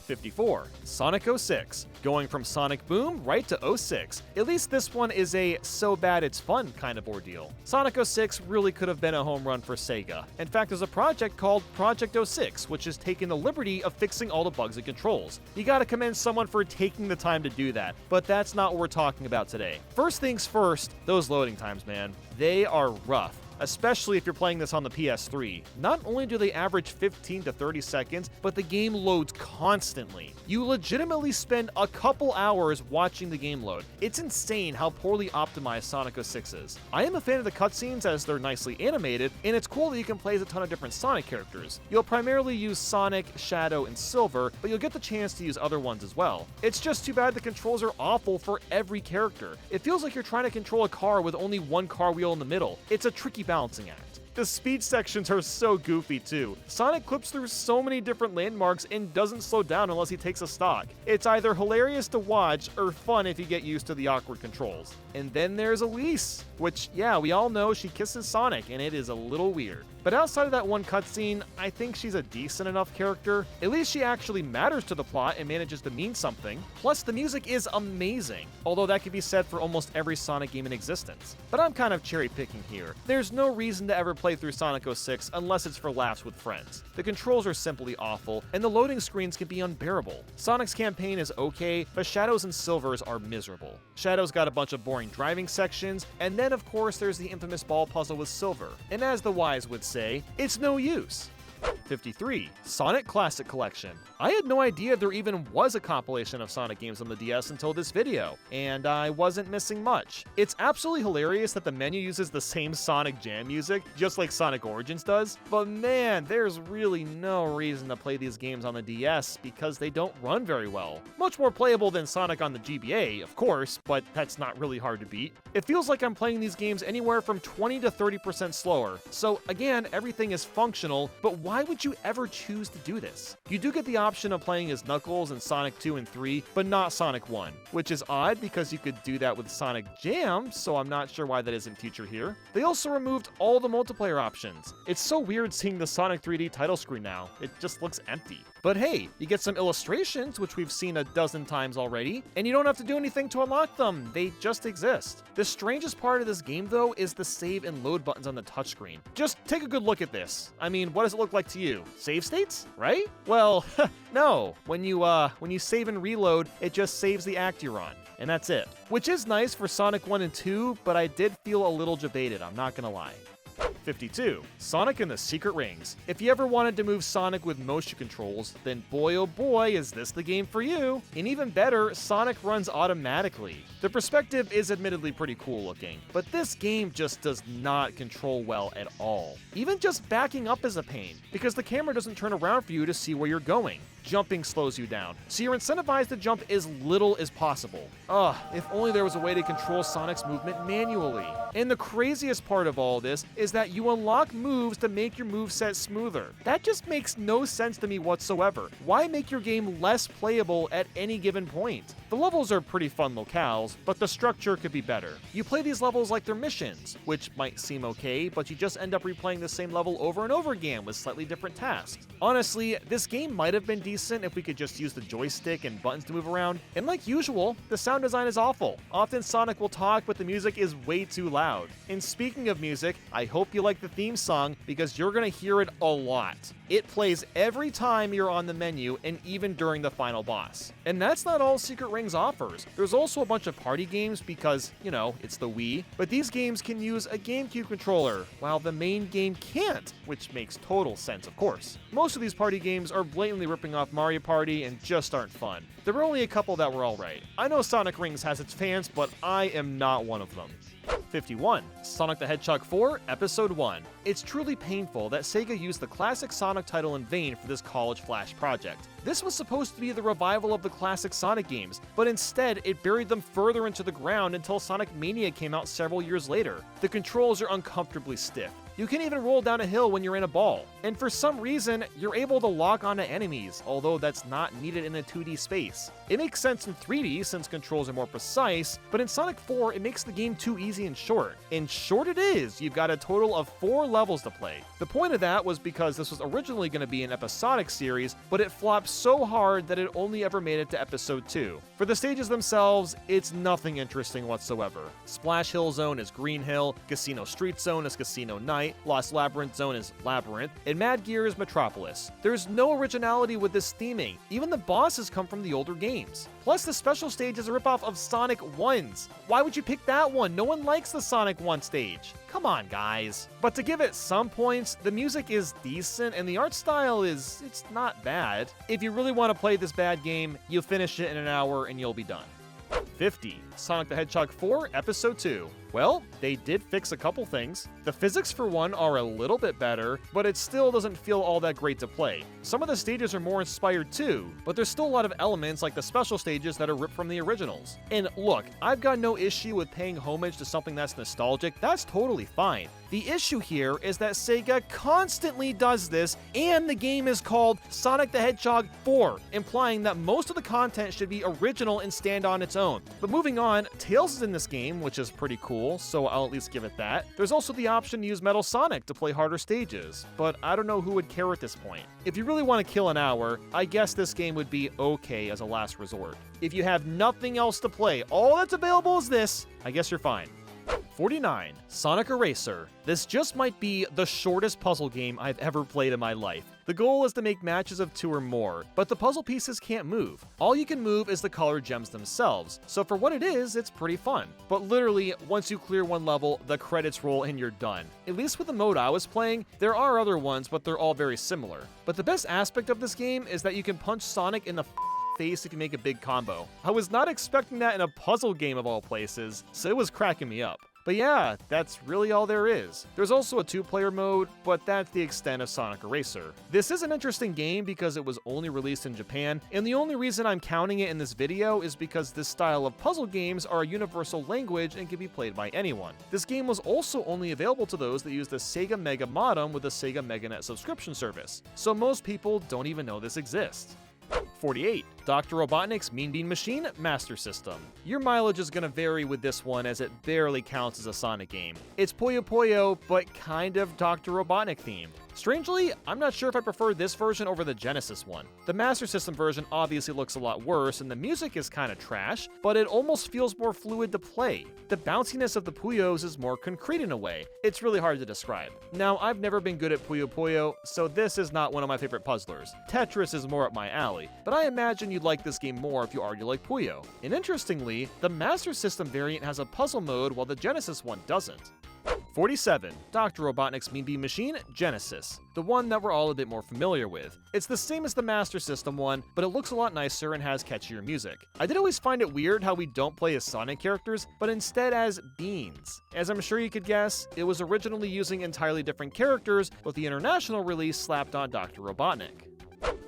54. Sonic 06. Going from Sonic Boom right to 06. At least this one is a so bad it's fun kind of ordeal. Sonic 06 really could have been a home run for Sega. In fact, there's a project called Project 06, which has taken the liberty of fixing all the bugs and controls. You gotta commend someone for taking the time to do that, but that's not what we're talking about today. First things first, those loading times, man. They are rough. Especially if you're playing this on the PS3. Not only do they average 15 to 30 seconds, but the game loads constantly. You legitimately spend a couple hours watching the game load. It's insane how poorly optimized Sonic 06 is. I am a fan of the cutscenes as they're nicely animated, and it's cool that you can play as a ton of different Sonic characters. You'll primarily use Sonic, Shadow, and Silver, but you'll get the chance to use other ones as well. It's just too bad the controls are awful for every character. It feels like you're trying to control a car with only one car wheel in the middle. It's a tricky balancing act. The speed sections are so goofy too. Sonic clips through so many different landmarks and doesn't slow down unless he takes a stock. It's either hilarious to watch or fun if you get used to the awkward controls. And then there's Elise, which, yeah, we all know she kisses Sonic and it is a little weird. But outside of that one cutscene, I think she's a decent enough character. At least she actually matters to the plot and manages to mean something. Plus, the music is amazing, although that could be said for almost every Sonic game in existence. But I'm kind of cherry picking here. There's no reason to ever play through Sonic 06 unless it's for laughs with friends. The controls are simply awful, and the loading screens can be unbearable. Sonic's campaign is okay, but Shadows and Silver's are miserable. Shadows got a bunch of boring driving sections, and then of course there's the infamous ball puzzle with Silver. And as the wise would say, it's no use. 53. Sonic Classic Collection. I had no idea there even was a compilation of Sonic games on the DS until this video, and I wasn't missing much. It's absolutely hilarious that the menu uses the same Sonic Jam music, just like Sonic Origins does, but man, there's really no reason to play these games on the DS because they don't run very well. Much more playable than Sonic on the GBA, of course, but that's not really hard to beat. It feels like I'm playing these games anywhere from 20 to 30% slower, so again, everything is functional, but why would you ever choose to do this? You do get the option of playing as Knuckles in Sonic 2 and 3, but not Sonic 1, which is odd because you could do that with Sonic Jam, so I'm not sure why that isn't featured here. They also removed all the multiplayer options. It's so weird seeing the Sonic 3D title screen now. It just looks empty. But hey, you get some illustrations, which we've seen a dozen times already, and you don't have to do anything to unlock them. They just exist. The strangest part of this game, though, is the save and load buttons on the touchscreen. Just take a good look at this. I mean, what does it look like to you? Save states, right? Well, no. When you save and reload, it just saves the act you're on, and that's it. Which is nice for Sonic 1 and 2, but I did feel a little jebaited, I'm not gonna lie. 52. Sonic and the Secret Rings. If you ever wanted to move Sonic with motion controls, then boy oh boy is this the game for you. And even better, Sonic runs automatically. The perspective is admittedly pretty cool looking, but this game just does not control well at all. Even just backing up is a pain, because the camera doesn't turn around for you to see where you're going. Jumping slows you down, so you're incentivized to jump as little as possible. Ugh, if only there was a way to control Sonic's movement manually. And the craziest part of all this is that you unlock moves to make your moveset smoother. That just makes no sense to me whatsoever. Why make your game less playable at any given point? The levels are pretty fun locales, but the structure could be better. You play these levels like they're missions, which might seem okay, but you just end up replaying the same level over and over again with slightly different tasks. Honestly, this game might have been decent if we could just use the joystick and buttons to move around, and like usual, the sound design is awful. Often Sonic will talk, but the music is way too loud. And speaking of music, I hope you like the theme song because you're gonna hear it a lot. It plays every time you're on the menu and even during the final boss. And that's not all Secret Rings offers. There's also a bunch of party games because, you know, it's the Wii, but these games can use a GameCube controller, while the main game can't, which makes total sense, of course. Most of these party games are blatantly ripping off Mario Party and just aren't fun. There were only a couple that were alright. I know Sonic Rings has its fans, but I am not one of them. 51. Sonic the Hedgehog 4, Episode 1. It's truly painful that Sega used the classic Sonic title in vain for this college flash project. This was supposed to be the revival of the classic Sonic games, but instead it buried them further into the ground until Sonic Mania came out several years later. The controls are uncomfortably stiff. You can even roll down a hill when you're in a ball. And for some reason, you're able to lock onto enemies, although that's not needed in a 2D space. It makes sense in 3D since controls are more precise, but in Sonic 4 it makes the game too easy and short. And short it is, you've got a total of 4 levels to play. The point of that was because this was originally going to be an episodic series, but it flopped so hard that it only ever made it to Episode 2. For the stages themselves, it's nothing interesting whatsoever. Splash Hill Zone is Green Hill, Casino Street Zone is Casino Night, Lost Labyrinth Zone is Labyrinth, and Mad Gear is Metropolis. There's no originality with this theming. Even the bosses come from the older games. Plus, the special stage is a ripoff of Sonic 1's. Why would you pick that one? No one likes the Sonic 1 stage. Come on, guys. But to give it some points, the music is decent and the art style it's not bad. If you really want to play this bad game, you'll finish it in an hour and you'll be done. 50. Sonic the Hedgehog 4, Episode 2. Well, they did fix a couple things. The physics for one are a little bit better, but it still doesn't feel all that great to play. Some of the stages are more inspired too, but there's still a lot of elements like the special stages that are ripped from the originals. And look, I've got no issue with paying homage to something that's nostalgic, that's totally fine. The issue here is that Sega constantly does this, and the game is called Sonic the Hedgehog 4, implying that most of the content should be original and stand on its own. But moving on, Tails is in this game, which is pretty cool, so I'll at least give it that. There's also the option to use Metal Sonic to play harder stages, but I don't know who would care at this point. If you really want to kill an hour, I guess this game would be okay as a last resort. If you have nothing else to play, all that's available is this, I guess you're fine. 49. Sonic Eraser. This just might be the shortest puzzle game I've ever played in my life. The goal is to make matches of 2 or more, but the puzzle pieces can't move. All you can move is the colored gems themselves, so for what it is, it's pretty fun. But literally, once you clear one level, the credits roll and you're done. At least with the mode I was playing, there are other ones, but they're all very similar. But the best aspect of this game is that you can punch Sonic in the face if you make a big combo. I was not expecting that in a puzzle game of all places, so it was cracking me up. But yeah, that's really all there is. There's also a 2-player mode, but that's the extent of Sonic Eraser. This is an interesting game because it was only released in Japan, and the only reason I'm counting it in this video is because this style of puzzle games are a universal language and can be played by anyone. This game was also only available to those that use the Sega Mega modem with the Sega MegaNet subscription service, so most people don't even know this exists. 48. Dr. Robotnik's Mean Bean Machine Master System. Your mileage is gonna vary with this one as it barely counts as a Sonic game. It's Puyo Puyo, but kind of Dr. Robotnik themed. Strangely, I'm not sure if I prefer this version over the Genesis one. The Master System version obviously looks a lot worse and the music is kinda trash, but it almost feels more fluid to play. The bounciness of the Puyos is more concrete in a way. It's really hard to describe. Now, I've never been good at Puyo Puyo, so this is not one of my favorite puzzlers. Tetris is more up my alley, but I imagine you'd like this game more if you already like Puyo. And interestingly, the Master System variant has a puzzle mode while the Genesis one doesn't. 47. Dr. Robotnik's Mean Bean Machine Genesis, the one that we're all a bit more familiar with. It's the same as the Master System one, but it looks a lot nicer and has catchier music. I did always find it weird how we don't play as Sonic characters, but instead as beans. As I'm sure you could guess, it was originally using entirely different characters, but the international release slapped on Dr. Robotnik.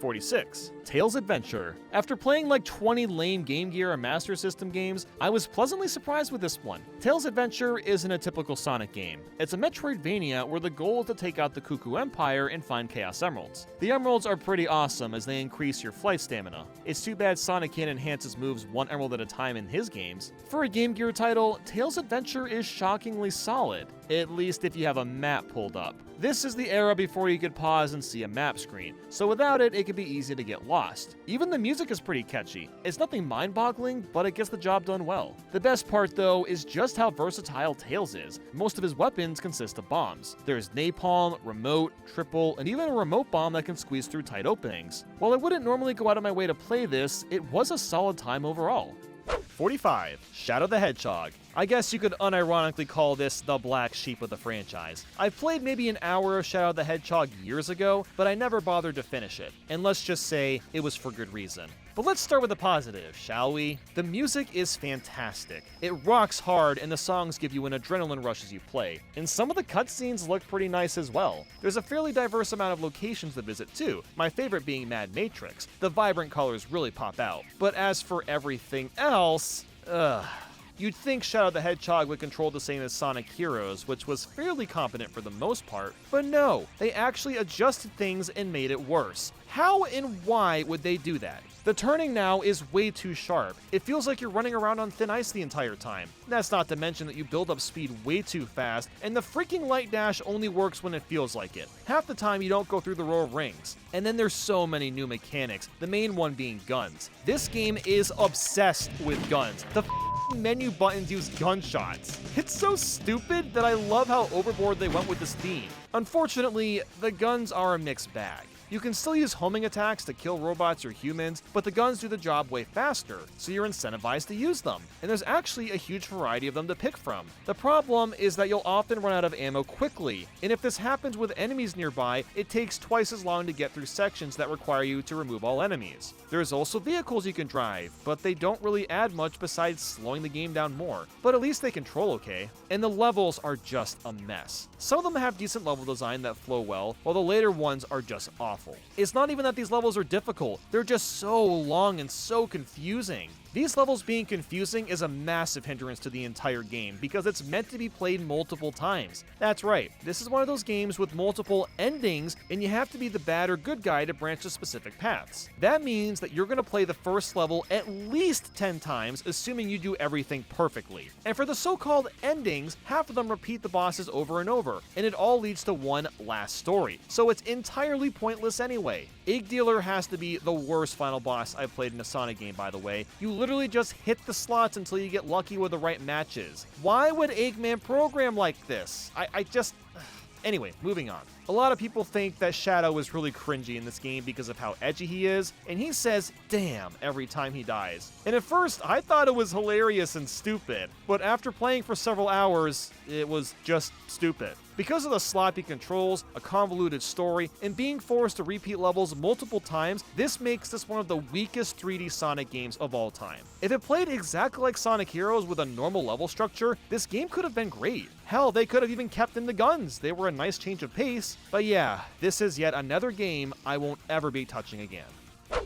46. Tails Adventure. After playing like 20 lame Game Gear and Master System games, I was pleasantly surprised with this one. Tails Adventure isn't a typical Sonic game. It's a Metroidvania where the goal is to take out the Cuckoo Empire and find Chaos Emeralds. The Emeralds are pretty awesome as they increase your flight stamina. It's too bad Sonic can't enhance his moves 1 emerald at a time in his games. For a Game Gear title, Tails Adventure is shockingly solid, at least if you have a map pulled up. This is the era before you could pause and see a map screen, so without it, it can be easy to get lost. Even the music is pretty catchy. It's nothing mind-boggling, but it gets the job done well. The best part, though, is just how versatile Tails is. Most of his weapons consist of bombs. There's napalm, remote, triple, and even a remote bomb that can squeeze through tight openings. While I wouldn't normally go out of my way to play this, it was a solid time overall. 45. Shadow the Hedgehog. I guess you could unironically call this the black sheep of the franchise. I've played maybe an hour of Shadow the Hedgehog years ago, but I never bothered to finish it. And let's just say it was for good reason. But let's start with the positive, shall we? The music is fantastic. It rocks hard and the songs give you an adrenaline rush as you play. And some of the cutscenes look pretty nice as well. There's a fairly diverse amount of locations to visit too, my favorite being Mad Matrix. The vibrant colors really pop out. But as for everything else, you'd think Shadow the Hedgehog would control the same as Sonic Heroes, which was fairly competent for the most part, but no, they actually adjusted things and made it worse. How and why would they do that? The turning now is way too sharp. It feels like you're running around on thin ice the entire time. That's not to mention that you build up speed way too fast, and the freaking light dash only works when it feels like it. Half the time you don't go through the row of rings. And then there's so many new mechanics, the main one being guns. This game is obsessed with guns. The menu buttons use gunshots. It's so stupid that I love how overboard they went with this theme. Unfortunately, the guns are a mixed bag. You can still use homing attacks to kill robots or humans, but the guns do the job way faster, so you're incentivized to use them. And there's actually a huge variety of them to pick from. The problem is that you'll often run out of ammo quickly, and if this happens with enemies nearby, it takes twice as long to get through sections that require you to remove all enemies. There's also vehicles you can drive, but they don't really add much besides slowing the game down more, but at least they control okay. And the levels are just a mess. Some of them have decent level design that flow well, while the later ones are just awful. It's not even that these levels are difficult, they're just so long and so confusing. These levels being confusing is a massive hindrance to the entire game because it's meant to be played multiple times. That's right, this is one of those games with multiple endings and you have to be the bad or good guy to branch to specific paths. That means that you're going to play the first level at least 10 times, assuming you do everything perfectly. And for the so-called endings, half of them repeat the bosses over and over, and it all leads to one last story, so it's entirely pointless anyway. Egg Dealer has to be the worst final boss I've played in a Sonic game, by the way. You literally just hit the slots until you get lucky with the right matches. Why would Eggman program like this? Anyway, moving on. A lot of people think that Shadow is really cringy in this game because of how edgy he is, and he says damn every time he dies. And at first, I thought it was hilarious and stupid, but after playing for several hours, it was just stupid. Because of the sloppy controls, a convoluted story, and being forced to repeat levels multiple times, this makes this one of the weakest 3D Sonic games of all time. If it played exactly like Sonic Heroes with a normal level structure, this game could have been great. Hell, they could have even kept in the guns. They were a nice change of pace. But yeah, this is yet another game I won't ever be touching again.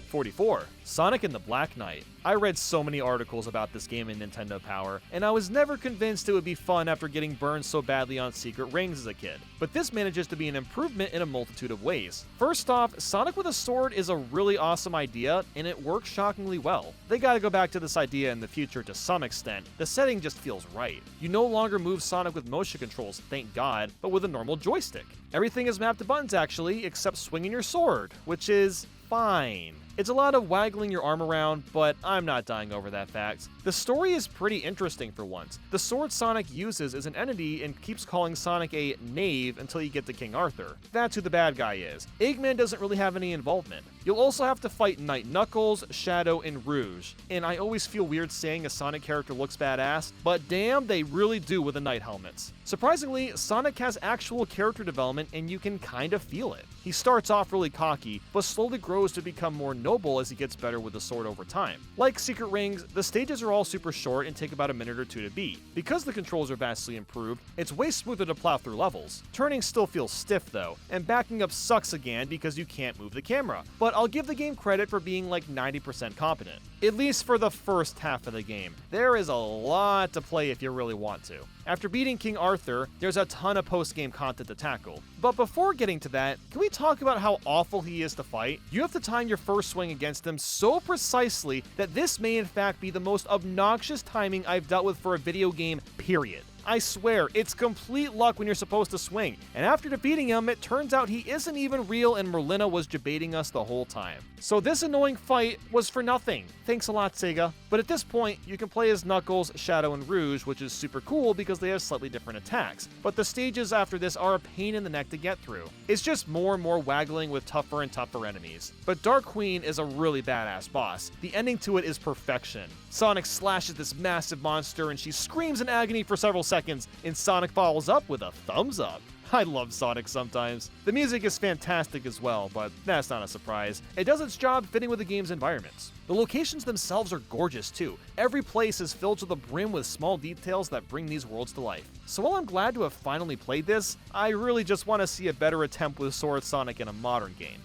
44. Sonic and the Black Knight. I read so many articles about this game in Nintendo Power, and I was never convinced it would be fun after getting burned so badly on secret rings as a kid. But this manages to be an improvement in a multitude of ways. First off, Sonic with a sword is a really awesome idea, and it works shockingly well. They gotta go back to this idea in the future to some extent. The setting just feels right. You no longer move Sonic with motion controls, thank God, but with a normal joystick. Everything is mapped to buttons actually, except swinging your sword, which is fine. It's a lot of waggling your arm around, but I'm not dying over that fact. The story is pretty interesting for once. The sword Sonic uses is an entity and keeps calling Sonic a knave until you get to King Arthur. That's who the bad guy is. Eggman doesn't really have any involvement. You'll also have to fight Knight Knuckles, Shadow, and Rouge. And I always feel weird saying a Sonic character looks badass, but damn, they really do with the Knight helmets. Surprisingly, Sonic has actual character development and you can kind of feel it. He starts off really cocky, but slowly grows to become more noble as he gets better with the sword over time. Like Secret Rings, the stages are all super short and take about a minute or two to beat. Because the controls are vastly improved, it's way smoother to plow through levels. Turning still feels stiff though, and backing up sucks again because you can't move the camera, but I'll give the game credit for being like 90% competent. At least for the first half of the game. There is a lot to play if you really want to. After beating King Arthur, there's a ton of post-game content to tackle. But before getting to that, can we talk about how awful he is to fight? You have to time your first swing against him so precisely that this may in fact be the most obnoxious timing I've dealt with for a video game, period. I swear, it's complete luck when you're supposed to swing, and after defeating him, it turns out he isn't even real and Merlina was debating us the whole time. So this annoying fight was for nothing. Thanks a lot, Sega. But at this point, you can play as Knuckles, Shadow, and Rouge, which is super cool because they have slightly different attacks, but the stages after this are a pain in the neck to get through. It's just more and more waggling with tougher and tougher enemies. But Dark Queen is a really badass boss. The ending to it is perfection. Sonic slashes this massive monster and she screams in agony for several seconds, and Sonic follows up with a thumbs up. I love Sonic sometimes. The music is fantastic as well, but that's not a surprise. It does its job fitting with the game's environments. The locations themselves are gorgeous too. Every place is filled to the brim with small details that bring these worlds to life. So while I'm glad to have finally played this, I really just want to see a better attempt with Sword Sonic in a modern game.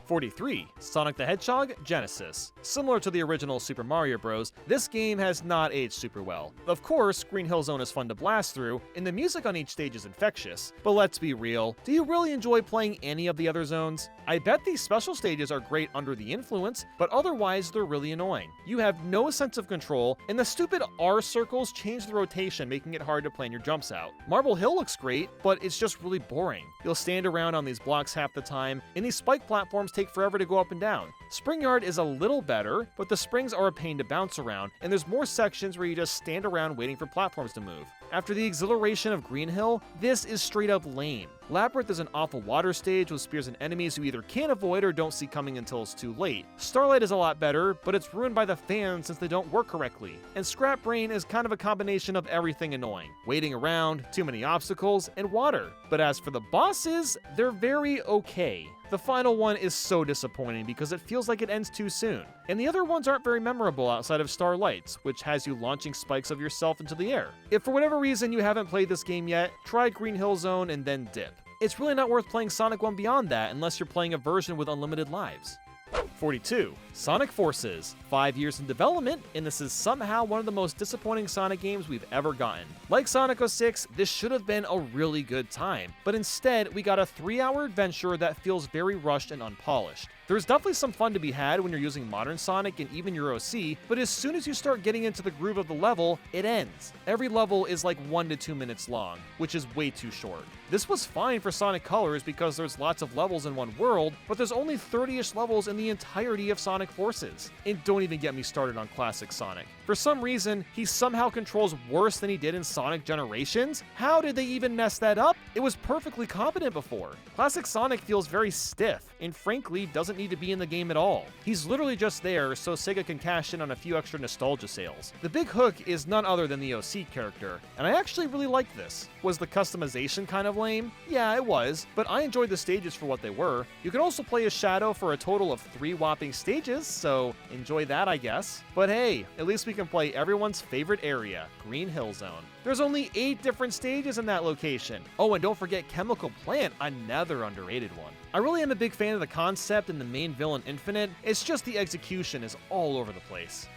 43. Sonic the Hedgehog Genesis. Similar to the original Super Mario Bros., this game has not aged super well. Of course, Green Hill Zone is fun to blast through, and the music on each stage is infectious, but let's be real, do you really enjoy playing any of the other zones? I bet these special stages are great under the influence, but otherwise they're really annoying. You have no sense of control, and the stupid R circles change the rotation, making it hard to plan your jumps out. Marble Hill looks great, but it's just really boring. You'll stand around on these blocks half the time, and these spike platforms take forever to go up and down. Spring Yard is a little better, but the springs are a pain to bounce around, and there's more sections where you just stand around waiting for platforms to move. After the exhilaration of Green Hill, this is straight up lame. Labyrinth is an awful water stage with spears and enemies you either can't avoid or don't see coming until it's too late. Starlight is a lot better, but it's ruined by the fans since they don't work correctly. And Scrap Brain is kind of a combination of everything annoying. Waiting around, too many obstacles, and water. But as for the bosses, they're very okay. The final one is so disappointing because it feels like it ends too soon. And the other ones aren't very memorable outside of Starlights, which has you launching spikes of yourself into the air. If for whatever reason you haven't played this game yet, try Green Hill Zone and then dip. It's really not worth playing Sonic 1 beyond that unless you're playing a version with unlimited lives. 42. Sonic Forces. 5 years in development, and this is somehow one of the most disappointing Sonic games we've ever gotten. Like Sonic 06, this should have been a really good time, but instead we got a 3-hour adventure that feels very rushed and unpolished. There's definitely some fun to be had when you're using modern Sonic and even your OC, but as soon as you start getting into the groove of the level, it ends. Every level is like 1 to 2 minutes long, which is way too short. This was fine for Sonic Colors because there's lots of levels in one world, but there's only 30-ish levels in the entirety of Sonic Forces. And don't even get me started on Classic Sonic. For some reason, he somehow controls worse than he did in Sonic Generations. How did they even mess that up? It was perfectly competent before. Classic Sonic feels very stiff, and frankly doesn't need to be in the game at all. He's literally just there so Sega can cash in on a few extra nostalgia sales. The big hook is none other than the OC character, and I actually really liked this. Was the customization kind of lame? Yeah, it was, but I enjoyed the stages for what they were. You can also play as Shadow for a total of 3 whopping stages, so enjoy that I guess. But hey, at least we can play everyone's favorite area, Green Hill Zone. There's only 8 different stages in that location. Oh, and don't forget Chemical Plant, another underrated one. I really am a big fan of the concept and the main villain Infinite, it's just the execution is all over the place.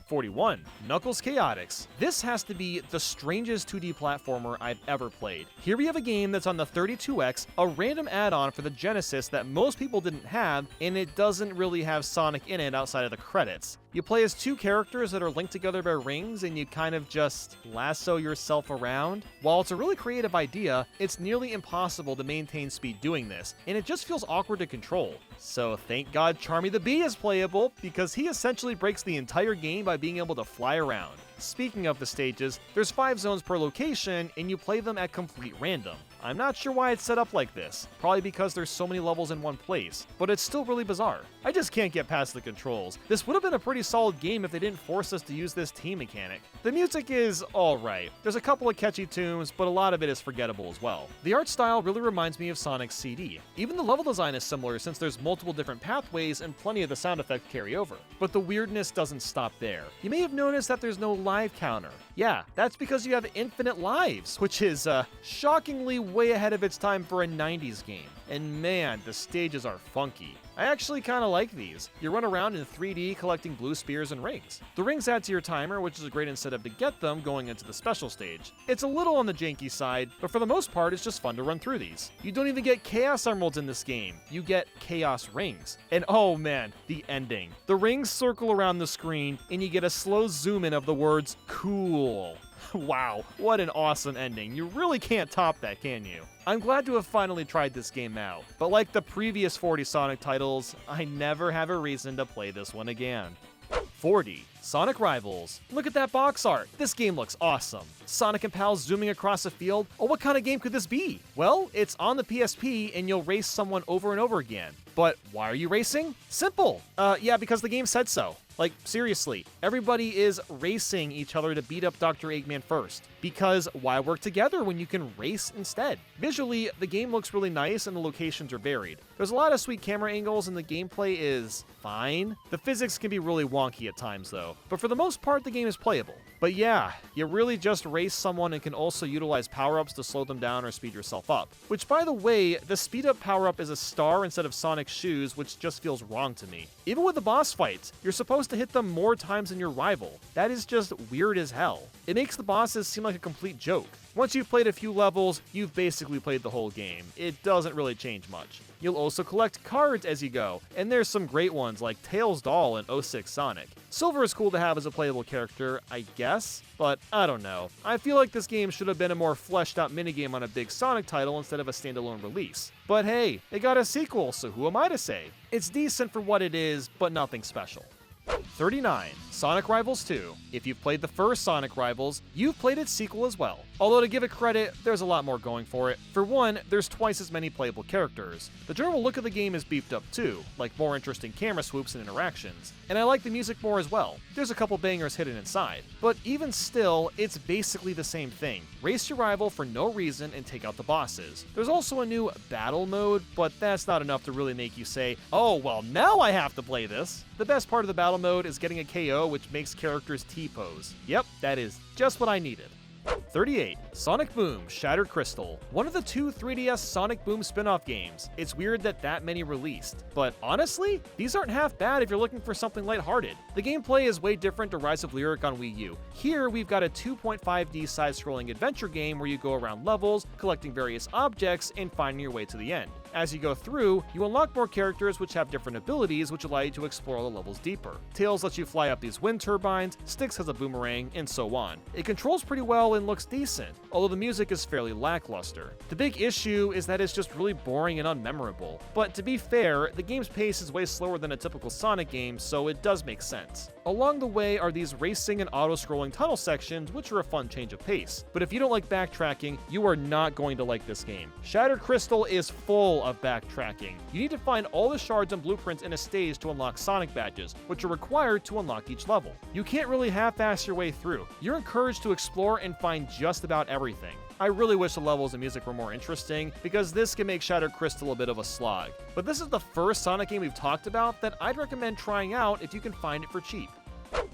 41. Knuckles Chaotix. This has to be the strangest 2D platformer I've ever played. Here we have a game that's on the 32X, a random add-on for the Genesis that most people didn't have, and it doesn't really have Sonic in it outside of the credits. You play as 2 characters that are linked together by rings, and you kind of just lasso yourself around. While it's a really creative idea, it's nearly impossible to maintain speed doing this, and it just feels awkward to control. So thank God Charmy the Bee is playable, because he essentially breaks the entire game by being able to fly around. Speaking of the stages, there's 5 zones per location, and you play them at complete random. I'm not sure why it's set up like this, probably because there's so many levels in one place, but it's still really bizarre. I just can't get past the controls. This would have been a pretty solid game if they didn't force us to use this team mechanic. The music is alright. There's a couple of catchy tunes, but a lot of it is forgettable as well. The art style really reminds me of Sonic's CD. Even the level design is similar since there's multiple different pathways and plenty of the sound effects carry over. But the weirdness doesn't stop there. You may have noticed that there's no live counter. Yeah, that's because you have infinite lives, which is shockingly way ahead of its time for a 90s game. And man, the stages are funky. I actually kinda like these. You run around in 3D collecting blue spears and rings. The rings add to your timer, which is a great incentive to get them going into the special stage. It's a little on the janky side, but for the most part it's just fun to run through these. You don't even get Chaos Emeralds in this game, you get Chaos Rings. And oh man, the ending. The rings circle around the screen and you get a slow zoom in of the words, "Cool." Wow, what an awesome ending. You really can't top that, can you? I'm glad to have finally tried this game out, but like the previous 40 Sonic titles, I never have a reason to play this one again. 40. Sonic Rivals. Look at that box art. This game looks awesome. Sonic and pals zooming across a field. Oh, what kind of game could this be? Well, it's on the PSP and you'll race someone over and over again. But why are you racing? Simple. Yeah, because the game said so. Like, seriously, everybody is racing each other to beat up Dr. Eggman first. Because why work together when you can race instead? Visually, the game looks really nice and the locations are varied. There's a lot of sweet camera angles and the gameplay is fine. The physics can be really wonky at times though, but for the most part the game is playable. But yeah, you really just race someone and can also utilize power-ups to slow them down or speed yourself up. Which by the way, the speed up power-up is a star instead of Sonic's shoes, which just feels wrong to me. Even with the boss fights, you're supposed to hit them more times than your rival. That is just weird as hell. It makes the bosses seem like a complete joke. Once you've played a few levels, you've basically played the whole game. It doesn't really change much. You'll also collect cards as you go, and there's some great ones like Tails Doll in 06 Sonic. Silver is cool to have as a playable character, I guess, but I don't know. I feel like this game should have been a more fleshed out minigame on a big Sonic title instead of a standalone release. But hey, it got a sequel, so who am I to say? It's decent for what it is, but nothing special. 39. Sonic Rivals 2. If you've played the first Sonic Rivals, you've played its sequel as well. Although to give it credit, there's a lot more going for it. For one, there's twice as many playable characters. The general look of the game is beefed up too, like more interesting camera swoops and interactions. And I like the music more as well. There's a couple bangers hidden inside. But even still, it's basically the same thing. Race your rival for no reason and take out the bosses. There's also a new battle mode, but that's not enough to really make you say, oh well, now I have to play this. The best part of the battle mode is getting a KO which makes characters T-pose. Yep, that is just what I needed. 38. Sonic Boom Shattered Crystal. One of the two 3DS Sonic Boom spin-off games. It's weird that many released. But honestly, these aren't half bad if you're looking for something lighthearted. The gameplay is way different to Rise of Lyric on Wii U. Here, we've got a 2.5D side-scrolling adventure game where you go around levels, collecting various objects, and finding your way to the end. As you go through, you unlock more characters which have different abilities which allow you to explore the levels deeper. Tails lets you fly up these wind turbines, Styx has a boomerang, and so on. It controls pretty well and looks decent, although the music is fairly lackluster. The big issue is that it's just really boring and unmemorable. But to be fair, the game's pace is way slower than a typical Sonic game, so it does make sense. Along the way are these racing and auto-scrolling tunnel sections, which are a fun change of pace. But if you don't like backtracking, you are not going to like this game. Shattered Crystal is full of backtracking. You need to find all the shards and blueprints in a stage to unlock Sonic badges, which are required to unlock each level. You can't really half-ass your way through. You're encouraged to explore and find just about everything. I really wish the levels and music were more interesting, because this can make Shattered Crystal a bit of a slog. But this is the first Sonic game we've talked about that I'd recommend trying out if you can find it for cheap.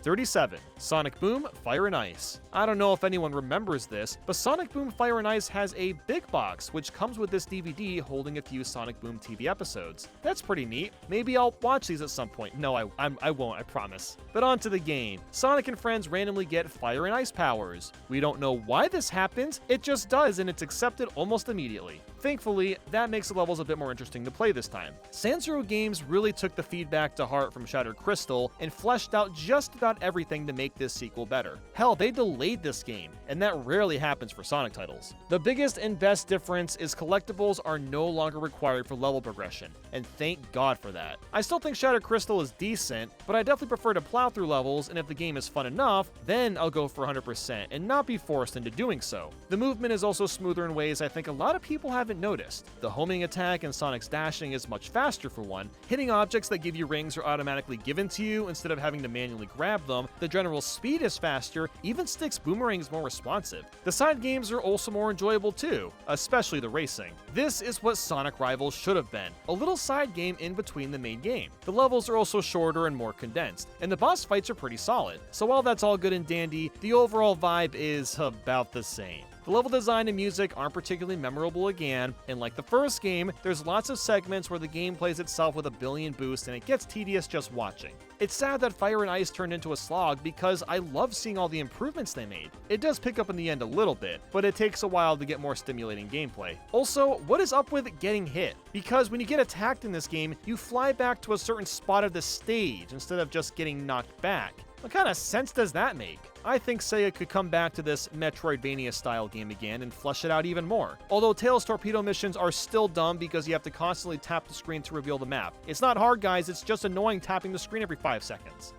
37. Sonic Boom Fire and Ice. I don't know if anyone remembers this, but Sonic Boom Fire and Ice has a big box which comes with this DVD holding a few Sonic Boom TV episodes. That's pretty neat. Maybe I'll watch these at some point. No, I won't, I promise. But on to the game. Sonic and friends randomly get fire and ice powers. We don't know why this happens, it just does, and it's accepted almost immediately. Thankfully, that makes the levels a bit more interesting to play this time. San Zero Games really took the feedback to heart from Shattered Crystal and fleshed out just about everything to make this sequel better. Hell, they delayed this game, and that rarely happens for Sonic titles. The biggest and best difference is collectibles are no longer required for level progression, and thank God for that. I still think Shattered Crystal is decent, but I definitely prefer to plow through levels, and if the game is fun enough, then I'll go for 100% and not be forced into doing so. The movement is also smoother in ways I think a lot of people haven't noticed. The homing attack and Sonic's dashing is much faster for one. Hitting objects that give you rings are automatically given to you instead of having to manually grab them. The general speed is faster, even Styx's boomerang is more responsive. The side games are also more enjoyable too, especially the racing. This is what Sonic Rivals should have been, a little side game in between the main game. The levels are also shorter and more condensed, and the boss fights are pretty solid. So while that's all good and dandy, the overall vibe is about the same. The level design and music aren't particularly memorable again, and like the first game, there's lots of segments where the game plays itself with a billion boosts and it gets tedious just watching. It's sad that Fire and Ice turned into a slog because I love seeing all the improvements they made. It does pick up in the end a little bit, but it takes a while to get more stimulating gameplay. Also, what is up with getting hit? Because when you get attacked in this game, you fly back to a certain spot of the stage instead of just getting knocked back. What kind of sense does that make? I think Sega could come back to this Metroidvania-style game again and flesh it out even more. Although Tails' torpedo missions are still dumb because you have to constantly tap the screen to reveal the map. It's not hard, guys, it's just annoying tapping the screen every 5 seconds.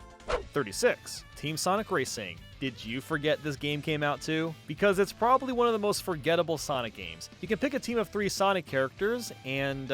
36. Team Sonic Racing. Did you forget this game came out too? Because it's probably one of the most forgettable Sonic games. You can pick a team of 3 Sonic characters and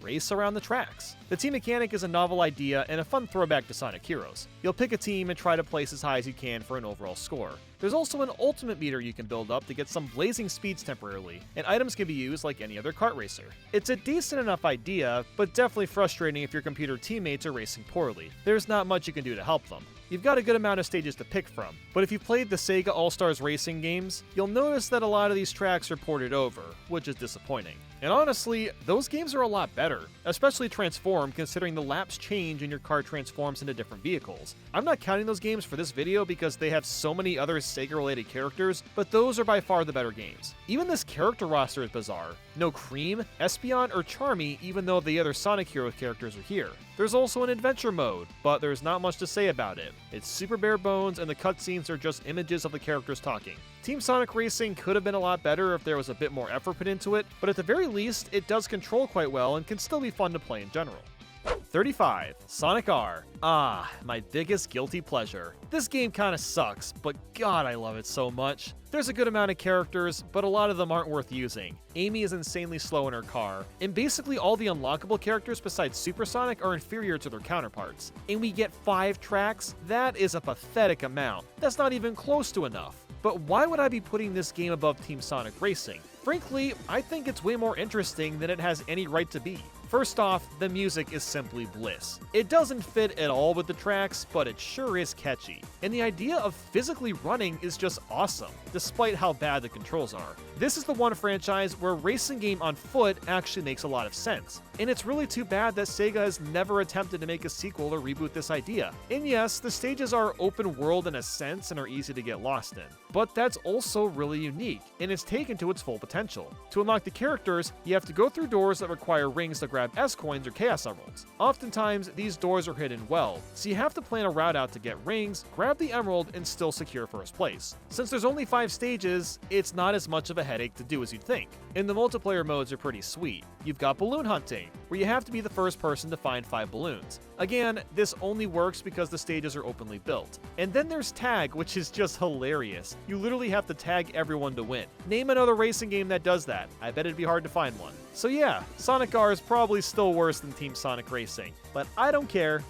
race around the tracks. The team mechanic is a novel idea and a fun throwback to Sonic Heroes. You'll pick a team and try to place as high as you can for an overall score. There's also an ultimate meter you can build up to get some blazing speeds temporarily, and items can be used like any other kart racer. It's a decent enough idea, but definitely frustrating if your computer teammates are racing poorly. There's not much you can do to help them. You've got a good amount of stages to pick from, but if you've played the Sega All-Stars Racing games, you'll notice that a lot of these tracks are ported over, which is disappointing. And honestly, those games are a lot better, especially Transform, considering the laps change and your car transforms into different vehicles. I'm not counting those games for this video because they have so many other Sega-related characters, but those are by far the better games. Even this character roster is bizarre. No Cream, Espeon, or Charmy, even though the other Sonic Hero characters are here. There's also an adventure mode, but there's not much to say about it. It's super bare bones, and the cutscenes are just images of the characters talking. Team Sonic Racing could have been a lot better if there was a bit more effort put into it, but at the very least, it does control quite well and can still be fun to play in general. 35. Sonic R. My biggest guilty pleasure. This game kinda sucks, but god I love it so much. There's a good amount of characters, but a lot of them aren't worth using. Amy is insanely slow in her car, and basically all the unlockable characters besides Supersonic are inferior to their counterparts. And we get 5 tracks? That is a pathetic amount. That's not even close to enough. But why would I be putting this game above Team Sonic Racing? Frankly, I think it's way more interesting than it has any right to be. First off, the music is simply bliss. It doesn't fit at all with the tracks, but it sure is catchy. And the idea of physically running is just awesome, despite how bad the controls are. This is the one franchise where a racing game on foot actually makes a lot of sense. And it's really too bad that Sega has never attempted to make a sequel or reboot this idea. And yes, the stages are open world in a sense and are easy to get lost in. But that's also really unique, and it's taken to its full potential. To unlock the characters, you have to go through doors that require rings to grab S-Coins or Chaos Emeralds. Oftentimes, these doors are hidden well, so you have to plan a route out to get rings, grab the emerald, and still secure first place. Since there's only 5 stages, it's not as much of a headache to do as you'd think. And the multiplayer modes are pretty sweet. You've got balloon hunting, where you have to be the first person to find 5 balloons. Again, this only works because the stages are openly built. And then there's tag, which is just hilarious. You literally have to tag everyone to win. Name another racing game that does that. I bet it'd be hard to find one. So yeah, Sonic R is probably still worse than Team Sonic Racing, but I don't care.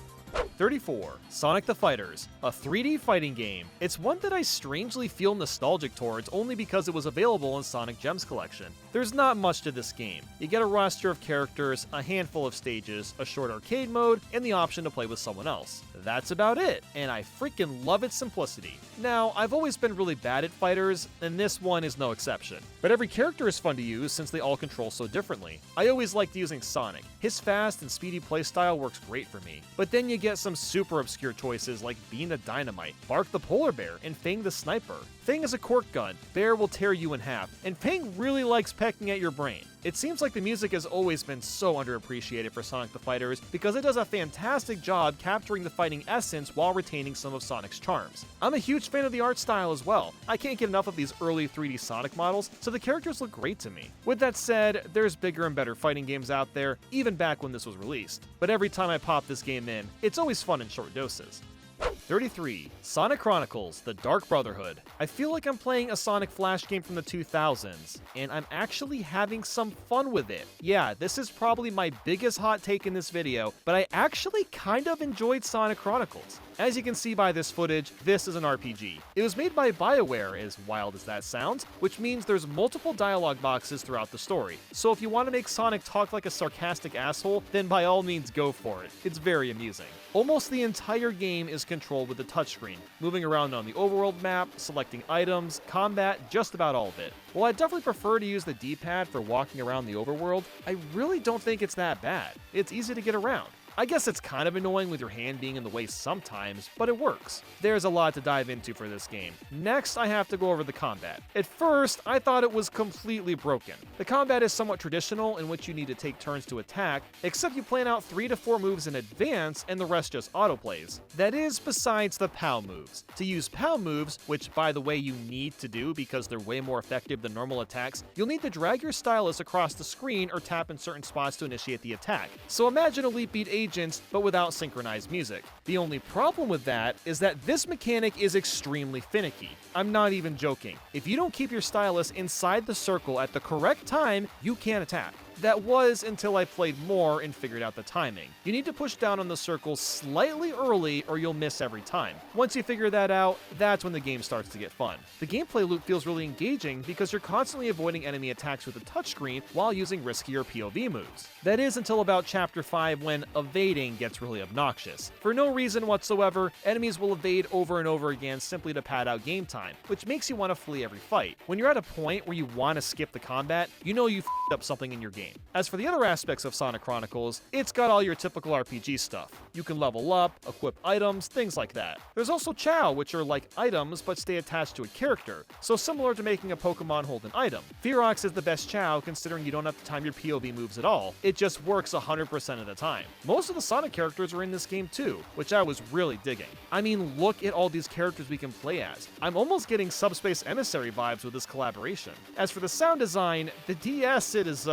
34. Sonic the Fighters, a 3D fighting game. It's one that I strangely feel nostalgic towards only because it was available in Sonic Gems Collection. There's not much to this game. You get a roster of characters, a handful of stages, a short arcade mode, and the option to play with someone else. That's about it, and I freaking love its simplicity. Now, I've always been really bad at fighters, and this one is no exception. But every character is fun to use since they all control so differently. I always liked using Sonic. His fast and speedy playstyle works great for me. But then you get some super obscure choices like Bean the Dynamite, Bark the Polar Bear, and Fang the Sniper. Fang is a cork gun, Bear will tear you in half, and Fang really likes pecking at your brain. It seems like the music has always been so underappreciated for Sonic the Fighters because it does a fantastic job capturing the fighting essence while retaining some of Sonic's charms. I'm a huge fan of the art style as well. I can't get enough of these early 3D Sonic models, so the characters look great to me. With that said, there's bigger and better fighting games out there, even back when this was released. But every time I pop this game in, it's always fun in short doses. 33. Sonic Chronicles: The Dark Brotherhood. I feel like I'm playing a Sonic Flash game from the 2000s, and I'm actually having some fun with it. Yeah, this is probably my biggest hot take in this video, but I actually kind of enjoyed Sonic Chronicles. As you can see by this footage, this is an RPG. It was made by BioWare, as wild as that sounds, which means there's multiple dialogue boxes throughout the story. So if you want to make Sonic talk like a sarcastic asshole, then by all means go for it. It's very amusing. Almost the entire game is controlled with the touchscreen, moving around on the overworld map, selecting items, combat, just about all of it. While I definitely prefer to use the D-pad for walking around the overworld, I really don't think it's that bad. It's easy to get around. I guess it's kind of annoying with your hand being in the way sometimes, but it works. There's a lot to dive into for this game. Next, I have to go over the combat. At first, I thought it was completely broken. The combat is somewhat traditional in which you need to take turns to attack, except you plan out 3 to 4 moves in advance and the rest just autoplays. That is, besides the POW moves. To use POW moves, which by the way you need to do because they're way more effective than normal attacks, you'll need to drag your stylus across the screen or tap in certain spots to initiate the attack. So imagine Elite Beat Agents, but without synchronized music. The only problem with that is that this mechanic is extremely finicky. I'm not even joking. If you don't keep your stylus inside the circle at the correct time, you can't attack. That was until I played more and figured out the timing. You need to push down on the circle slightly early or you'll miss every time. Once you figure that out, that's when the game starts to get fun. The gameplay loop feels really engaging because you're constantly avoiding enemy attacks with the touchscreen while using riskier POV moves. That is until about Chapter 5 when evading gets really obnoxious. For no reason whatsoever, enemies will evade over and over again simply to pad out game time, which makes you want to flee every fight. When you're at a point where you want to skip the combat, you know you f***ed up something in your game. As for the other aspects of Sonic Chronicles, it's got all your typical RPG stuff. You can level up, equip items, things like that. There's also Chow, which are like items but stay attached to a character, so similar to making a Pokemon hold an item. Fearox is the best Chow considering you don't have to time your POV moves at all. It just works 100% of the time. Most of the Sonic characters are in this game too, which I was really digging. I mean, look at all these characters we can play as. I'm almost getting Subspace Emissary vibes with this collaboration. As for the sound design, the DS, it is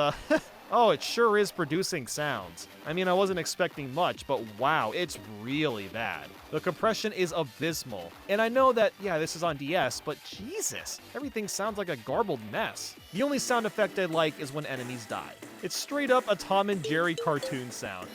Oh, it sure is producing sounds. I mean, I wasn't expecting much, but wow, it's really bad. The compression is abysmal. And I know that, yeah, this is on DS, but Jesus, everything sounds like a garbled mess. The only sound effect I like is when enemies die. It's straight up a Tom and Jerry cartoon sound.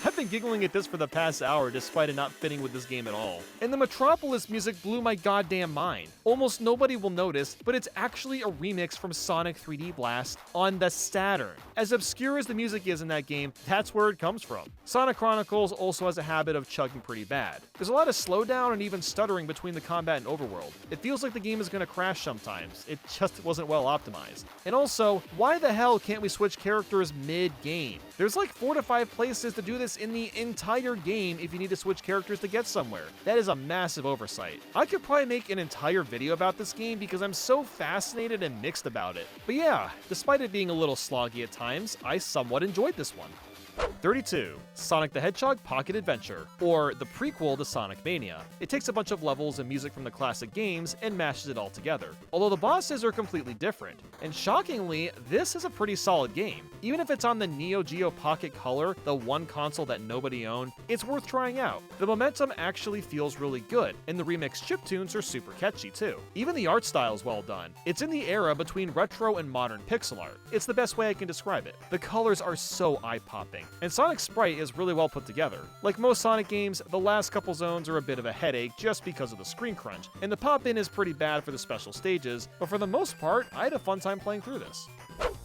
I've been giggling at this for the past hour despite it not fitting with this game at all. And the Metropolis music blew my goddamn mind. Almost nobody will notice, but it's actually a remix from Sonic 3D Blast on the Saturn. As obscure as the music is in that game, that's where it comes from. Sonic Chronicles also has a habit of chugging pretty bad. There's a lot of slowdown and even stuttering between the combat and overworld. It feels like the game is gonna crash sometimes. It just wasn't well optimized. And also, why the hell can't we switch characters mid-game? There's like 4 to 5 places to do this in the entire game if you need to switch characters to get somewhere. That is a massive oversight. I could probably make an entire video about this game because I'm so fascinated and mixed about it. But yeah, despite it being a little sloggy at times, I somewhat enjoyed this one. 32. Sonic the Hedgehog Pocket Adventure, or the prequel to Sonic Mania. It takes a bunch of levels and music from the classic games and mashes it all together, although the bosses are completely different. And shockingly, this is a pretty solid game. Even if it's on the Neo Geo Pocket Color, the one console that nobody owned, it's worth trying out. The momentum actually feels really good, and the remixed chiptunes are super catchy too. Even the art style is well done. It's in the era between retro and modern pixel art. It's the best way I can describe it. The colors are so eye-popping, and Sonic's sprite is really well put together. Like most Sonic games, the last couple zones are a bit of a headache just because of the screen crunch, and the pop-in is pretty bad for the special stages, but for the most part, I had a fun time playing through this.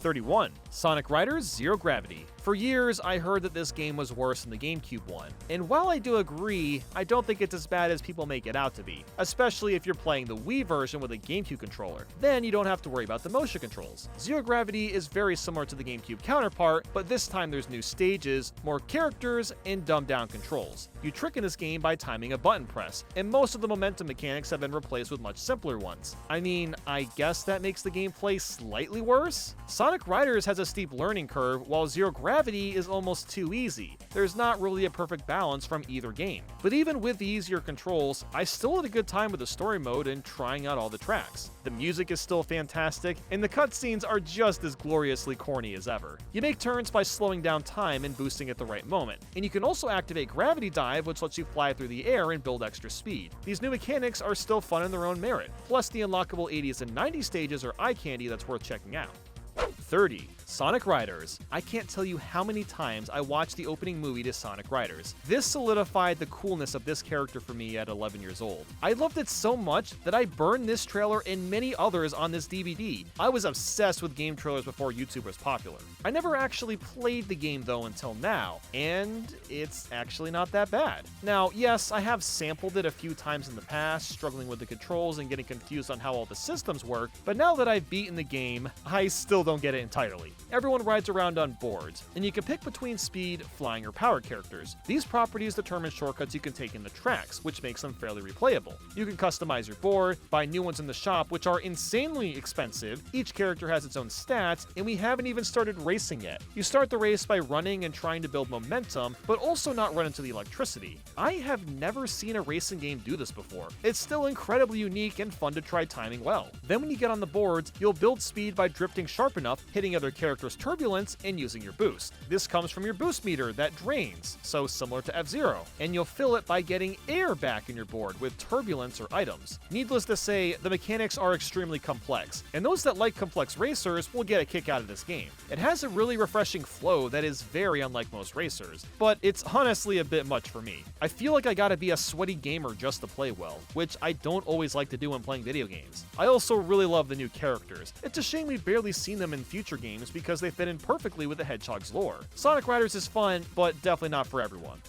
31. Sonic Riders Zero Gravity. For years, I heard that this game was worse than the GameCube one, and while I do agree, I don't think it's as bad as people make it out to be, especially if you're playing the Wii version with a GameCube controller. Then you don't have to worry about the motion controls. Zero Gravity is very similar to the GameCube counterpart, but this time there's new stages, more characters, and dumbed-down controls. You trick in this game by timing a button press, and most of the momentum mechanics have been replaced with much simpler ones. I mean, I guess that makes the gameplay slightly worse? Sonic Riders has a steep learning curve, while Zero Gravity is almost too easy. There's not really a perfect balance from either game. But even with the easier controls, I still had a good time with the story mode and trying out all the tracks. The music is still fantastic, and the cutscenes are just as gloriously corny as ever. You make turns by slowing down time and boosting at the right moment, and you can also activate Gravity Dive, which lets you fly through the air and build extra speed. These new mechanics are still fun in their own merit, plus the unlockable 80s and 90s stages are eye candy that's worth checking out. 30. Sonic Riders. I can't tell you how many times I watched the opening movie to Sonic Riders. This solidified the coolness of this character for me at 11 years old. I loved it so much that I burned this trailer and many others on this DVD. I was obsessed with game trailers before YouTube was popular. I never actually played the game though until now, and it's actually not that bad. Now, yes, I have sampled it a few times in the past, struggling with the controls and getting confused on how all the systems work, but now that I've beaten the game, I still don't get it entirely. Everyone rides around on boards, and you can pick between speed, flying, or power characters. These properties determine shortcuts you can take in the tracks, which makes them fairly replayable. You can customize your board, buy new ones in the shop, which are insanely expensive. Each character has its own stats, and we haven't even started racing yet. You start the race by running and trying to build momentum, but also not run into the electricity. I have never seen a racing game do this before. It's still incredibly unique and fun to try timing well. Then when you get on the boards, you'll build speed by drifting sharp enough, hitting other characters' turbulence, and using your boost. This comes from your boost meter that drains, so similar to F-Zero, and you'll fill it by getting air back in your board with turbulence or items. Needless to say, the mechanics are extremely complex, and those that like complex racers will get a kick out of this game. It has a really refreshing flow that is very unlike most racers, but it's honestly a bit much for me. I feel like I gotta be a sweaty gamer just to play well, which I don't always like to do when playing video games. I also really love the new characters. It's a shame we've barely seen them in future games because they fit in perfectly with the Hedgehog's lore. Sonic Riders is fun, but definitely not for everyone.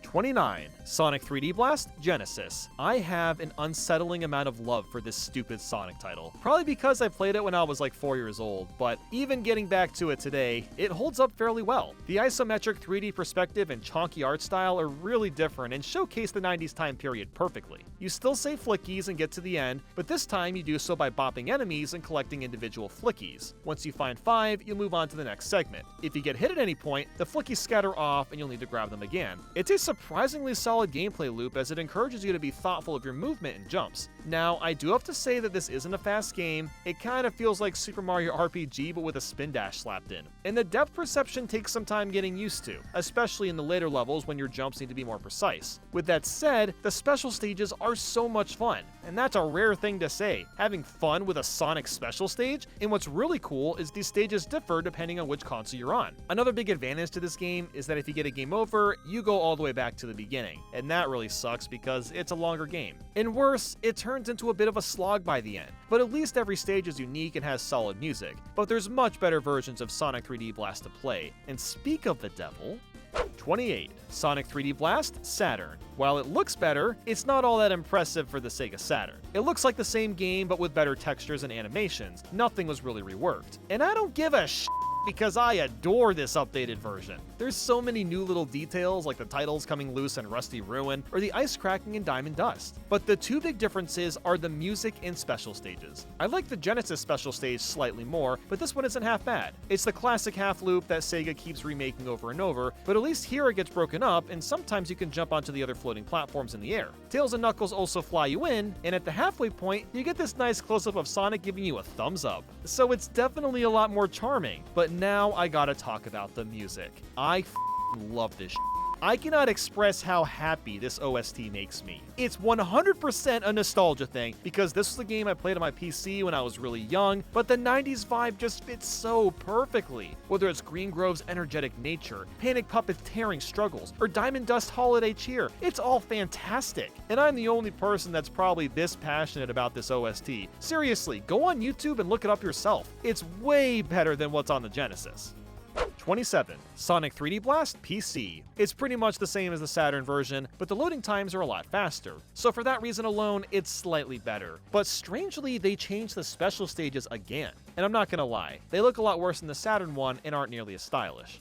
29. Sonic 3D Blast Genesis. I have an unsettling amount of love for this stupid Sonic title. Probably because I played it when I was like 4 years old, but even getting back to it today, it holds up fairly well. The isometric 3D perspective and chonky art style are really different and showcase the 90s time period perfectly. You still say flickies and get to the end, but this time you do so by bopping enemies and collecting individual flickies. Once you find 5, you'll move on to the next segment. If you get hit at any point, the flickies scatter off and you'll need to grab them again. It's a surprisingly solid gameplay loop as it encourages you to be thoughtful of your movement and jumps. Now, I do have to say that this isn't a fast game. It kind of feels like Super Mario RPG but with a spin dash slapped in. And the depth perception takes some time getting used to, especially in the later levels when your jumps need to be more precise. With that said, the special stages are so much fun, and that's a rare thing to say, having fun with a Sonic special stage. And what's really cool is these stages differ depending on which console you're on. Another big advantage to this game is that if you get a game over, you go all the way back to the beginning, and that really sucks because it's a longer game. And worse, it turns into a bit of a slog by the end, but at least every stage is unique and has solid music. But there's much better versions of Sonic 3D Blast to play. And speak of the devil, 28. Sonic 3D Blast Saturn. While it looks better, it's not all that impressive for the Sega Saturn. It looks like the same game but with better textures and animations. Nothing was really reworked. And I don't give a shit because I adore this updated version. There's so many new little details like the titles coming loose in Rusty Ruin or the ice cracking in Diamond Dust. But the two big differences are the music and special stages. I like the Genesis special stage slightly more, but this one isn't half bad. It's the classic half loop that Sega keeps remaking over and over, but at least here it gets broken up and sometimes you can jump onto the other floating platforms in the air. Tails and Knuckles also fly you in, and at the halfway point, you get this nice close-up of Sonic giving you a thumbs up. So it's definitely a lot more charming, but now I gotta talk about the music. I love this shit. I cannot express how happy this OST makes me. It's 100% a nostalgia thing, because this was a game I played on my PC when I was really young, but the 90s vibe just fits so perfectly. Whether it's Green Grove's energetic nature, Panic Puppet's tearing struggles, or Diamond Dust holiday cheer, it's all fantastic. And I'm the only person that's probably this passionate about this OST. Seriously, go on YouTube and look it up yourself. It's way better than what's on the Genesis. 27. Sonic 3D Blast PC. It's pretty much the same as the Saturn version, but the loading times are a lot faster, so for that reason alone, it's slightly better. But strangely, they changed the special stages again. And I'm not gonna lie, they look a lot worse than the Saturn one and aren't nearly as stylish.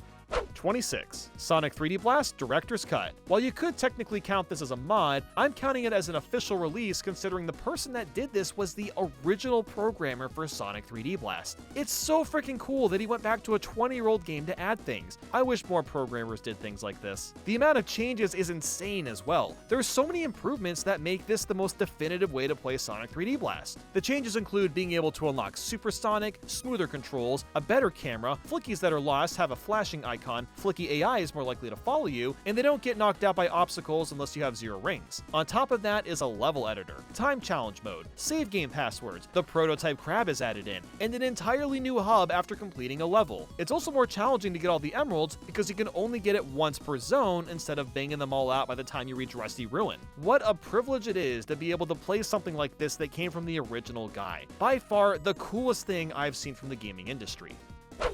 26. Sonic 3D Blast Director's Cut. While you could technically count this as a mod, I'm counting it as an official release considering the person that did this was the original programmer for Sonic 3D Blast. It's so freaking cool that he went back to a 20-year-old game to add things. I wish more programmers did things like this. The amount of changes is insane as well. There's so many improvements that make this the most definitive way to play Sonic 3D Blast. The changes include being able to unlock Supersonic, smoother controls, a better camera, flickies that are lost have a flashing icon, flicky AI is more likely to follow you, and they don't get knocked out by obstacles unless you have 0 rings. On top of that is a level editor, time challenge mode, save game passwords, the prototype crab is added in, and an entirely new hub after completing a level. It's also more challenging to get all the emeralds because you can only get it once per zone instead of banging them all out by the time you reach Rusty Ruin. What a privilege it is to be able to play something like this that came from the original guy. By far the coolest thing I've seen from the gaming industry.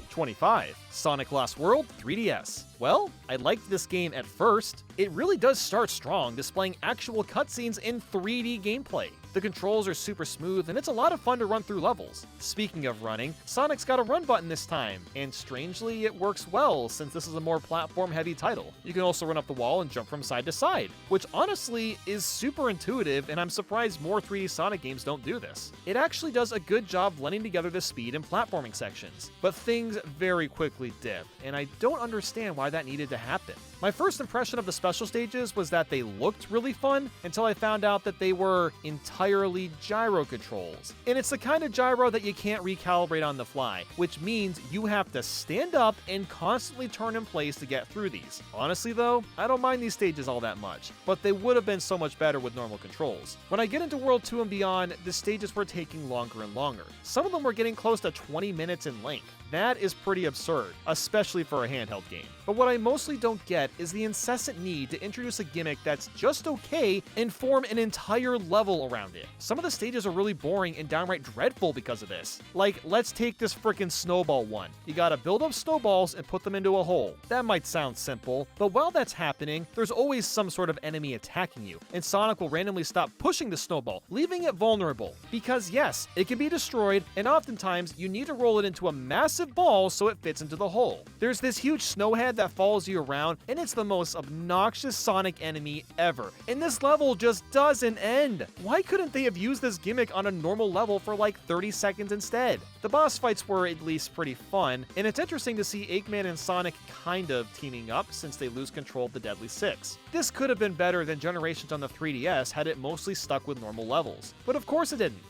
25. Sonic Lost World 3DS. Well, I liked this game at first. It really does start strong, displaying actual cutscenes in 3D gameplay. The controls are super smooth, and it's a lot of fun to run through levels. Speaking of running, Sonic's got a run button this time, and strangely, it works well since this is a more platform-heavy title. You can also run up the wall and jump from side to side, which honestly is super intuitive, and I'm surprised more 3D Sonic games don't do this. It actually does a good job blending together the speed and platforming sections, but things very quickly dip, and I don't understand why that needed to happen. My first impression of the special stages was that they looked really fun until I found out that they were entirely gyro controls. And it's the kind of gyro that you can't recalibrate on the fly, which means you have to stand up and constantly turn in place to get through these. Honestly though, I don't mind these stages all that much, but they would have been so much better with normal controls. When I get into World 2 and beyond, the stages were taking longer and longer. Some of them were getting close to 20 minutes in length. That is pretty absurd, especially for a handheld game. But what I mostly don't get is the incessant need to introduce a gimmick that's just okay and form an entire level around it. Some of the stages are really boring and downright dreadful because of this. Like, let's take this frickin' snowball one. You gotta build up snowballs and put them into a hole. That might sound simple, but while that's happening, there's always some sort of enemy attacking you, and Sonic will randomly stop pushing the snowball, leaving it vulnerable. Because yes, it can be destroyed, and oftentimes you need to roll it into a massive ball so it fits into the hole. There's this huge snowhead that follows you around, and it's the most obnoxious Sonic enemy ever. And this level just doesn't end. Why couldn't couldn't they have used this gimmick on a normal level for like 30 seconds instead? The boss fights were at least pretty fun, and it's interesting to see Eggman and Sonic kind of teaming up since they lose control of the Deadly Six. This could have been better than Generations on the 3DS had it mostly stuck with normal levels, but of course it didn't.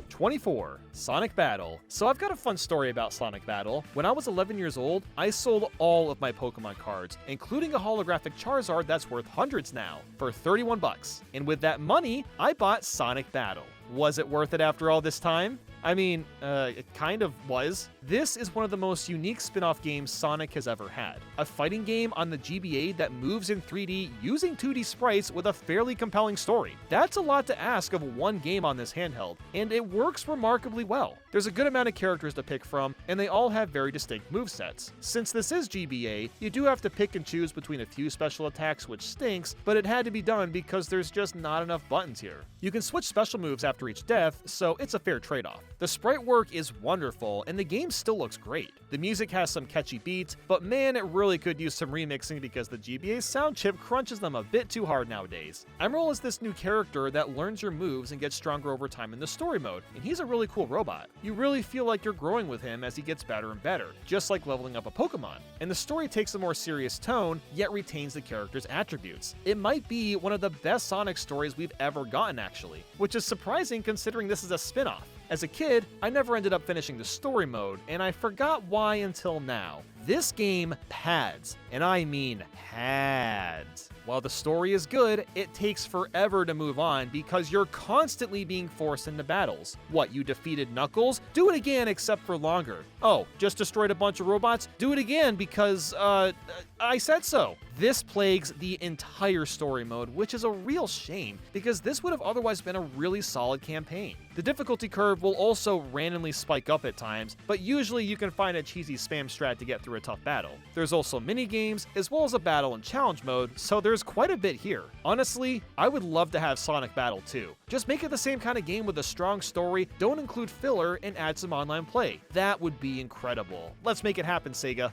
24. Sonic Battle. So I've got a fun story about Sonic Battle. When I was 11 years old, I sold all of my Pokemon cards, including a holographic Charizard that's worth hundreds now, for 31 bucks. And with that money, I bought Sonic Battle. Was it worth it after all this time? I mean, it kind of was. This is one of the most unique spin-off games Sonic has ever had. A fighting game on the GBA that moves in 3D using 2D sprites with a fairly compelling story. That's a lot to ask of one game on this handheld, and it works remarkably well. There's a good amount of characters to pick from, and they all have very distinct movesets. Since this is GBA, you do have to pick and choose between a few special attacks, which stinks, but it had to be done because there's just not enough buttons here. You can switch special moves after each death, so it's a fair trade-off. The sprite work is wonderful, and the game still looks great. The music has some catchy beats, but man, it really could use some remixing because the GBA sound chip crunches them a bit too hard nowadays. Emerald is this new character that learns your moves and gets stronger over time in the story mode, and he's a really cool robot. You really feel like you're growing with him as he gets better and better, just like leveling up a Pokemon. And the story takes a more serious tone, yet retains the character's attributes. It might be one of the best Sonic stories we've ever gotten actually, which is surprising considering this is a spin-off. As a kid, I never ended up finishing the story mode, and I forgot why until now. This game pads, and I mean pads. While the story is good, it takes forever to move on because you're constantly being forced into battles. What, you defeated Knuckles? Do it again except for longer. Oh, just destroyed a bunch of robots? Do it again because, I said so. This plagues the entire story mode, which is a real shame because this would have otherwise been a really solid campaign. The difficulty curve will also randomly spike up at times, but usually you can find a cheesy spam strat to get through a tough battle. There's also mini-games, as well as a battle and challenge mode, so there's quite a bit here. Honestly, I would love to have Sonic Battle too. Just make it the same kind of game with a strong story, don't include filler, and add some online play. That would be incredible. Let's make it happen, Sega.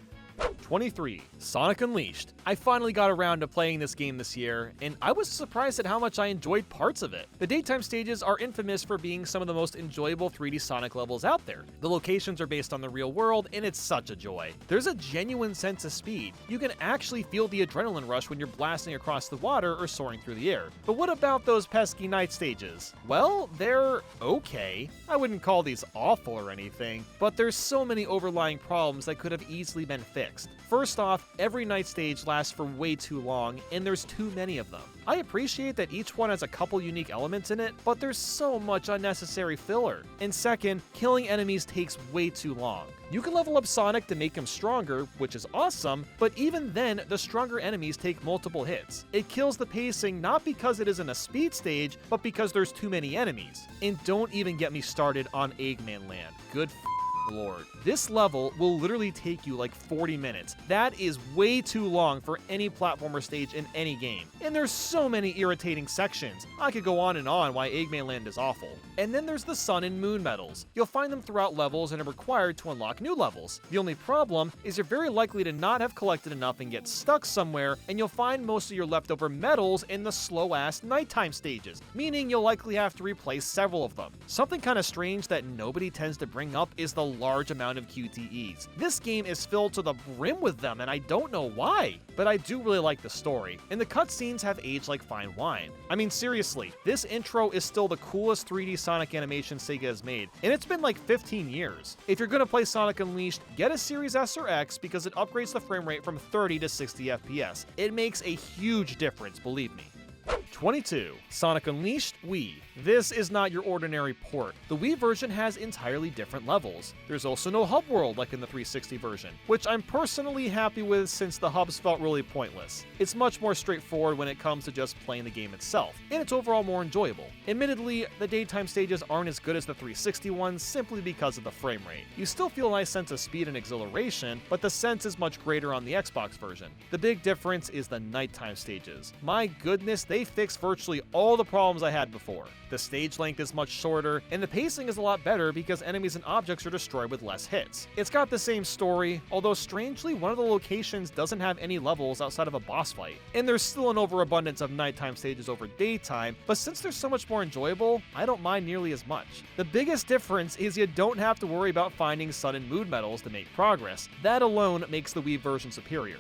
23. Sonic Unleashed. I finally got around to playing this game this year, and I was surprised at how much I enjoyed parts of it. The daytime stages are infamous for being some of the most enjoyable 3D Sonic levels out there. The locations are based on the real world, and it's such a joy. There's a genuine sense of speed. You can actually feel the adrenaline rush when you're blasting across the water or soaring through the air. But what about those pesky night stages? Well, they're okay. I wouldn't call these awful or anything, but there's so many overlying problems that could have easily been fixed. First off, every night stage lasts for way too long, and there's too many of them. I appreciate that each one has a couple unique elements in it, but there's so much unnecessary filler. And second, killing enemies takes way too long. You can level up Sonic to make him stronger, which is awesome, but even then, the stronger enemies take multiple hits. It kills the pacing not because it isn't a speed stage, but because there's too many enemies. And don't even get me started on Eggman Land. Good Lord. This level will literally take you like 40 minutes. That is way too long for any platformer stage in any game. And there's so many irritating sections. I could go on and on why Eggman Land is awful. And then there's the Sun and Moon medals. You'll find them throughout levels and are required to unlock new levels. The only problem is you're very likely to not have collected enough and get stuck somewhere, and you'll find most of your leftover medals in the slow-ass nighttime stages, meaning you'll likely have to replace several of them. Something kind of strange that nobody tends to bring up is the large amount of QTEs. This game is filled to the brim with them, and I don't know why. But I do really like the story, and the cutscenes have aged like fine wine. I mean, seriously, this intro is still the coolest 3D Sonic animation Sega has made, and it's been like 15 years. If you're gonna play Sonic Unleashed, get a Series S or X because it upgrades the frame rate from 30 to 60 FPS. It makes a huge difference, believe me. 22. Sonic Unleashed Wii. This is not your ordinary port. The Wii version has entirely different levels. There's also no hub world like in the 360 version, which I'm personally happy with since the hubs felt really pointless. It's much more straightforward when it comes to just playing the game itself, and it's overall more enjoyable. Admittedly, the daytime stages aren't as good as the 360 ones simply because of the frame rate. You still feel a nice sense of speed and exhilaration, but the sense is much greater on the Xbox version. The big difference is the nighttime stages. My goodness, they fixed virtually all the problems I had before. The stage length is much shorter, and the pacing is a lot better because enemies and objects are destroyed with less hits. It's got the same story, although strangely one of the locations doesn't have any levels outside of a boss fight. And there's still an overabundance of nighttime stages over daytime, but since they're so much more enjoyable, I don't mind nearly as much. The biggest difference is you don't have to worry about finding sun and mood medals to make progress. That alone makes the Wii version superior.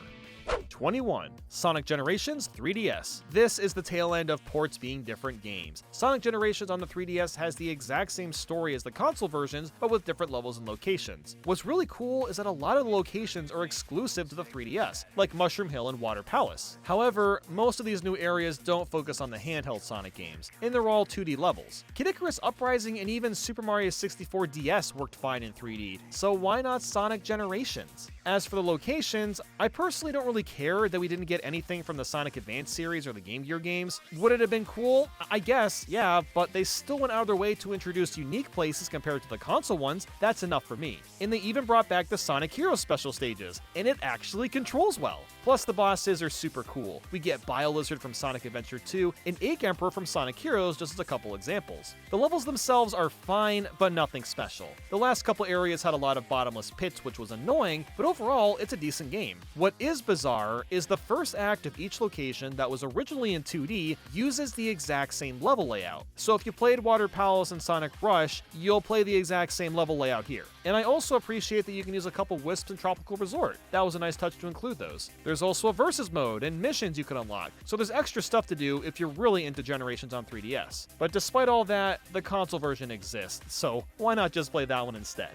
21. Sonic Generations 3DS. This is the tail end of ports being different games. Sonic Generations on the 3DS has the exact same story as the console versions, but with different levels and locations. What's really cool is that a lot of the locations are exclusive to the 3DS, like Mushroom Hill and Water Palace. However, most of these new areas don't focus on the handheld Sonic games, and they're all 2D levels. Kid Icarus Uprising and even Super Mario 64 DS worked fine in 3D, so why not Sonic Generations? As for the locations, I personally don't really care that we didn't get anything from the Sonic Advance series or the Game Gear games. Would it have been cool? I guess, yeah, but they still went out of their way to introduce unique places compared to the console ones. That's enough for me. And they even brought back the Sonic Heroes special stages, and it actually controls well. Plus, the bosses are super cool. We get Bio-Lizard from Sonic Adventure 2 and Egg Emperor from Sonic Heroes, just as a couple examples. The levels themselves are fine, but nothing special. The last couple areas had a lot of bottomless pits, which was annoying, but overall, it's a decent game. What is bizarre is the first act of each location that was originally in 2D uses the exact same level layout. So if you played Water Palace and Sonic Rush, you'll play the exact same level layout here. And I also appreciate that you can use a couple Wisps in Tropical Resort. That was a nice touch to include those. There's also a versus mode and missions you can unlock, so there's extra stuff to do if you're really into Generations on 3DS. But despite all that, the console version exists, so why not just play that one instead?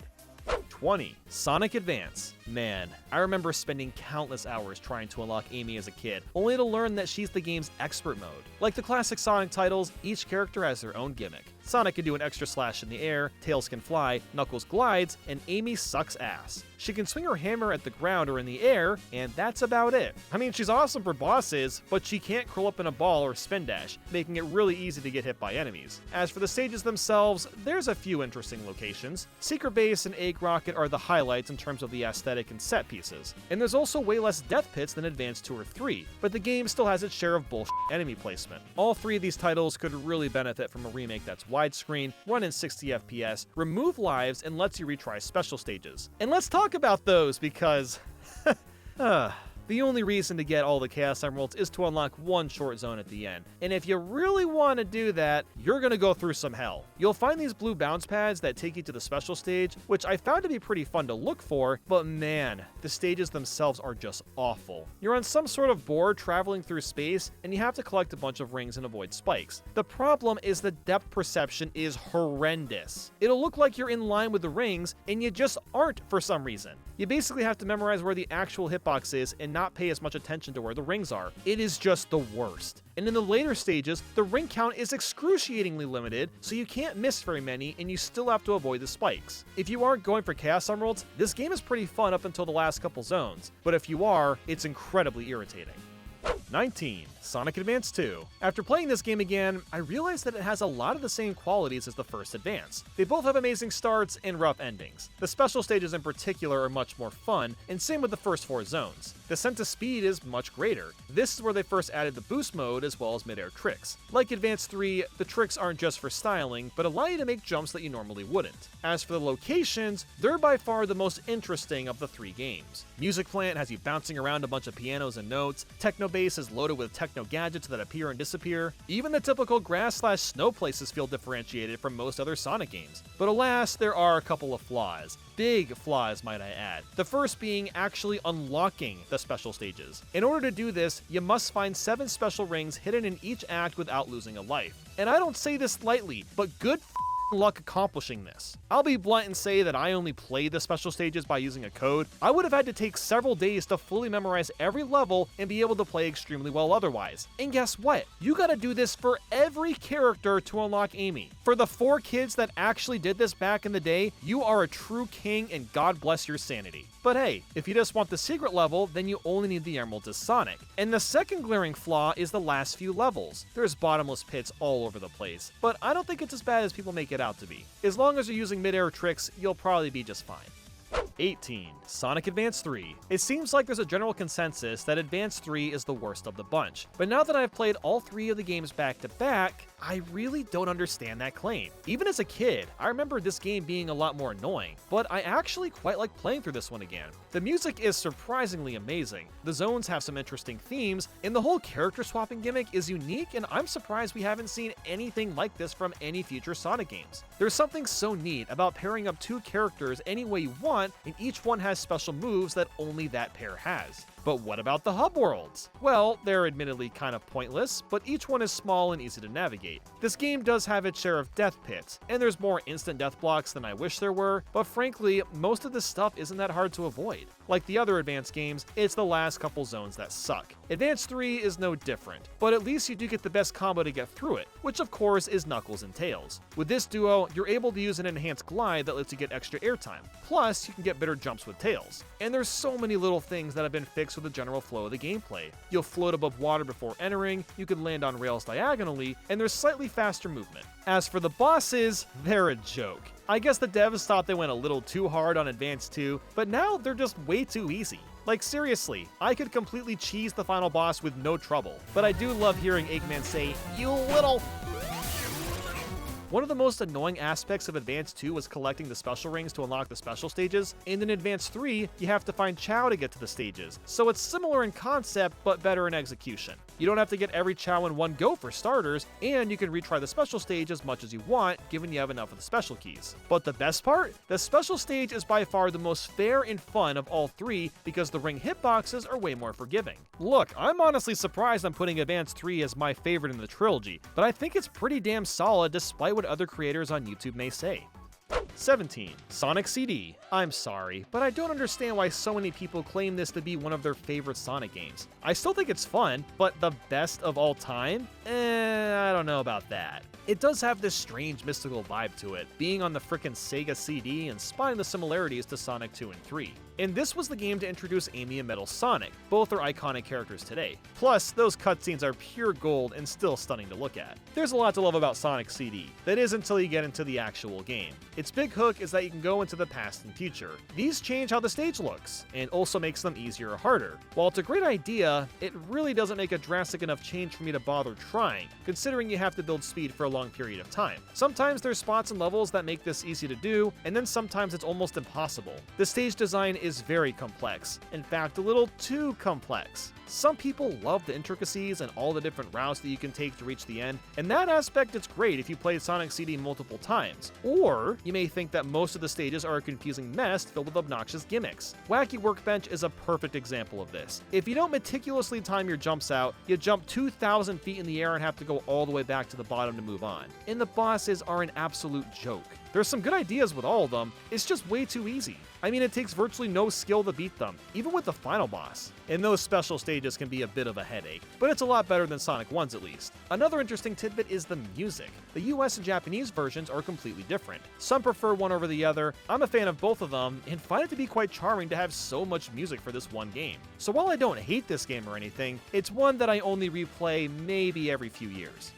20. Sonic Advance. Man, I remember spending countless hours trying to unlock Amy as a kid, only to learn that she's the game's expert mode. Like the classic Sonic titles, each character has their own gimmick. Sonic can do an extra slash in the air, Tails can fly, Knuckles glides, and Amy sucks ass. She can swing her hammer at the ground or in the air, and that's about it. I mean, she's awesome for bosses, but she can't curl up in a ball or spin dash, making it really easy to get hit by enemies. As for the stages themselves, there's a few interesting locations. Secret Base and Egg Rocket are the highlights in terms of the aesthetic and set pieces. And there's also way less death pits than Advance 2 or 3, but the game still has its share of bullshit enemy placement. All three of these titles could really benefit from a remake that's widescreen, run in 60 FPS, remove lives, and lets you retry special stages. And let's talk about those because the only reason to get all the Chaos Emeralds is to unlock one short zone at the end. And if you really want to do that, you're going to go through some hell. You'll find these blue bounce pads that take you to the special stage, which I found to be pretty fun to look for, but man, the stages themselves are just awful. You're on some sort of board traveling through space, and you have to collect a bunch of rings and avoid spikes. The problem is the depth perception is horrendous. It'll look like you're in line with the rings, and you just aren't for some reason. You basically have to memorize where the actual hitbox is and not pay as much attention to where the rings are. It is just the worst. And in the later stages, the ring count is excruciatingly limited, so you can't miss very many and you still have to avoid the spikes. If you aren't going for Chaos Emeralds, this game is pretty fun up until the last couple zones, but if you are, it's incredibly irritating. 19. Sonic Advance 2. After playing this game again, I realized that it has a lot of the same qualities as the first Advance. They both have amazing starts and rough endings. The special stages in particular are much more fun, and same with the first 4 zones. The sense of speed is much greater. This is where they first added the boost mode as well as mid-air tricks. Like Advance 3, the tricks aren't just for styling, but allow you to make jumps that you normally wouldn't. As for the locations, they're by far the most interesting of the 3 games. Music Plant has you bouncing around a bunch of pianos and notes, Techno Base is loaded with techno gadgets that appear and disappear. Even the typical grass/snow places feel differentiated from most other Sonic games. But alas, there are a couple of flaws. Big flaws, might I add. The first being actually unlocking the special stages. In order to do this, you must find 7 special rings hidden in each act without losing a life. And I don't say this lightly, but good luck accomplishing this. I'll be blunt and say that I only played the special stages by using a code. I would have had to take several days to fully memorize every level and be able to play extremely well otherwise. And guess what? You gotta do this for every character to unlock Amy. For the 4 kids that actually did this back in the day, you are a true king and God bless your sanity. But hey, if you just want the secret level, then you only need the emeralds as Sonic. And the second glaring flaw is the last few levels. There's bottomless pits all over the place, but I don't think it's as bad as people make it out to be. As long as you're using mid-air tricks, you'll probably be just fine. 18. Sonic Advance 3. It seems like there's a general consensus that Advance 3 is the worst of the bunch, but now that I've played all 3 of the games back to back, I really don't understand that claim. Even as a kid, I remember this game being a lot more annoying, but I actually quite like playing through this one again. The music is surprisingly amazing, the zones have some interesting themes, and the whole character swapping gimmick is unique, and I'm surprised we haven't seen anything like this from any future Sonic games. There's something so neat about pairing up 2 characters any way you want, and each one has special moves that only that pair has. But what about the hub worlds? Well, they're admittedly kind of pointless, but each one is small and easy to navigate. This game does have its share of death pits, and there's more instant death blocks than I wish there were, but frankly, most of this stuff isn't that hard to avoid. Like the other Advance games, it's the last couple zones that suck. Advance 3 is no different, but at least you do get the best combo to get through it, which of course is Knuckles and Tails. With this duo, you're able to use an enhanced glide that lets you get extra airtime, plus you can get better jumps with Tails. And there's so many little things that have been fixed with the general flow of the gameplay. You'll float above water before entering, you can land on rails diagonally, and there's slightly faster movement. As for the bosses, they're a joke. I guess the devs thought they went a little too hard on Advance 2, but now they're just way too easy. Like seriously, I could completely cheese the final boss with no trouble, but I do love hearing Eggman say, "You little..." One of the most annoying aspects of Advance 2 was collecting the special rings to unlock the special stages, and in Advance 3, you have to find Chao to get to the stages, so it's similar in concept but better in execution. You don't have to get every Chao in one go for starters, and you can retry the special stage as much as you want, given you have enough of the special keys. But the best part? The special stage is by far the most fair and fun of all 3 because the ring hitboxes are way more forgiving. Look, I'm honestly surprised I'm putting Advance 3 as my favorite in the trilogy, but I think it's pretty damn solid despite what other creators on YouTube may say. 17. Sonic CD. I'm sorry, but I don't understand why so many people claim this to be one of their favorite Sonic games. I still think it's fun, but the best of all time? I don't know about that. It does have this strange mystical vibe to it, being on the frickin' Sega CD and spotting the similarities to Sonic 2 and 3. And this was the game to introduce Amy and Metal Sonic, both are iconic characters today. Plus, those cutscenes are pure gold and still stunning to look at. There's a lot to love about Sonic CD, that is until you get into the actual game. Its big hook is that you can go into the past and future. These change how the stage looks, and also makes them easier or harder. While it's a great idea, it really doesn't make a drastic enough change for me to bother trying, considering you have to build speed for a long period of time. Sometimes there's spots and levels that make this easy to do, and then sometimes it's almost impossible. The stage design is very complex, in fact a little too complex. Some people love the intricacies and all the different routes that you can take to reach the end, and that aspect is great if you played Sonic CD multiple times. Or you may think that most of the stages are a confusing mess filled with obnoxious gimmicks. Wacky Workbench is a perfect example of this. If you don't meticulously time your jumps out, you jump 2,000 feet in the air and have to go all the way back to the bottom to move on. And the bosses are an absolute joke. There's some good ideas with all of them, it's just way too easy. I mean, it takes virtually no skill to beat them, even with the final boss. And those special stages can be a bit of a headache, but it's a lot better than Sonic 1's at least. Another interesting tidbit is the music. The US and Japanese versions are completely different. Some prefer one over the other. I'm a fan of both of them, and find it to be quite charming to have so much music for this one game. So while I don't hate this game or anything, it's one that I only replay maybe every few years.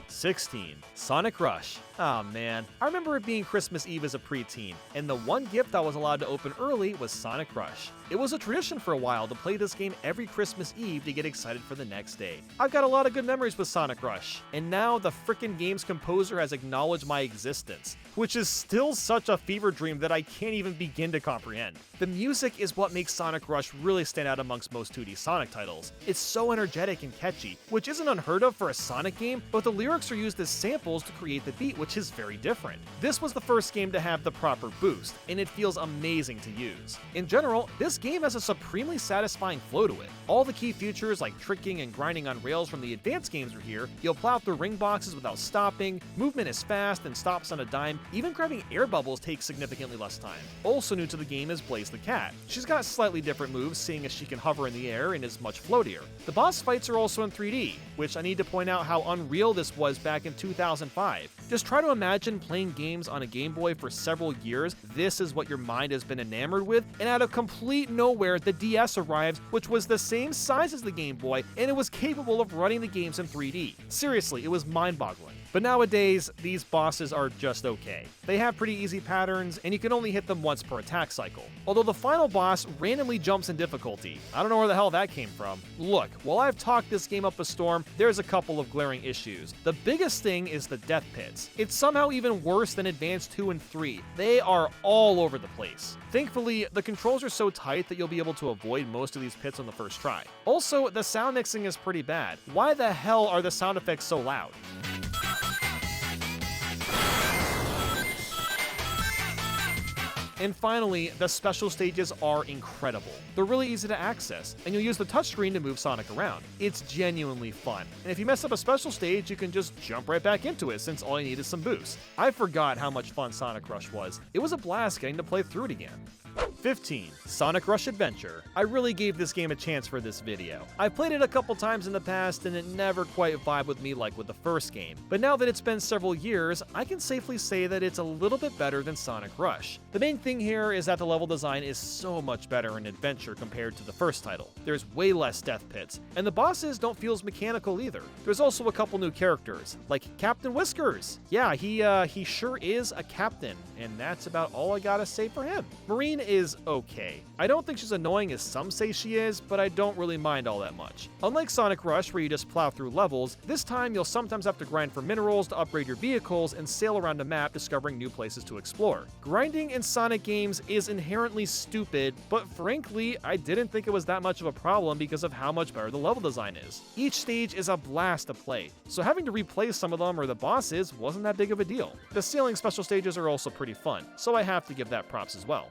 16. Sonic Rush. Aw man, I remember it being Christmas Eve as a preteen, and the one gift I was allowed to open early was Sonic Rush. It was a tradition for a while to play this game every Christmas Eve to get excited for the next day. I've got a lot of good memories with Sonic Rush, and now the frickin' game's composer has acknowledged my existence, which is still such a fever dream that I can't even begin to comprehend. The music is what makes Sonic Rush really stand out amongst most 2D Sonic titles. It's so energetic and catchy, which isn't unheard of for a Sonic game, but the lyrics are used as samples to create the beat, which is very different. This was the first game to have the proper boost, and it feels amazing to use. In general, this game has a supremely satisfying flow to it. All the key features like tricking and grinding on rails from the advanced games are here. You'll plow through ring boxes without stopping, movement is fast and stops on a dime, even grabbing air bubbles takes significantly less time. Also new to the game is Blaze the Cat. She's got slightly different moves, seeing as she can hover in the air and is much floatier. The boss fights are also in 3D, which I need to point out how unreal this was back in 2005. Just try to imagine playing games on a Game Boy for several years. This is what your mind has been enamored with, and out of complete nowhere, the DS arrives, which was the same size as the Game Boy, and it was capable of running the games in 3D. Seriously, it was mind-boggling. But nowadays, these bosses are just okay. They have pretty easy patterns, and you can only hit them once per attack cycle. Although the final boss randomly jumps in difficulty. I don't know where the hell that came from. Look, while I've talked this game up a storm, there's a couple of glaring issues. The biggest thing is the death pits. It's somehow even worse than Advanced 2 and 3. They are all over the place. Thankfully, the controls are so tight that you'll be able to avoid most of these pits on the first try. Also, the sound mixing is pretty bad. Why the hell are the sound effects so loud? And finally, the special stages are incredible. They're really easy to access, and you'll use the touchscreen to move Sonic around. It's genuinely fun, and if you mess up a special stage, you can just jump right back into it since all you need is some boost. I forgot how much fun Sonic Rush was. It was a blast getting to play through it again. 15. Sonic Rush Adventure. I really gave this game a chance for this video. I've played it a couple times in the past and it never quite vibed with me like with the first game, but now that it's been several years, I can safely say that it's a little bit better than Sonic Rush. The main thing here is that the level design is so much better in Adventure compared to the first title. There's way less death pits, and the bosses don't feel as mechanical either. There's also a couple new characters, like Captain Whiskers. Yeah, he sure is a captain, and that's about all I gotta say for him. Marine is okay. I don't think she's annoying as some say she is, but I don't really mind all that much. Unlike Sonic Rush, where you just plow through levels, this time you'll sometimes have to grind for minerals to upgrade your vehicles and sail around a map discovering new places to explore. Grinding in Sonic games is inherently stupid, but frankly, I didn't think it was that much of a problem because of how much better the level design is. Each stage is a blast to play, so having to replay some of them or the bosses wasn't that big of a deal. The sailing special stages are also pretty fun, so I have to give that props as well.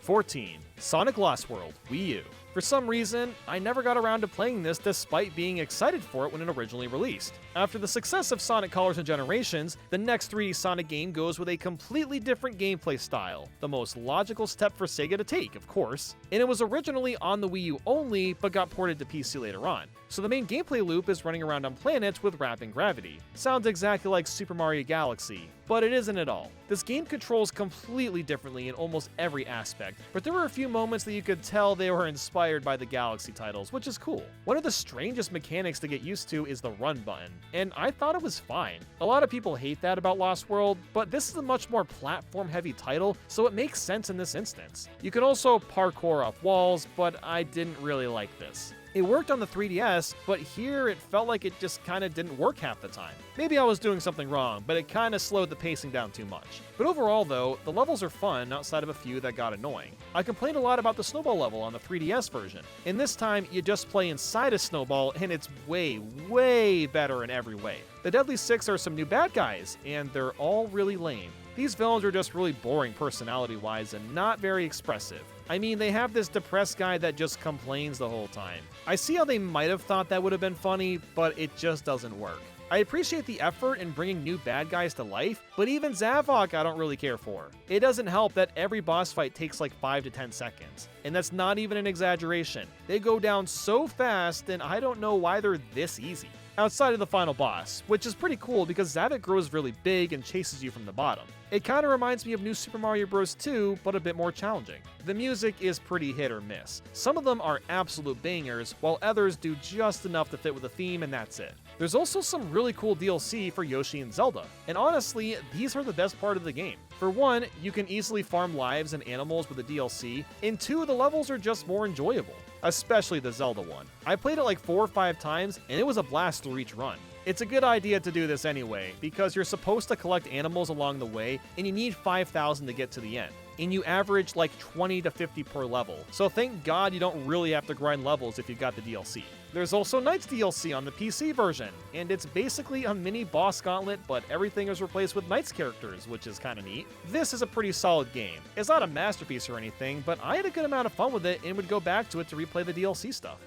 14. Sonic Lost World, Wii U. For some reason, I never got around to playing this despite being excited for it when it originally released. After the success of Sonic Colors and Generations, the next 3D Sonic game goes with a completely different gameplay style, the most logical step for Sega to take, of course, and it was originally on the Wii U only, but got ported to PC later on. So the main gameplay loop is running around on planets with rapping gravity. Sounds exactly like Super Mario Galaxy, but it isn't at all. This game controls completely differently in almost every aspect, but there were a few moments that you could tell they were inspired by the Galaxy titles, which is cool. One of the strangest mechanics to get used to is the run button, and I thought it was fine. A lot of people hate that about Lost World, but this is a much more platform-heavy title, so it makes sense in this instance. You can also parkour off walls, but I didn't really like this. It worked on the 3DS, but here it felt like it just kinda didn't work half the time. Maybe I was doing something wrong, but it kinda slowed the pacing down too much. But overall though, the levels are fun outside of a few that got annoying. I complained a lot about the Snowball level on the 3DS version, and this time you just play inside a snowball and it's way, way better in every way. The Deadly Six are some new bad guys, and they're all really lame. These villains are just really boring personality-wise and not very expressive. I mean, they have this depressed guy that just complains the whole time. I see how they might have thought that would have been funny, but it just doesn't work. I appreciate the effort in bringing new bad guys to life, but even Zavok I don't really care for. It doesn't help that every boss fight takes like 5 to 10 seconds, and that's not even an exaggeration. They go down so fast, and I don't know why they're this easy. Outside of the final boss, which is pretty cool because Zavok grows really big and chases you from the bottom. It kinda reminds me of New Super Mario Bros. 2, but a bit more challenging. The music is pretty hit or miss. Some of them are absolute bangers, while others do just enough to fit with the theme and that's it. There's also some really cool DLC for Yoshi and Zelda, and honestly, these are the best part of the game. For one, you can easily farm lives and animals with the DLC, and two, the levels are just more enjoyable, especially the Zelda one. I played it like 4 or 5 times, and it was a blast through each run. It's a good idea to do this anyway, because you're supposed to collect animals along the way, and you need 5,000 to get to the end. And you average like 20 to 50 per level, so thank God you don't really have to grind levels if you've got the DLC. There's also Knight's DLC on the PC version, and it's basically a mini boss gauntlet, but everything is replaced with Knight's characters, which is kinda neat. This is a pretty solid game. It's not a masterpiece or anything, but I had a good amount of fun with it and would go back to it to replay the DLC stuff.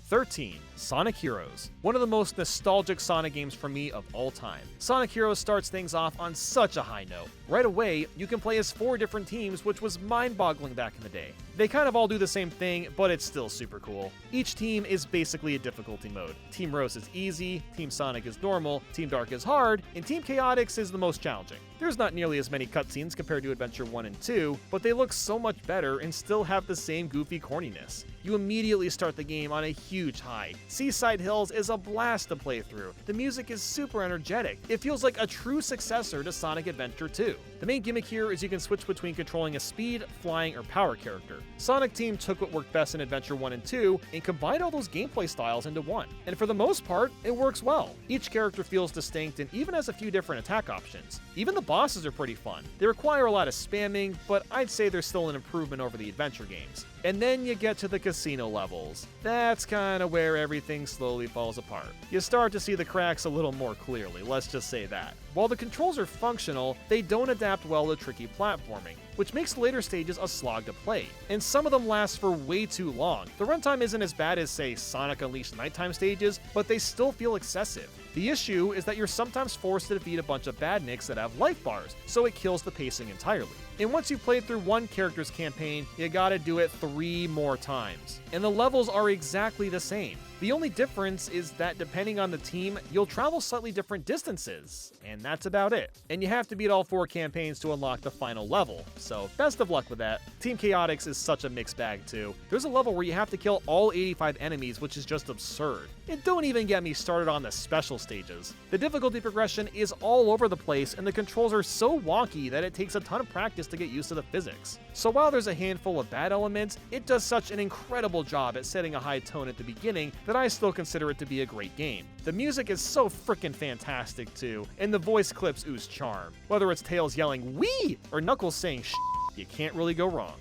13. Sonic Heroes. One of the most nostalgic Sonic games for me of all time. Sonic Heroes starts things off on such a high note. Right away, you can play as 4 different teams, which was mind-boggling back in the day. They kind of all do the same thing, but it's still super cool. Each team is basically a difficulty mode. Team Rose is easy, Team Sonic is normal, Team Dark is hard, and Team Chaotix is the most challenging. There's not nearly as many cutscenes compared to Adventure 1 and 2, but they look so much better and still have the same goofy corniness. You immediately start the game on a huge high. Seaside Hills is a blast to play through. The music is super energetic. It feels like a true successor to Sonic Adventure 2. The main gimmick here is you can switch between controlling a speed, flying, or power character. Sonic Team took what worked best in Adventure 1 and 2 and combined all those gameplay styles into one. And for the most part, it works well. Each character feels distinct and even has a few different attack options. Even the bosses are pretty fun. They require a lot of spamming, but I'd say they're still an improvement over the adventure games. And then you get to the casino levels. That's kinda where everything slowly falls apart. You start to see the cracks a little more clearly, let's just say that. While the controls are functional, they don't adapt well to tricky platforming, which makes later stages a slog to play. And some of them last for way too long. The runtime isn't as bad as, say, Sonic Unleashed nighttime stages, but they still feel excessive. The issue is that you're sometimes forced to defeat a bunch of badniks that have life bars, so it kills the pacing entirely. And once you've played through one character's campaign, you gotta do it 3 more times. And the levels are exactly the same. The only difference is that depending on the team, you'll travel slightly different distances, and that's about it. And you have to beat all 4 campaigns to unlock the final level, so best of luck with that. Team Chaotix is such a mixed bag too. There's a level where you have to kill all 85 enemies, which is just absurd. And don't even get me started on the special stages. The difficulty progression is all over the place, and the controls are so wonky that it takes a ton of practice to get used to the physics. So while there's a handful of bad elements, it does such an incredible job at setting a high tone at the beginning that I still consider it to be a great game. The music is so frickin' fantastic too, and the voice clips ooze charm. Whether it's Tails yelling "Wee!" or Knuckles saying "Shh," you can't really go wrong.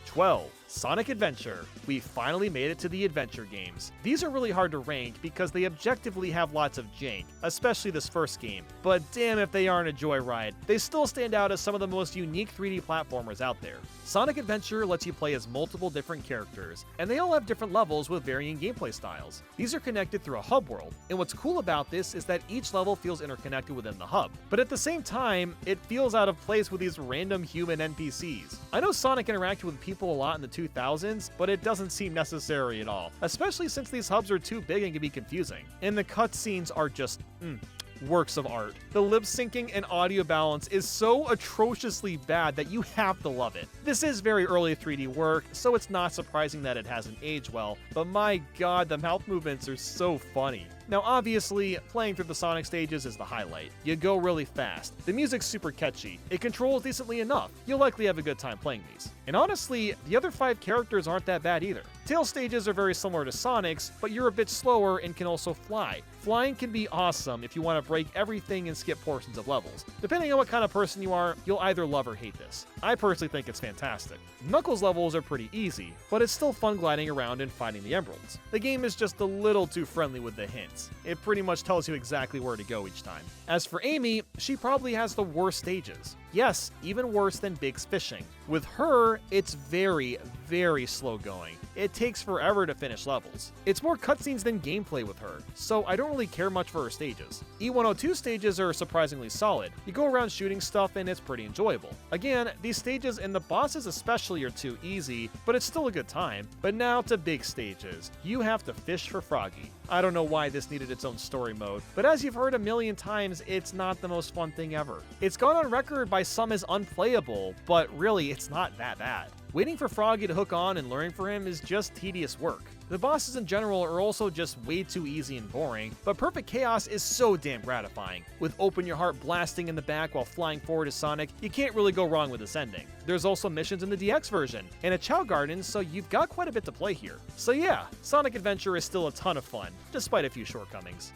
12. Sonic Adventure. We finally made it to the adventure games. These are really hard to rank because they objectively have lots of jank, especially this first game, but damn if they aren't a joyride. They still stand out as some of the most unique 3D platformers out there. Sonic Adventure lets you play as multiple different characters, and they all have different levels with varying gameplay styles. These are connected through a hub world, and what's cool about this is that each level feels interconnected within the hub, but at the same time, it feels out of place with these random human NPCs. I know Sonic interacted with people a lot in the 2000s, but it doesn't seem necessary at all, especially since these hubs are too big and can be confusing. And the cutscenes are just, works of art. The lip syncing and audio balance is so atrociously bad that you have to love it. This is very early 3D work, so it's not surprising that it hasn't aged well, but my god, the mouth movements are so funny. Now obviously, playing through the Sonic stages is the highlight. You go really fast. The music's super catchy. It controls decently enough. You'll likely have a good time playing these. And honestly, the other 5 characters aren't that bad either. Tails stages are very similar to Sonic's, but you're a bit slower and can also fly. Flying can be awesome if you want to break everything and skip portions of levels. Depending on what kind of person you are, you'll either love or hate this. I personally think it's fantastic. Knuckles levels are pretty easy, but it's still fun gliding around and finding the emeralds. The game is just a little too friendly with the hints. It pretty much tells you exactly where to go each time. As for Amy, she probably has the worst stages. Yes, even worse than Big's fishing. With her, it's very, very slow going. It takes forever to finish levels. It's more cutscenes than gameplay with her, so I don't really care much for her stages. E102 stages are surprisingly solid. You go around shooting stuff and it's pretty enjoyable. Again, these stages and the bosses especially are too easy, but it's still a good time. But now to big stages. You have to fish for Froggy. I don't know why this needed its own story mode, but as you've heard a million times, it's not the most fun thing ever. It's gone on record by some as unplayable, but really it's not that bad. Waiting for Froggy to hook on and learning for him is just tedious work. The bosses in general are also just way too easy and boring, but Perfect Chaos is so damn gratifying. With Open Your Heart blasting in the back while flying forward as Sonic, you can't really go wrong with this ending. There's also missions in the DX version, and a Chow Garden, so you've got quite a bit to play here. So yeah, Sonic Adventure is still a ton of fun, despite a few shortcomings.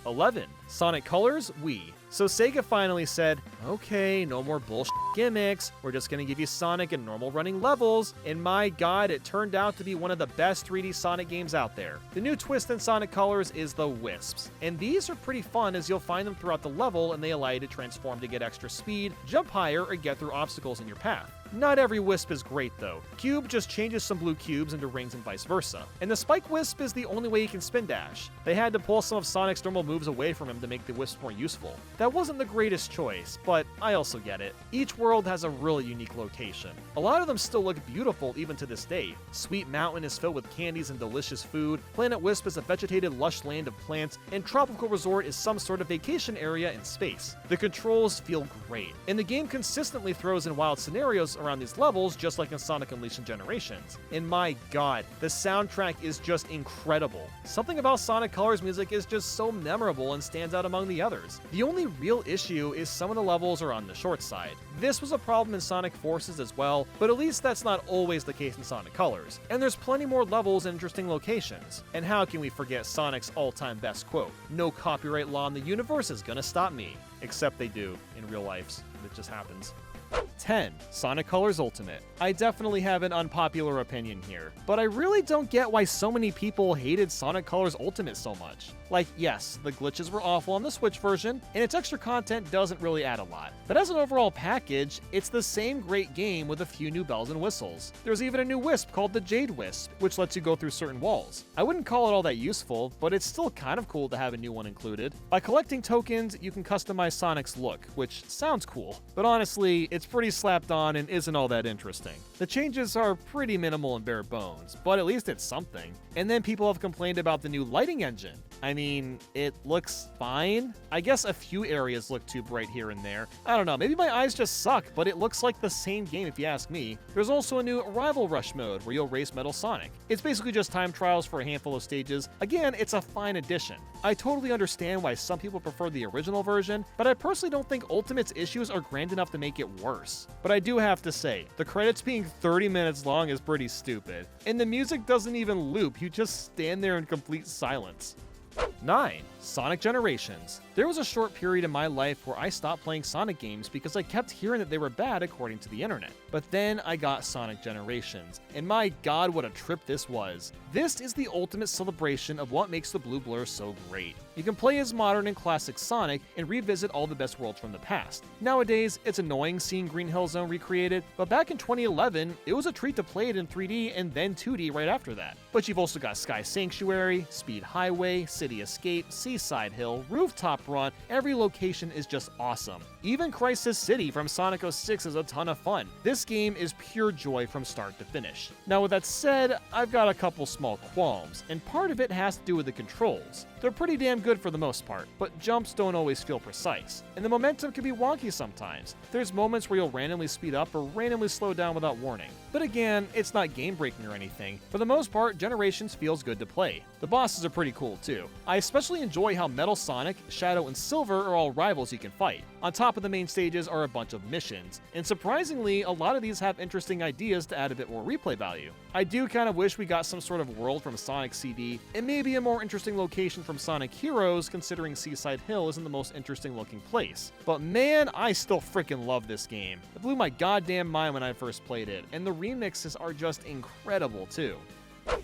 11. Sonic Colors Wii. So Sega finally said, okay, no more bullshit gimmicks, we're just gonna give you Sonic in normal running levels, and my god, it turned out to be one of the best 3D Sonic games out there. The new twist in Sonic Colors is the Wisps, and these are pretty fun as you'll find them throughout the level and they allow you to transform to get extra speed, jump higher, or get through obstacles in your path. Not every Wisp is great though. Cube just changes some blue cubes into rings and vice versa. And the Spike Wisp is the only way you can spin dash. They had to pull some of Sonic's normal moves away from him to make the Wisp more useful. That wasn't the greatest choice, but I also get it. Each world has a really unique location. A lot of them still look beautiful even to this day. Sweet Mountain is filled with candies and delicious food, Planet Wisp is a vegetated lush land of plants, and Tropical Resort is some sort of vacation area in space. The controls feel great, and the game consistently throws in wild scenarios around these levels just like in Sonic Unleashed and Generations. And my god, the soundtrack is just incredible. Something about Sonic Colors music is just so memorable and stands out among the others. The only real issue is some of the levels are on the short side. This was a problem in Sonic Forces as well, but at least that's not always the case in Sonic Colors. And there's plenty more levels and interesting locations. And how can we forget Sonic's all-time best quote, "No copyright law in the universe is gonna stop me." Except they do, in real life. It just happens. 10. Sonic Colors Ultimate. I definitely have an unpopular opinion here, but I really don't get why so many people hated Sonic Colors Ultimate so much. Like, yes, the glitches were awful on the Switch version, and its extra content doesn't really add a lot. But as an overall package, it's the same great game with a few new bells and whistles. There's even a new wisp called the Jade Wisp, which lets you go through certain walls. I wouldn't call it all that useful, but it's still kind of cool to have a new one included. By collecting tokens, you can customize Sonic's look, which sounds cool, but honestly, it's pretty slapped on and isn't all that interesting. The changes are pretty minimal and bare bones, but at least it's something. And then people have complained about the new lighting engine. I mean, it looks fine. I guess a few areas look too bright here and there. I don't know, maybe my eyes just suck, but it looks like the same game if you ask me. There's also a new Rival Rush mode where you'll race Metal Sonic. It's basically just time trials for a handful of stages. Again, it's a fine addition. I totally understand why some people prefer the original version, but I personally don't think Ultimate's issues are grand enough to make it worse. But I do have to say, the credits being 30 minutes long is pretty stupid. And the music doesn't even loop, you just stand there in complete silence. 9. Sonic Generations. There was a short period in my life where I stopped playing Sonic games because I kept hearing that they were bad according to the internet. But then I got Sonic Generations, and my god, what a trip this was. This is the ultimate celebration of what makes the Blue Blur so great. You can play as modern and classic Sonic and revisit all the best worlds from the past. Nowadays, it's annoying seeing Green Hill Zone recreated, but back in 2011, it was a treat to play it in 3D and then 2D right after that. But you've also got Sky Sanctuary, Speed Highway, City Escape, Seaside Hill, Rooftop Run. Every location is just awesome. Even Crisis City from Sonic 06 is a ton of fun. This game is pure joy from start to finish. Now with that said, I've got a couple small qualms, and part of it has to do with the controls. They're pretty damn good for the most part, but jumps don't always feel precise, and the momentum can be wonky sometimes. There's moments where you'll randomly speed up or randomly slow down without warning. But again, it's not game-breaking or anything. For the most part, Generations feels good to play. The bosses are pretty cool too. I especially enjoy how Metal Sonic, Shadow, and Silver are all rivals you can fight. On top of the main stages are a bunch of missions, and surprisingly, a lot of these have interesting ideas to add a bit more replay value. I do kind of wish we got some sort of world from Sonic CD, and maybe a more interesting location from Sonic Heroes, considering Seaside Hill isn't the most interesting looking place. But man, I still freaking love this game. It blew my goddamn mind when I first played it, and the remixes are just incredible too.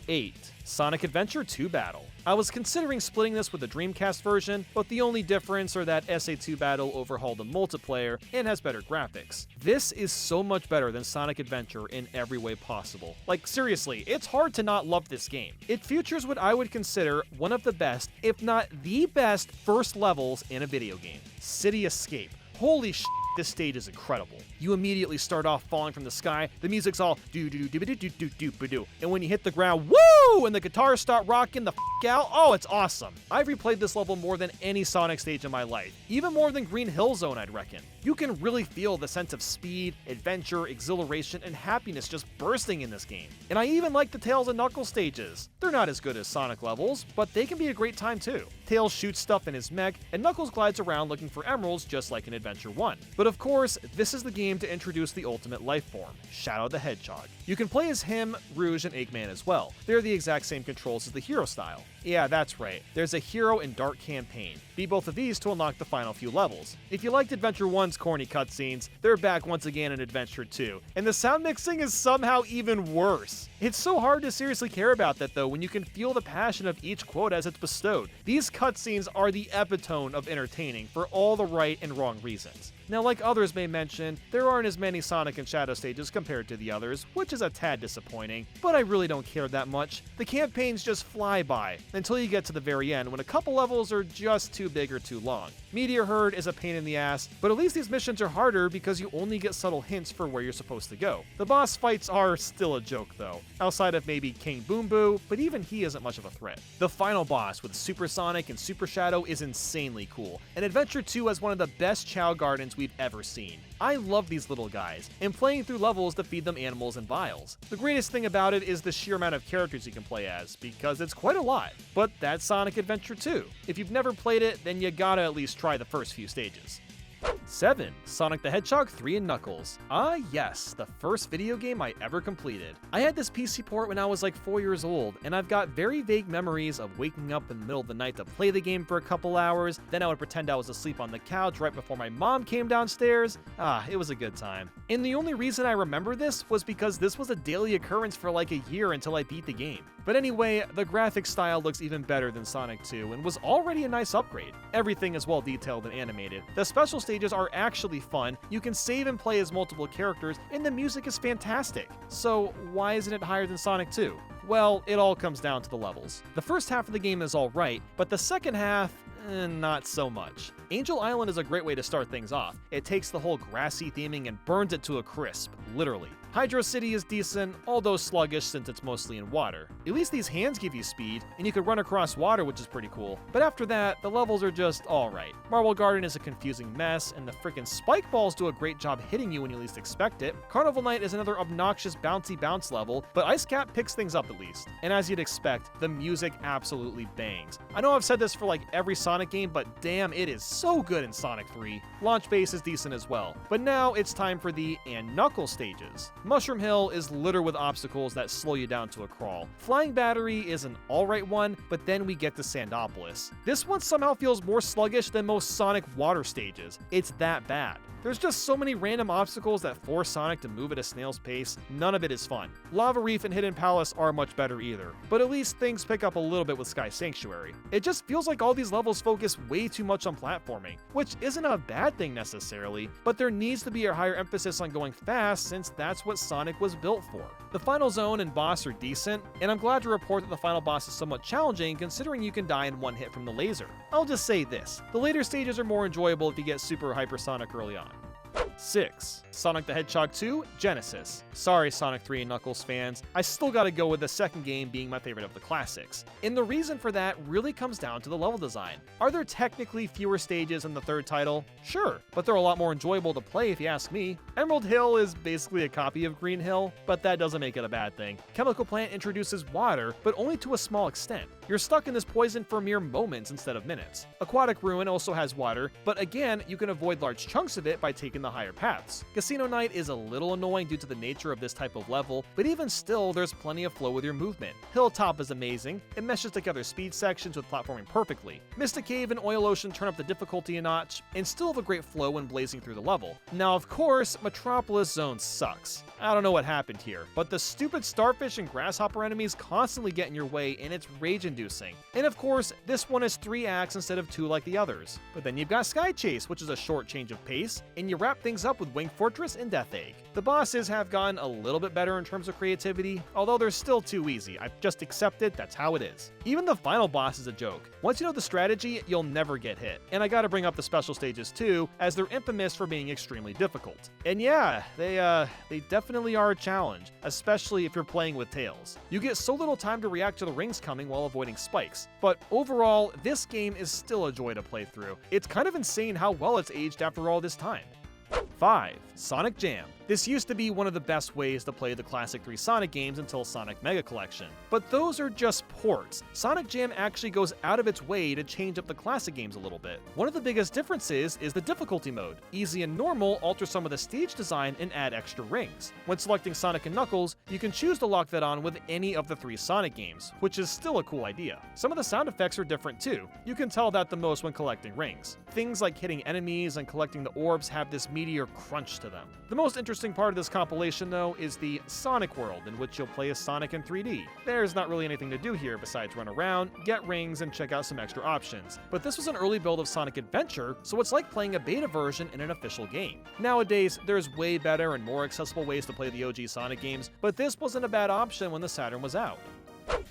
8. Sonic Adventure 2 Battle. I was considering splitting this with the Dreamcast version, but the only difference are that SA2 Battle overhauled the multiplayer and has better graphics. This is so much better than Sonic Adventure in every way possible. Like seriously, it's hard to not love this game. It features what I would consider one of the best, if not the best, first levels in a video game. City Escape. Holy shit. This stage is incredible. You immediately start off falling from the sky, the music's all do-do-do-do-do-do-do-do-do, and when you hit the ground, woo! And the guitars start rocking the out, oh, it's awesome. I've replayed this level more than any Sonic stage in my life, even more than Green Hill Zone, I'd reckon. You can really feel the sense of speed, adventure, exhilaration, and happiness just bursting in this game. And I even like the Tails and Knuckles stages. They're not as good as Sonic levels, but they can be a great time too. Tails shoots stuff in his mech, and Knuckles glides around looking for emeralds just like in Adventure 1. But of course, this is the game to introduce the ultimate life form, Shadow the Hedgehog. You can play as him, Rouge, and Eggman as well. They're the exact same controls as the Hero style. Yeah, that's right. There's a Hero and Dark campaign. Beat both of these to unlock the final few levels. If you liked Adventure 1's corny cutscenes, they're back once again in Adventure 2, and the sound mixing is somehow even worse. It's so hard to seriously care about that though when you can feel the passion of each quote as it's bestowed. These cutscenes are the epitome of entertaining for all the right and wrong reasons. Now, like others may mention, there aren't as many Sonic and Shadow stages compared to the others, which is a tad disappointing, but I really don't care that much. The campaigns just fly by, until you get to the very end when a couple levels are just too big or too long. Meteor Herd is a pain in the ass, but at least these missions are harder because you only get subtle hints for where you're supposed to go. The boss fights are still a joke though, outside of maybe King Boom Boo, but even he isn't much of a threat. The final boss with Super Sonic and Super Shadow is insanely cool, and Adventure 2 has one of the best Chow Gardens we've ever seen. I love these little guys, and playing through levels to feed them animals and vials. The greatest thing about it is the sheer amount of characters you can play as, because it's quite a lot. But that's Sonic Adventure 2. If you've never played it, then you gotta at least try the first few stages. 7. Sonic the Hedgehog 3 and Knuckles. Ah yes, the first video game I ever completed. I had this PC port when I was like 4 years old, and I've got very vague memories of waking up in the middle of the night to play the game for a couple hours, then I would pretend I was asleep on the couch right before my mom came downstairs. It was a good time. And the only reason I remember this was because this was a daily occurrence for like a year until I beat the game. But anyway, the graphic style looks even better than Sonic 2 and was already a nice upgrade. Everything is well detailed and animated. The special stages are actually fun, you can save and play as multiple characters, and the music is fantastic. So why isn't it higher than Sonic 2? Well, it all comes down to the levels. The first half of the game is alright, but the second half, not so much. Angel Island is a great way to start things off. It takes the whole grassy theming and burns it to a crisp, literally. Hydro City is decent, although sluggish since it's mostly in water. At least these hands give you speed, and you can run across water, which is pretty cool. But after that, the levels are just alright. Marble Garden is a confusing mess, and the frickin' spike balls do a great job hitting you when you least expect it. Carnival Night is another obnoxious bouncy bounce level, but Ice Cap picks things up at least. And as you'd expect, the music absolutely bangs. I know I've said this for like every Sonic game, but damn, it is so good in Sonic 3. Launch Base is decent as well. But now it's time for the and Knuckles stages. Mushroom Hill is littered with obstacles that slow you down to a crawl. Flying Battery is an alright one, but then we get to Sandopolis. This one somehow feels more sluggish than most Sonic water stages. It's that bad. There's just so many random obstacles that force Sonic to move at a snail's pace, none of it is fun. Lava Reef and Hidden Palace are much better either, but at least things pick up a little bit with Sky Sanctuary. It just feels like all these levels focus way too much on platforming, which isn't a bad thing necessarily, but there needs to be a higher emphasis on going fast since that's what Sonic was built for. The final zone and boss are decent, and I'm glad to report that the final boss is somewhat challenging considering you can die in one hit from the laser. I'll just say this, the later stages are more enjoyable if you get super hypersonic early on. 6. Sonic the Hedgehog 2 Genesis. Sorry Sonic 3 and Knuckles fans, I still gotta go with the second game being my favorite of the classics. And the reason for that really comes down to the level design. Are there technically fewer stages in the third title? Sure, but they're a lot more enjoyable to play if you ask me. Emerald Hill is basically a copy of Green Hill, but that doesn't make it a bad thing. Chemical Plant introduces water, but only to a small extent. You're stuck in this poison for mere moments instead of minutes. Aquatic Ruin also has water, but again, you can avoid large chunks of it by taking the higher paths. Casino Night is a little annoying due to the nature of this type of level, but even still, there's plenty of flow with your movement. Hilltop is amazing, it meshes together speed sections with platforming perfectly. Mystic Cave and Oil Ocean turn up the difficulty a notch, and still have a great flow when blazing through the level. Now of course, Metropolis Zone sucks. I don't know what happened here, but the stupid starfish and grasshopper enemies constantly get in your way and it's rage-inducing. And of course, this one is 3 acts instead of 2 like the others. But then you've got Sky Chase, which is a short change of pace, and you wrap things up with Wing Fortress and Death Egg. The bosses have gotten a little bit better in terms of creativity, although they're still too easy. I've just accepted that's how it is. Even the final boss is a joke. Once you know the strategy, you'll never get hit. And I gotta bring up the special stages too, as they're infamous for being extremely difficult. And yeah, they definitely are a challenge, especially if you're playing with Tails. You get so little time to react to the rings coming while avoiding spikes. But overall, this game is still a joy to play through. It's kind of insane how well it's aged after all this time. 5. Sonic Jam. This used to be one of the best ways to play the classic 3 Sonic games until Sonic Mega Collection. But those are just ports. Sonic Jam actually goes out of its way to change up the classic games a little bit. One of the biggest differences is the difficulty mode. Easy and normal alter some of the stage design and add extra rings. When selecting Sonic and Knuckles, you can choose to lock that on with any of the 3 Sonic games, which is still a cool idea. Some of the sound effects are different too. You can tell that the most when collecting rings. Things like hitting enemies and collecting the orbs have this meteor familiar crunch to them. The most interesting part of this compilation, though, is the Sonic world, in which you'll play as Sonic in 3D. There's not really anything to do here besides run around, get rings, and check out some extra options. But this was an early build of Sonic Adventure, so it's like playing a beta version in an official game. Nowadays, there's way better and more accessible ways to play the OG Sonic games, but this wasn't a bad option when the Saturn was out.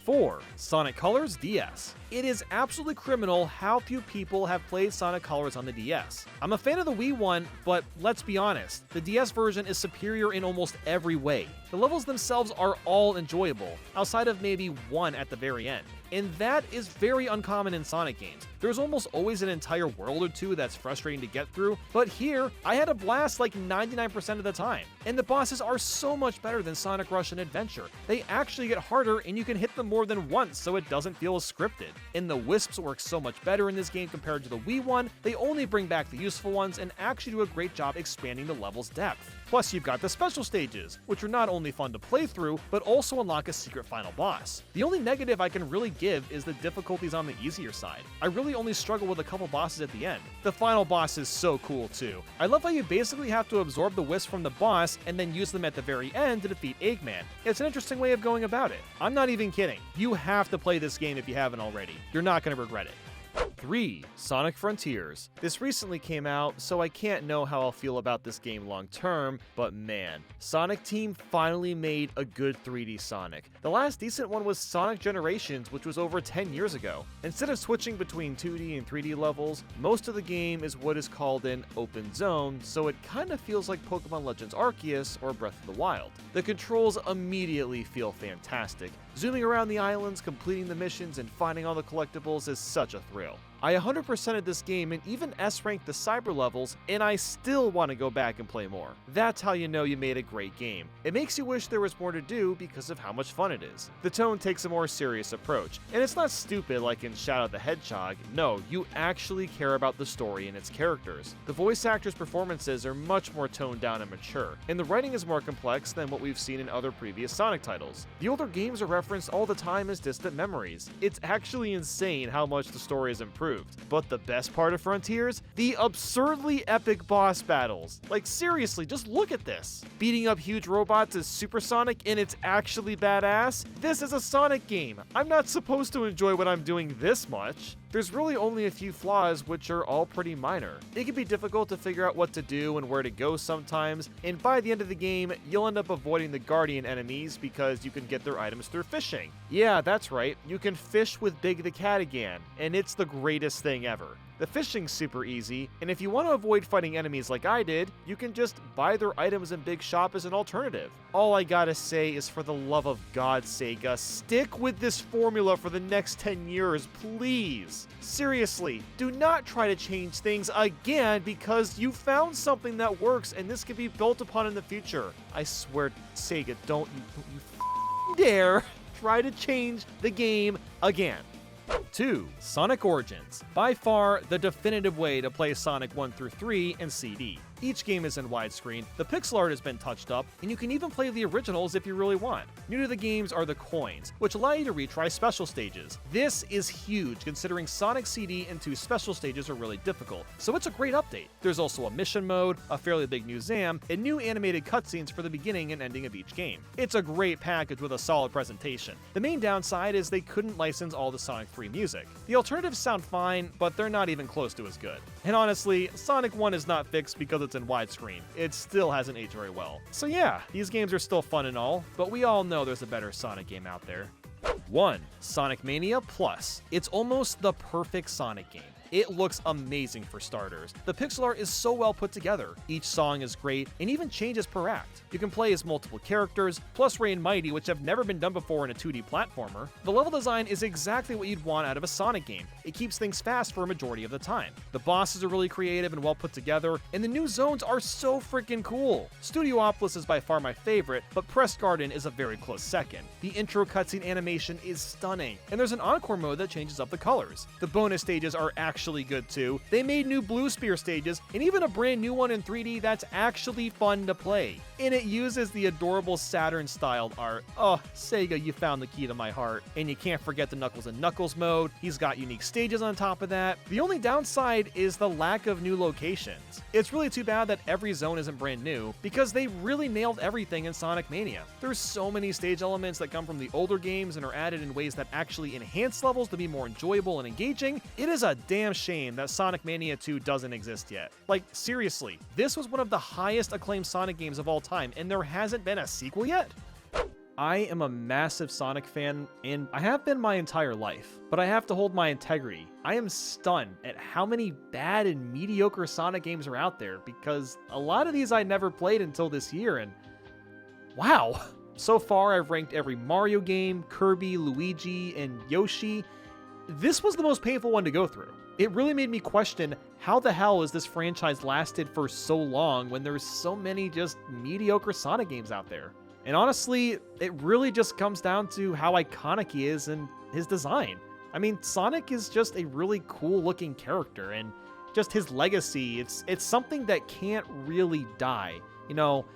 4. Sonic Colors DS. It is absolutely criminal how few people have played Sonic Colors on the DS. I'm a fan of the Wii one, but let's be honest, the DS version is superior in almost every way. The levels themselves are all enjoyable, outside of maybe one at the very end. And that is very uncommon in Sonic games. There's almost always an entire world or two that's frustrating to get through, but here, I had a blast like 99% of the time. And the bosses are so much better than Sonic Rush and Adventure. They actually get harder and you can hit them more than once, so it doesn't feel as scripted. And the Wisps work so much better in this game compared to the Wii one, they only bring back the useful ones and actually do a great job expanding the level's depth. Plus, you've got the special stages, which are not only fun to play through, but also unlock a secret final boss. The only negative I can really give is the difficulties on the easier side. I really only struggle with a couple bosses at the end. The final boss is so cool too. I love how you basically have to absorb the wisp from the boss and then use them at the very end to defeat Eggman. It's an interesting way of going about it. I'm not even kidding. You have to play this game if you haven't already. You're not going to regret it. 3. Sonic Frontiers. This recently came out, so I can't know how I'll feel about this game long term, but man, Sonic Team finally made a good 3D Sonic. The last decent one was Sonic Generations, which was over 10 years ago. Instead of switching between 2D and 3D levels, most of the game is what is called an open zone, so it kind of feels like Pokemon Legends Arceus or Breath of the Wild. The controls immediately feel fantastic. Zooming around the islands, completing the missions, and finding all the collectibles is such a thrill. I 100%ed this game and even S-ranked the cyber levels, and I still want to go back and play more. That's how you know you made a great game. It makes you wish there was more to do because of how much fun it is. The tone takes a more serious approach, and it's not stupid like in Shadow the Hedgehog. No, you actually care about the story and its characters. The voice actors' performances are much more toned down and mature, and the writing is more complex than what we've seen in other previous Sonic titles. The older games are referenced all the time as distant memories. It's actually insane how much the story has improved. But the best part of Frontiers? The absurdly epic boss battles. Like seriously, just look at this. Beating up huge robots is supersonic and it's actually badass? This is a Sonic game. I'm not supposed to enjoy what I'm doing this much. There's really only a few flaws, which are all pretty minor. It can be difficult to figure out what to do and where to go sometimes, and by the end of the game, you'll end up avoiding the Guardian enemies because you can get their items through fishing. Yeah, that's right, you can fish with Big the Cat again, and it's the greatest thing ever. The fishing's super easy, and if you want to avoid fighting enemies like I did, you can just buy their items in Big Shop as an alternative. All I gotta say is, for the love of God, Sega, stick with this formula for the next 10 years, please. Seriously, do not try to change things again because you found something that works and this can be built upon in the future. I swear, Sega, don't you dare try to change the game again. 2. Sonic Origins. By far, the definitive way to play Sonic 1 through 3 and CD. Each game is in widescreen, the pixel art has been touched up, and you can even play the originals if you really want. New to the games are the coins, which allow you to retry special stages. This is huge considering Sonic CD and 2 special stages are really difficult, so it's a great update. There's also a mission mode, a fairly big new ZAM, and new animated cutscenes for the beginning and ending of each game. It's a great package with a solid presentation. The main downside is they couldn't license all the Sonic 3 music. The alternatives sound fine, but they're not even close to as good. And honestly, Sonic 1 is not fixed because it's in widescreen. It still hasn't aged very well. So yeah, these games are still fun and all, but we all know there's a better Sonic game out there. 1. Sonic Mania Plus. It's almost the perfect Sonic game. It looks amazing for starters. The pixel art is so well put together. Each song is great and even changes per act. You can play as multiple characters, plus Ray and Mighty, which have never been done before in a 2D platformer. The level design is exactly what you'd want out of a Sonic game. It keeps things fast for a majority of the time. The bosses are really creative and well put together, and the new zones are so freaking cool. Studiopolis is by far my favorite, but Press Garden is a very close second. The intro cutscene animation is stunning, and there's an encore mode that changes up the colors. The bonus stages are actually actually good too. They made new Blue Spear stages, and even a brand new one in 3D that's actually fun to play. And it uses the adorable Saturn-styled art. Oh, Sega, you found the key to my heart. And you can't forget the Knuckles and Knuckles mode. He's got unique stages on top of that. The only downside is the lack of new locations. It's really too bad that every zone isn't brand new, because they really nailed everything in Sonic Mania. There's so many stage elements that come from the older games and are added in ways that actually enhance levels to be more enjoyable and engaging. It is a damn shame that Sonic Mania 2 doesn't exist yet. Like, seriously, this was one of the highest acclaimed Sonic games of all time, and there hasn't been a sequel yet? I am a massive Sonic fan, and I have been my entire life, but I have to hold my integrity. I am stunned at how many bad and mediocre Sonic games are out there, because a lot of these I never played until this year, and wow. So far, I've ranked every Mario game, Kirby, Luigi, and Yoshi. This was the most painful one to go through. It really made me question how the hell has this franchise lasted for so long when there's so many just mediocre Sonic games out there. And honestly, it really just comes down to how iconic he is and his design. I mean, Sonic is just a really cool looking character, and just his legacy, it's something that can't really die. You know,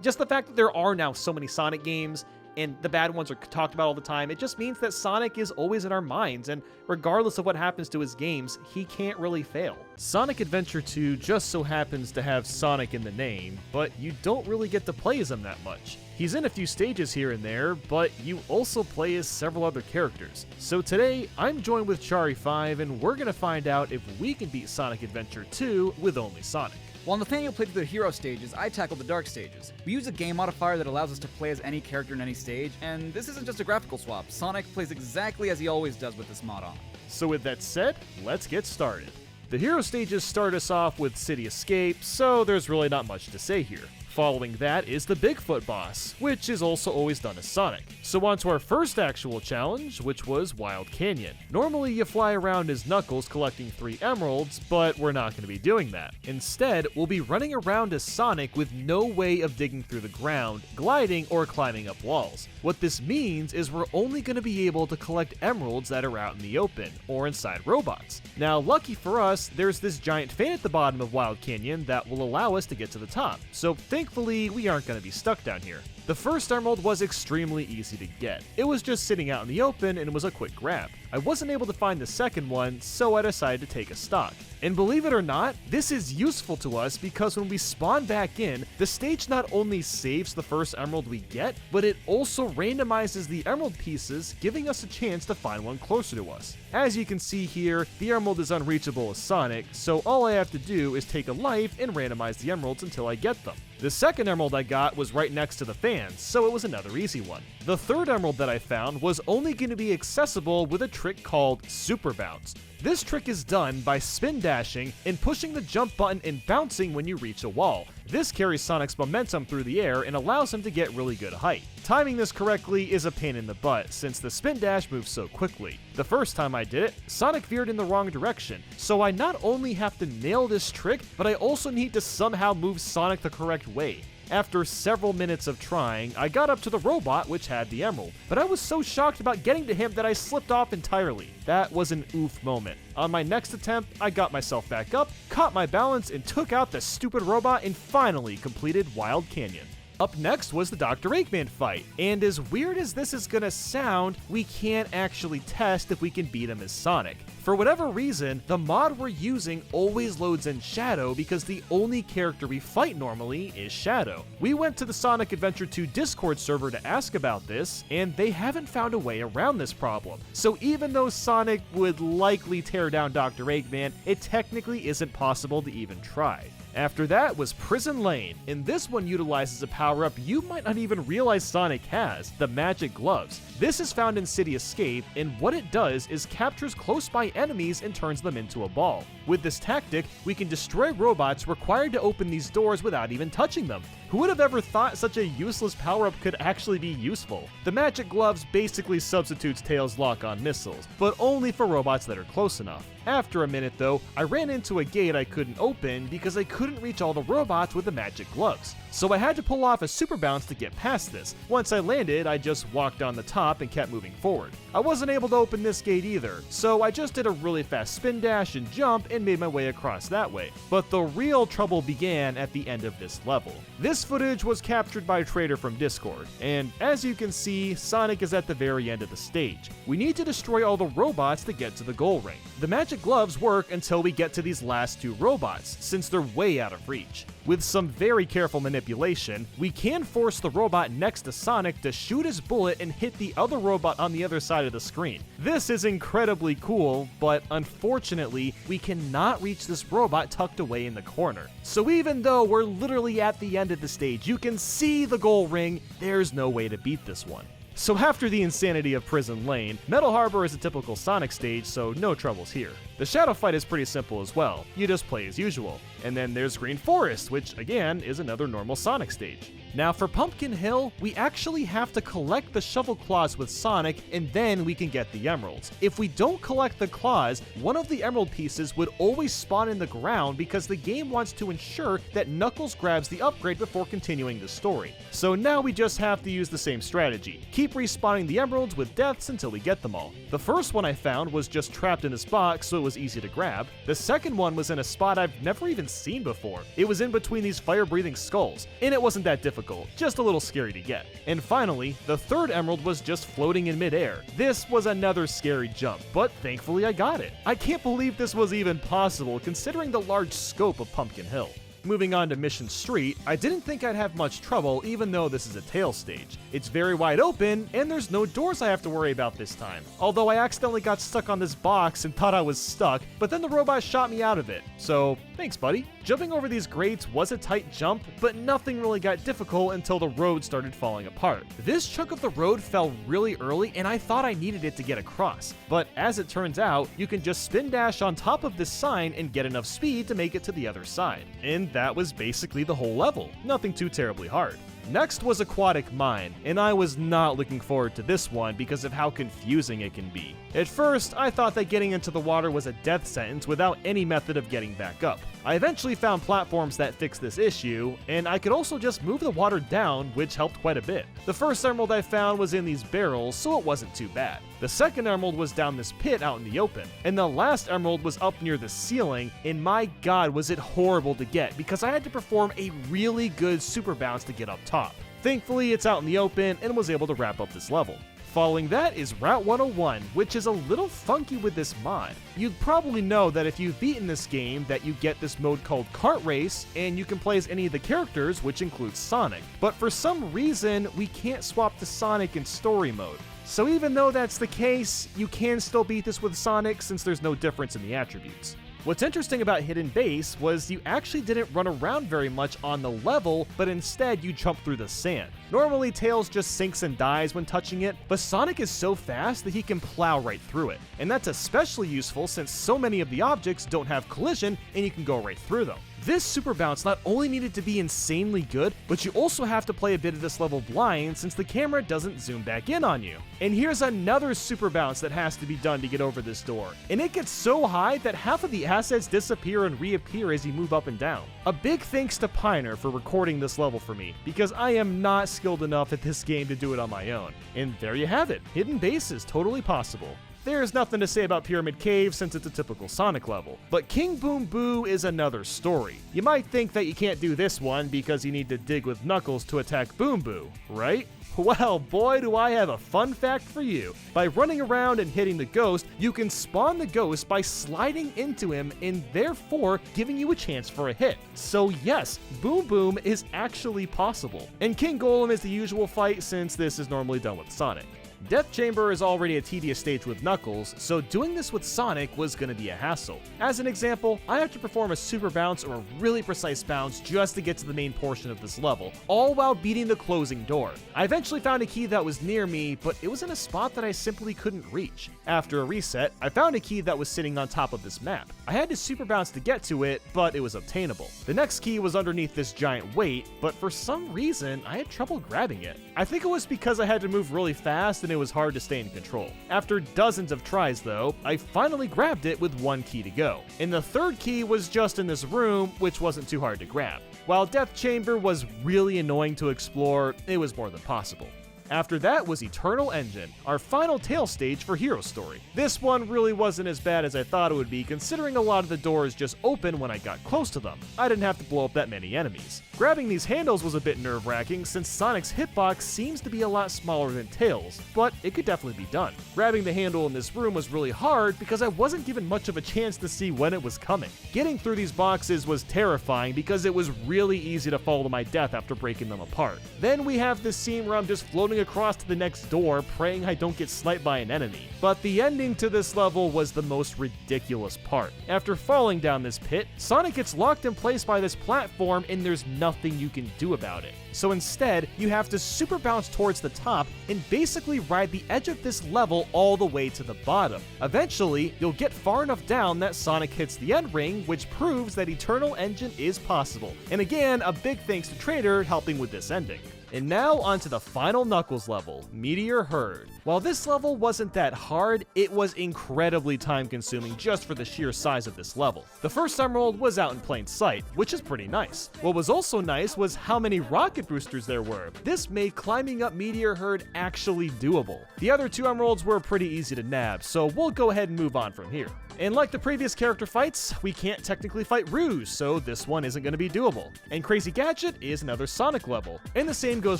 just the fact that there are now so many Sonic games, and the bad ones are talked about all the time, it just means that Sonic is always in our minds, and regardless of what happens to his games, he can't really fail. Sonic Adventure 2 just so happens to have Sonic in the name, but you don't really get to play as him that much. He's in a few stages here and there, but you also play as several other characters. So today, I'm joined with Chari5, and we're gonna find out if we can beat Sonic Adventure 2 with only Sonic. While Nathaniel played through the hero stages, I tackled the dark stages. We use a game modifier that allows us to play as any character in any stage, and this isn't just a graphical swap. Sonic plays exactly as he always does with this mod on. So with that said, let's get started. The hero stages start us off with City Escape, so there's really not much to say here. Following that is the Bigfoot boss, which is also always done as Sonic. So on to our first actual challenge, which was Wild Canyon. Normally you fly around as Knuckles collecting 3 emeralds, but we're not going to be doing that. Instead, we'll be running around as Sonic with no way of digging through the ground, gliding, or climbing up walls. What this means is we're only going to be able to collect emeralds that are out in the open, or inside robots. Now, lucky for us, there's this giant fan at the bottom of Wild Canyon that will allow us to get to the top. So thankfully, we aren't going to be stuck down here. The first emerald was extremely easy to get. It was just sitting out in the open and it was a quick grab. I wasn't able to find the second one, so I decided to take a stock. And believe it or not, this is useful to us because when we spawn back in, the stage not only saves the first emerald we get, but it also randomizes the emerald pieces, giving us a chance to find one closer to us. As you can see here, the emerald is unreachable as Sonic, so all I have to do is take a life and randomize the emeralds until I get them. The second emerald I got was right next to the fans, so it was another easy one. The third emerald that I found was only going to be accessible with a trick called Super Bounce. This trick is done by spin dashing and pushing the jump button and bouncing when you reach a wall. This carries Sonic's momentum through the air and allows him to get really good height. Timing this correctly is a pain in the butt since the spin dash moves so quickly. The first time I did it, Sonic veered in the wrong direction, so I not only have to nail this trick, but I also need to somehow move Sonic the correct way. After several minutes of trying, I got up to the robot which had the emerald, but I was so shocked about getting to him that I slipped off entirely. That was an oof moment. On my next attempt, I got myself back up, caught my balance, and took out the stupid robot and finally completed Wild Canyon. Up next was the Dr. Eggman fight, and as weird as this is gonna sound, we can't actually test if we can beat him as Sonic. For whatever reason, the mod we're using always loads in Shadow because the only character we fight normally is Shadow. We went to the Sonic Adventure 2 Discord server to ask about this, and they haven't found a way around this problem. So even though Sonic would likely tear down Dr. Eggman, it technically isn't possible to even try. After that was Prison Lane, and this one utilizes a power-up you might not even realize Sonic has, the Magic Gloves. This is found in City Escape, and what it does is captures close-by enemies and turns them into a ball. With this tactic, we can destroy robots required to open these doors without even touching them. Who would have ever thought such a useless power-up could actually be useful? The Magic Gloves basically substitutes Tails' lock-on missiles, but only for robots that are close enough. After a minute though, I ran into a gate I couldn't open because I couldn't reach all the robots with the Magic Gloves. so I had to pull off a super bounce to get past this. Once I landed, I just walked on the top and kept moving forward. I wasn't able to open this gate either, so I just did a really fast spin dash and jump and made my way across that way. But the real trouble began at the end of this level. This footage was captured by Trader from Discord, and as you can see, Sonic is at the very end of the stage. We need to destroy all the robots to get to the goal ring. The magic gloves work until we get to these last two robots, since they're way out of reach. With some very careful manipulation, we can force the robot next to Sonic to shoot his bullet and hit the other robot on the other side of the screen. This is incredibly cool, but unfortunately, we cannot reach this robot tucked away in the corner. So even though we're literally at the end of the stage, you can see the goal ring, there's no way to beat this one. So after the insanity of Prison Lane, Metal Harbor is a typical Sonic stage, so no troubles here. The shadow fight is pretty simple as well, you just play as usual. And then there's Green Forest, which again is another normal Sonic stage. Now for Pumpkin Hill, we actually have to collect the shovel claws with Sonic and then we can get the emeralds. If we don't collect the claws, one of the emerald pieces would always spawn in the ground because the game wants to ensure that Knuckles grabs the upgrade before continuing the story. So now we just have to use the same strategy. Keep respawning the emeralds with deaths until we get them all. The first one I found was just trapped in this box, so it was easy to grab. The second one was in a spot I've never even seen before. It was in between these fire-breathing skulls, and it wasn't that difficult, just a little scary to get. And finally, the third emerald was just floating in midair. This was another scary jump, but thankfully I got it. I can't believe this was even possible considering the large scope of Pumpkin Hill. Moving on to Mission Street, I didn't think I'd have much trouble even though this is a Tails stage. It's very wide open, and there's no doors I have to worry about this time. Although I accidentally got stuck on this box and thought I was stuck, but then the robot shot me out of it. So, thanks buddy. Jumping over these grates was a tight jump, but nothing really got difficult until the road started falling apart. This chunk of the road fell really early and I thought I needed it to get across. But as it turns out, you can just spin dash on top of this sign and get enough speed to make it to the other side. And that was basically the whole level. Nothing too terribly hard. Next was Aquatic Mine, and I was not looking forward to this one because of how confusing it can be. At first, I thought that getting into the water was a death sentence without any method of getting back up. I eventually found platforms that fixed this issue, and I could also just move the water down, which helped quite a bit. The first emerald I found was in these barrels, so it wasn't too bad. The second emerald was down this pit out in the open, and the last emerald was up near the ceiling, and my god was it horrible to get because I had to perform a really good super bounce to get up top. Thankfully, it's out in the open and was able to wrap up this level. Following that is Route 101, which is a little funky with this mod. You'd probably know that if you've beaten this game that you get this mode called Kart Race, and you can play as any of the characters, which includes Sonic. But for some reason, we can't swap to Sonic in story mode. So even though that's the case, you can still beat this with Sonic since there's no difference in the attributes. What's interesting about Hidden Base was you actually didn't run around very much on the level, but instead you jump through the sand. Normally Tails just sinks and dies when touching it, but Sonic is so fast that he can plow right through it. And that's especially useful since so many of the objects don't have collision and you can go right through them. This super bounce not only needed to be insanely good, but you also have to play a bit of this level blind since the camera doesn't zoom back in on you. And here's another super bounce that has to be done to get over this door. And it gets so high that half of the assets disappear and reappear as you move up and down. A big thanks to Piner for recording this level for me, because I am not skilled enough at this game to do it on my own. And there you have it, Hidden Base is totally possible. There's nothing to say about Pyramid Cave since it's a typical Sonic level, but King Boom Boo is another story. You might think that you can't do this one because you need to dig with Knuckles to attack Boom Boo, right? Well, boy do I have a fun fact for you. By running around and hitting the ghost, you can spawn the ghost by sliding into him and therefore giving you a chance for a hit. So yes, Boom Boom is actually possible. And King Golem is the usual fight since this is normally done with Sonic. Death Chamber is already a tedious stage with Knuckles, so doing this with Sonic was going to be a hassle. As an example, I have to perform a super bounce or a really precise bounce just to get to the main portion of this level, all while beating the closing door. I eventually found a key that was near me, but it was in a spot that I simply couldn't reach. After a reset, I found a key that was sitting on top of this map. I had to super bounce to get to it, but it was obtainable. The next key was underneath this giant weight, but for some reason, I had trouble grabbing it. I think it was because I had to move really fast and it was hard to stay in control. After dozens of tries though, I finally grabbed it with one key to go. And the third key was just in this room, which wasn't too hard to grab. While Death Chamber was really annoying to explore, it was more than possible. After that was Eternal Engine, our final tail stage for Hero Story. This one really wasn't as bad as I thought it would be, considering a lot of the doors just open when I got close to them. I didn't have to blow up that many enemies. Grabbing these handles was a bit nerve-wracking since Sonic's hitbox seems to be a lot smaller than Tails, but it could definitely be done. Grabbing the handle in this room was really hard because I wasn't given much of a chance to see when it was coming. Getting through these boxes was terrifying because it was really easy to fall to my death after breaking them apart. Then we have this scene where I'm just floating across to the next door praying I don't get sniped by an enemy. But the ending to this level was the most ridiculous part. After falling down this pit, Sonic gets locked in place by this platform and there's nothing you can do about it. So instead, you have to super bounce towards the top and basically ride the edge of this level all the way to the bottom. Eventually, you'll get far enough down that Sonic hits the end ring, which proves that Eternal Engine is possible. And again, a big thanks to Trader helping with this ending. And now onto the final Knuckles level, Meteor Herd. While this level wasn't that hard, it was incredibly time-consuming just for the sheer size of this level. The first emerald was out in plain sight, which is pretty nice. What was also nice was how many rocket boosters there were. This made climbing up Meteor Herd actually doable. The other two emeralds were pretty easy to nab, so we'll go ahead and move on from here. And like the previous character fights, we can't technically fight Rouge, so this one isn't going to be doable. And Crazy Gadget is another Sonic level, and the same goes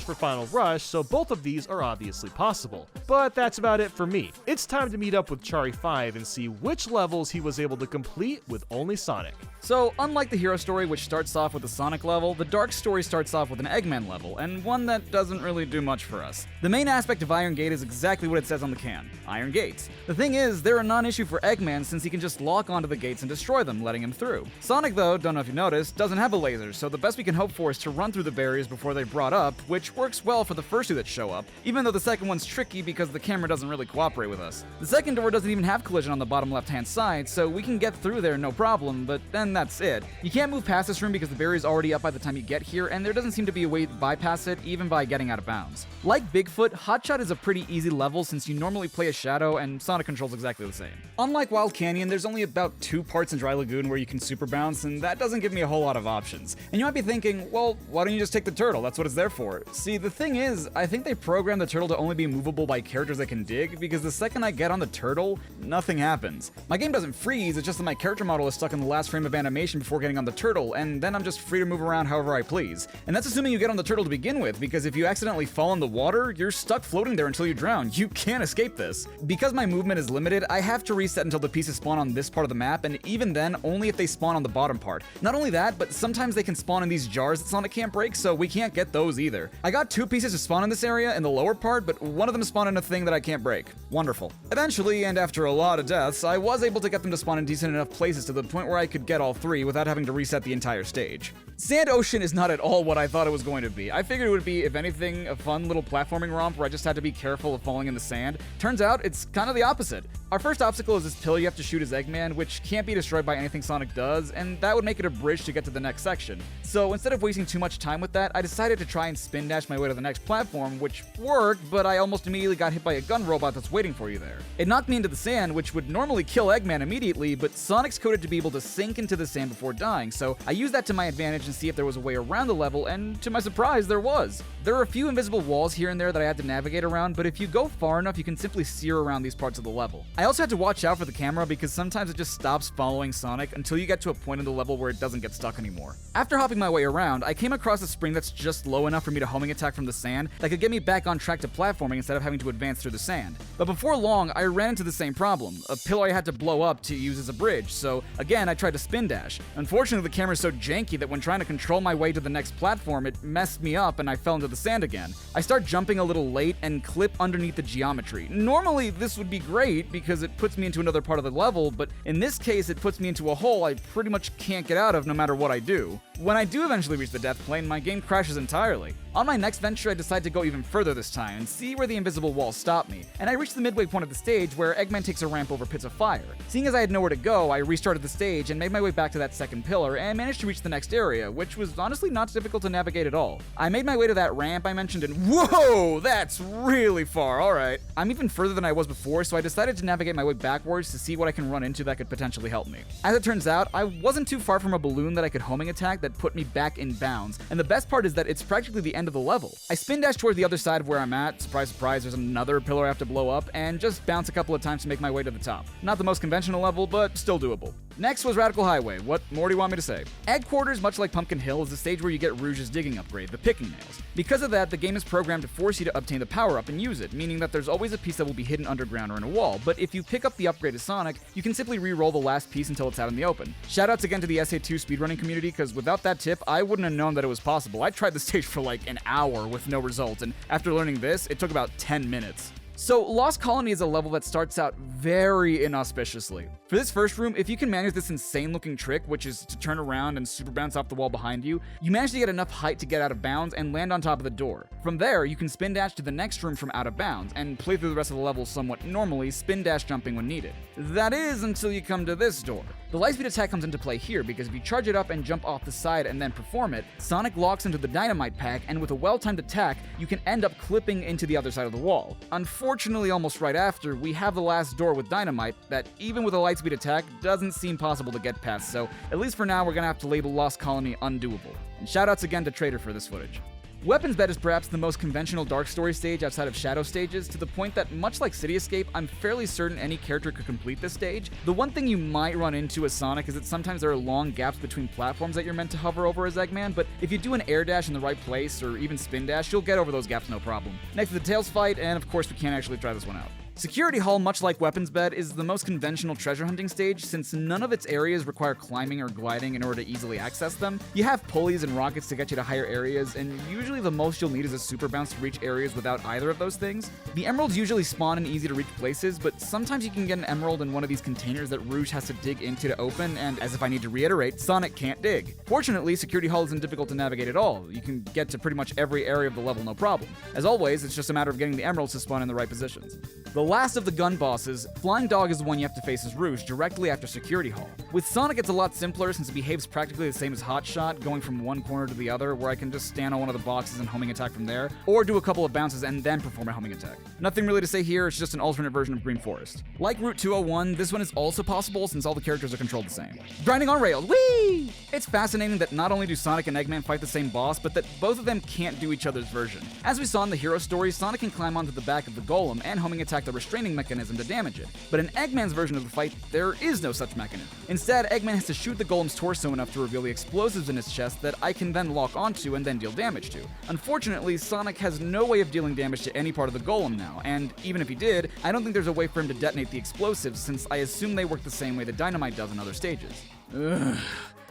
for Final Rush, so both of these are obviously possible. But that's about it for me. It's time to meet up with Chari5 and see which levels he was able to complete with only Sonic. So, unlike the Hero Story, which starts off with a Sonic level, the Dark Story starts off with an Eggman level, and one that doesn't really do much for us. The main aspect of Iron Gate is exactly what it says on the can, Iron Gates. The thing is, they're a non-issue for Eggman since he can just lock onto the gates and destroy them, letting him through. Sonic, though, don't know if you noticed, doesn't have a laser, so the best we can hope for is to run through the barriers before they're brought up, which works well for the first two that show up, even though the second one's tricky because the camera doesn't really cooperate with us. The second door doesn't even have collision on the bottom left-hand side, so we can get through there no problem, but then that's it. You can't move past this room because the barrier's already up by the time you get here, and there doesn't seem to be a way to bypass it, even by getting out of bounds. Like Bigfoot, Hotshot is a pretty easy level since you normally play a Shadow, and Sonic controls exactly the same. Unlike Wild Canyon, there's only about 2 parts in Dry Lagoon where you can super bounce, and that doesn't give me a whole lot of options. And you might be thinking, well, why don't you just take the turtle? That's what it's there for. See, the thing is, I think they programmed the turtle to only be movable by characters that can dig, because the second I get on the turtle, nothing happens. My game doesn't freeze, it's just that my character model is stuck in the last frame of animation before getting on the turtle, and then I'm just free to move around however I please. And that's assuming you get on the turtle to begin with, because if you accidentally fall in the water, you're stuck floating there until you drown. You can't escape this. Because my movement is limited, I have to reset until the pieces spawn on this part of the map, and even then, only if they spawn on the bottom part. Not only that, but sometimes they can spawn in these jars that Sonic can't break, so we can't get those either. I got 2 pieces to spawn in this area in the lower part, but one of them spawned in a thing that I can't break. Wonderful. Eventually, and after a lot of deaths, I was able to get them to spawn in decent enough places to the point where I could get all 3 without having to reset the entire stage. Sand Ocean is not at all what I thought it was going to be. I figured it would be, if anything, a fun little platforming romp where I just had to be careful of falling in the sand. Turns out, it's kind of the opposite. Our first obstacle is this pill you have to shoot as Eggman, which can't be destroyed by anything Sonic does, and that would make it a bridge to get to the next section. So instead of wasting too much time with that, I decided to try and spin dash my way to the next platform, which worked, but I almost immediately got hit by a gun robot that's waiting for you there. It knocked me into the sand, which would normally kill Eggman immediately, but Sonic's coded to be able to sink into the sand before dying, so I used that to my advantage and see if there was a way around the level, and to my surprise, there was. There are a few invisible walls here and there that I had to navigate around, but if you go far enough, you can simply sear around these parts of the level. I also had to watch out for the camera because sometimes it just stops following Sonic until you get to a point in the level where it doesn't get stuck anymore. After hopping my way around, I came across a spring that's just low enough for me to homing attack from the sand that could get me back on track to platforming instead of having to advance through the sand. But before long, I ran into the same problem, a pillar I had to blow up to use as a bridge, so again I tried to spin dash. Unfortunately, the camera's so janky that when trying to control my way to the next platform, it messed me up and I fell into the sand again. I start jumping a little late and clip underneath the geometry. Normally this would be great because it puts me into another part of the level, but in this case it puts me into a hole I pretty much can't get out of no matter what I do. When I do eventually reach the death plane, my game crashes entirely. On my next venture, I decide to go even further this time and see where the invisible walls stop me, and I reach the midway point of the stage where Eggman takes a ramp over pits of fire. Seeing as I had nowhere to go, I restarted the stage and made my way back to that second pillar and managed to reach the next area, which was honestly not difficult to navigate at all. I made my way to that ramp I mentioned and whoa, that's really far, alright. I'm even further than I was before, so I decided to navigate my way backwards to see what I can run into that could potentially help me. As it turns out, I wasn't too far from a balloon that I could homing attack that put me back in bounds, and the best part is that it's practically the end of the level. I spin dash toward the other side of where I'm at, surprise surprise there's another pillar I have to blow up, and just bounce a couple of times to make my way to the top. Not the most conventional level, but still doable. Next was Radical Highway. What more do you want me to say? Egg Quarters, much like Pumpkin Hill, is the stage where you get Rouge's digging upgrade, the picking nails. Because of that, the game is programmed to force you to obtain the power-up and use it, meaning that there's always a piece that will be hidden underground or in a wall, but if you pick up the upgrade as Sonic, you can simply re-roll the last piece until it's out in the open. Shoutouts again to the SA2 speedrunning community, because without that tip, I wouldn't have known that it was possible. I tried the stage for like an hour with no result, and after learning this, it took about 10 minutes. So, Lost Colony is a level that starts out very inauspiciously. For this first room, if you can manage this insane looking trick, which is to turn around and super bounce off the wall behind you, you manage to get enough height to get out of bounds and land on top of the door. From there, you can spin dash to the next room from out of bounds, and play through the rest of the level somewhat normally, spin dash jumping when needed. That is until you come to this door. The lightspeed attack comes into play here because if you charge it up and jump off the side and then perform it, Sonic locks into the dynamite pack, and with a well-timed attack, you can end up clipping into the other side of the wall. Unfortunately, almost right after, we have the last door with dynamite that, even with a lightspeed attack, doesn't seem possible to get past, so at least for now we're gonna have to label Lost Colony undoable. And shoutouts again to Trader for this footage. Weapons Bed is perhaps the most conventional Dark Story stage outside of Shadow stages, to the point that, much like City Escape, I'm fairly certain any character could complete this stage. The one thing you might run into as Sonic is that sometimes there are long gaps between platforms that you're meant to hover over as Eggman, but if you do an air dash in the right place, or even spin dash, you'll get over those gaps no problem. Next is the Tails fight, and of course we can't actually try this one out. Security Hall, much like Weapons Bed, is the most conventional treasure hunting stage since none of its areas require climbing or gliding in order to easily access them. You have pulleys and rockets to get you to higher areas, and usually the most you'll need is a super bounce to reach areas without either of those things. The emeralds usually spawn in easy to reach places, but sometimes you can get an emerald in one of these containers that Rouge has to dig into to open, and as if I need to reiterate, Sonic can't dig. Fortunately, Security Hall isn't difficult to navigate at all. You can get to pretty much every area of the level no problem. As always, it's just a matter of getting the emeralds to spawn in the right positions. The last of the gun bosses, Flying Dog is the one you have to face as Rouge directly after Security Hall. With Sonic it's a lot simpler since it behaves practically the same as Hot Shot, going from one corner to the other where I can just stand on one of the boxes and homing attack from there, or do a couple of bounces and then perform a homing attack. Nothing really to say here, it's just an alternate version of Green Forest. Like Route 201, this one is also possible since all the characters are controlled the same. Grinding on rails, whee! It's fascinating that not only do Sonic and Eggman fight the same boss, but that both of them can't do each other's version. As we saw in the hero story, Sonic can climb onto the back of the golem and homing attack the restraining mechanism to damage it. But in Eggman's version of the fight, there is no such mechanism. Instead, Eggman has to shoot the golem's torso enough to reveal the explosives in his chest that I can then lock onto and then deal damage to. Unfortunately, Sonic has no way of dealing damage to any part of the golem now, and even if he did, I don't think there's a way for him to detonate the explosives since I assume they work the same way that Dynamite does in other stages. Ugh.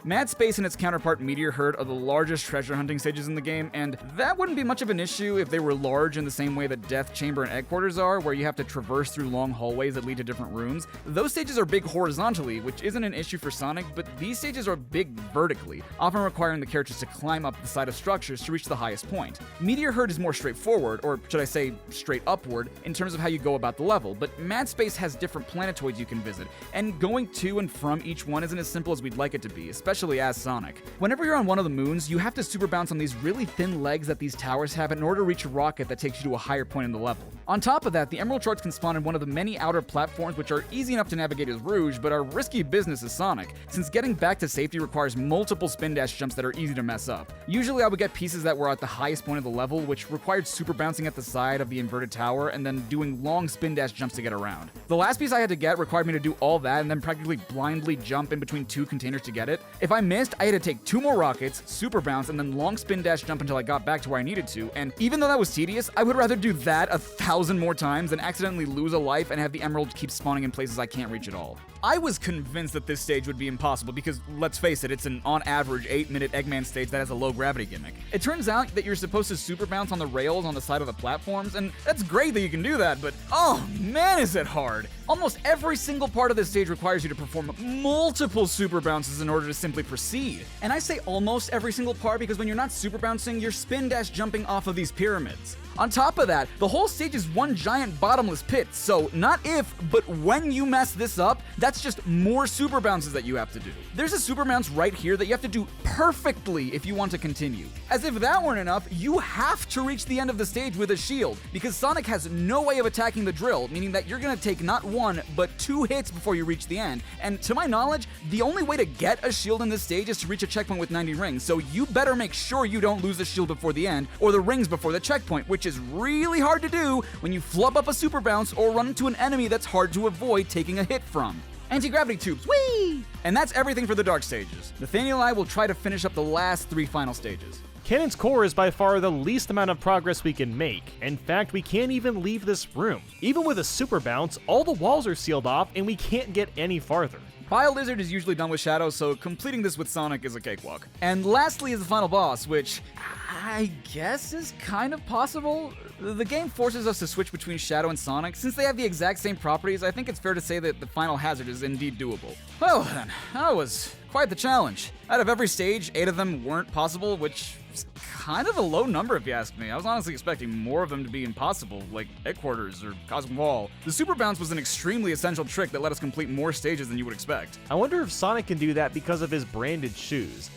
Mad Space and its counterpart Meteor Herd are the largest treasure hunting stages in the game, and that wouldn't be much of an issue if they were large in the same way that Death Chamber and Egg Quarters are, where you have to traverse through long hallways that lead to different rooms. Those stages are big horizontally, which isn't an issue for Sonic, but these stages are big vertically, often requiring the characters to climb up the side of structures to reach the highest point. Meteor Herd is more straightforward, or should I say straight upward, in terms of how you go about the level, but Mad Space has different planetoids you can visit, and going to and from each one isn't as simple as we'd like it to be, especially as Sonic. Whenever you're on one of the moons, you have to super bounce on these really thin legs that these towers have in order to reach a rocket that takes you to a higher point in the level. On top of that, the Emerald Shards can spawn in one of the many outer platforms which are easy enough to navigate as Rouge, but are risky business as Sonic, since getting back to safety requires multiple spin dash jumps that are easy to mess up. Usually I would get pieces that were at the highest point of the level, which required super bouncing at the side of the inverted tower and then doing long spin dash jumps to get around. The last piece I had to get required me to do all that and then practically blindly jump in between two containers to get it. If I missed, I had to take 2 more rockets, super bounce, and then long spin dash jump until I got back to where I needed to, and even though that was tedious, I would rather do that 1,000 more times than accidentally lose a life and have the emerald keep spawning in places I can't reach at all. I was convinced that this stage would be impossible because, let's face it, it's an on average 8-minute Eggman stage that has a low gravity gimmick. It turns out that you're supposed to super bounce on the rails on the side of the platforms, and that's great that you can do that, but oh man is it hard! Almost every single part of this stage requires you to perform multiple super bounces in order to simply proceed. And I say almost every single part because when you're not super bouncing, you're spin dash jumping off of these pyramids. On top of that, the whole stage is one giant bottomless pit, so not if, but when you mess this up, that's just more super bounces that you have to do. There's a super bounce right here that you have to do perfectly if you want to continue. As if that weren't enough, you have to reach the end of the stage with a shield, because Sonic has no way of attacking the drill, meaning that you're gonna take not 1, but 2 hits before you reach the end. And to my knowledge, the only way to get a shield in this stage is to reach a checkpoint with 90 rings, so you better make sure you don't lose the shield before the end, or the rings before the checkpoint, which is really hard to do when you flub up a super bounce or run into an enemy that's hard to avoid taking a hit from. Anti-gravity tubes, whee! And that's everything for the dark stages. Nathaniel and I will try to finish up the last 3 final stages. Cannon's Core is by far the least amount of progress we can make. In fact, we can't even leave this room. Even with a super bounce, all the walls are sealed off and we can't get any farther. Pile Lizard is usually done with Shadow, so completing this with Sonic is a cakewalk. And lastly is the final boss, which I guess is kind of possible. The game forces us to switch between Shadow and Sonic. Since they have the exact same properties, I think it's fair to say that the final hazard is indeed doable. Well then, that was quite the challenge. Out of every stage, 8 of them weren't possible, which is kind of a low number if you ask me. I was honestly expecting more of them to be impossible, like Headquarters or Cosmic Wall. The Super Bounce was an extremely essential trick that let us complete more stages than you would expect. I wonder if Sonic can do that because of his branded shoes.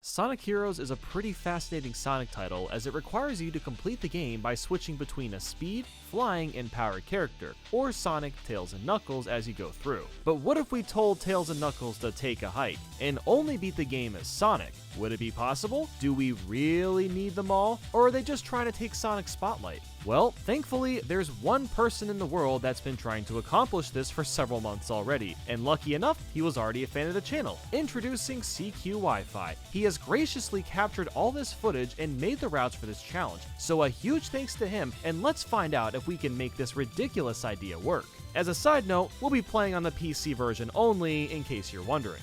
Sonic Heroes is a pretty fascinating Sonic title as it requires you to complete the game by switching between a speed, flying, and powered character, or Sonic, Tails, and Knuckles as you go through. But what if we told Tails and Knuckles to take a hike, and only beat the game as Sonic? Would it be possible? Do we really need them all? Or are they just trying to take Sonic's spotlight? Well, thankfully, there's one person in the world that's been trying to accomplish this for several months already, and lucky enough, he was already a fan of the channel. Introducing CQ Wi-Fi. He has graciously captured all this footage and made the routes for this challenge, so a huge thanks to him, and let's find out if we can make this ridiculous idea work. As a side note, we'll be playing on the PC version only, in case you're wondering.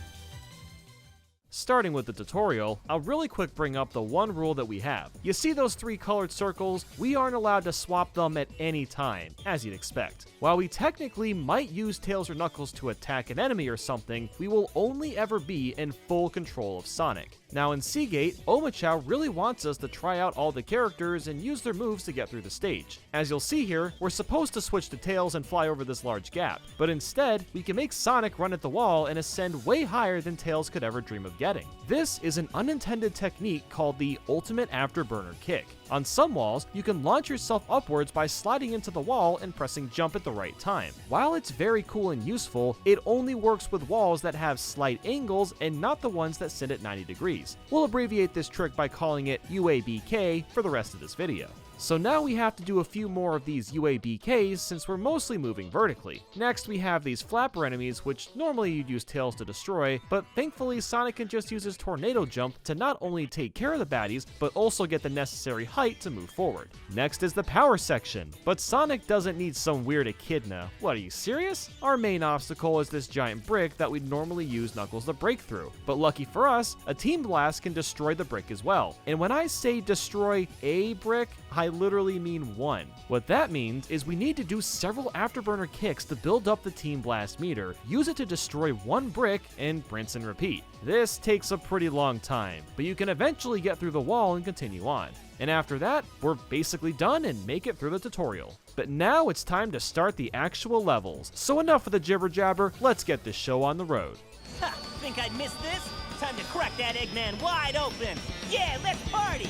Starting with the tutorial, I'll really quick bring up the one rule that we have. You see those 3 colored circles? We aren't allowed to swap them at any time, as you'd expect. While we technically might use Tails or Knuckles to attack an enemy or something, we will only ever be in full control of Sonic. Now in Seagate, Omochow really wants us to try out all the characters and use their moves to get through the stage. As you'll see here, we're supposed to switch to Tails and fly over this large gap, but instead, we can make Sonic run at the wall and ascend way higher than Tails could ever dream of getting. This is an unintended technique called the ultimate afterburner kick. On some walls, you can launch yourself upwards by sliding into the wall and pressing jump at the right time. While it's very cool and useful, it only works with walls that have slight angles and not the ones that sit at 90 degrees. We'll abbreviate this trick by calling it UABK for the rest of this video. So now we have to do a few more of these UABKs since we're mostly moving vertically. Next we have these flapper enemies, which normally you'd use Tails to destroy, but thankfully Sonic can just use his tornado jump to not only take care of the baddies, but also get the necessary height to move forward. Next is the power section, but Sonic doesn't need some weird echidna. What, are you serious? Our main obstacle is this giant brick that we'd normally use Knuckles to break through, but lucky for us, a Team Blast can destroy the brick as well. And when I say destroy a brick, I literally mean one. What that means is we need to do several afterburner kicks to build up the Team Blast meter, use it to destroy one brick, and rinse and repeat. This takes a pretty long time, but you can eventually get through the wall and continue on. And after that, we're basically done and make it through the tutorial. But now it's time to start the actual levels. So enough of the jibber jabber, let's get this show on the road. Ha! Think I'd miss this? Time to crack that Eggman wide open! Yeah, let's party!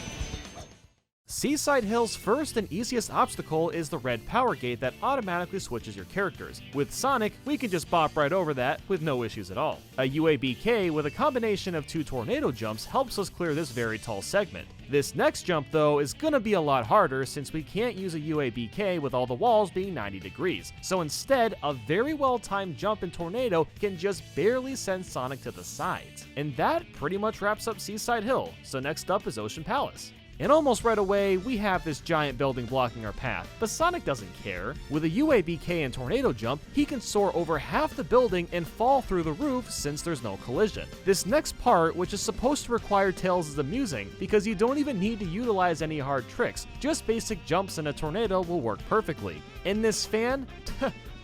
Seaside Hill's first and easiest obstacle is the red power gate that automatically switches your characters. With Sonic, we can just bop right over that with no issues at all. A UABK with a combination of 2 tornado jumps helps us clear this very tall segment. This next jump though is gonna be a lot harder since we can't use a UABK with all the walls being 90 degrees. So instead, a very well timed jump and tornado can just barely send Sonic to the sides. And that pretty much wraps up Seaside Hill, so next up is Ocean Palace. And almost right away, we have this giant building blocking our path, but Sonic doesn't care. With a UABK and tornado jump, he can soar over half the building and fall through the roof since there's no collision. This next part, which is supposed to require Tails, is amusing because you don't even need to utilize any hard tricks, just basic jumps and a tornado will work perfectly. In this fan?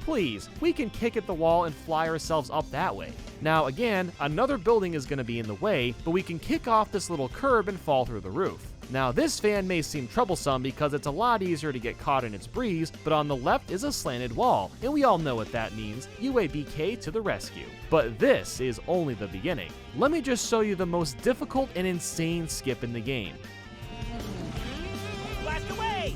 Please, we can kick at the wall and fly ourselves up that way. Now again, another building is going to be in the way, but we can kick off this little curb and fall through the roof. Now this fan may seem troublesome because it's a lot easier to get caught in its breeze, but on the left is a slanted wall, and we all know what that means, UABK to the rescue. But this is only the beginning. Let me just show you the most difficult and insane skip in the game. Blast away!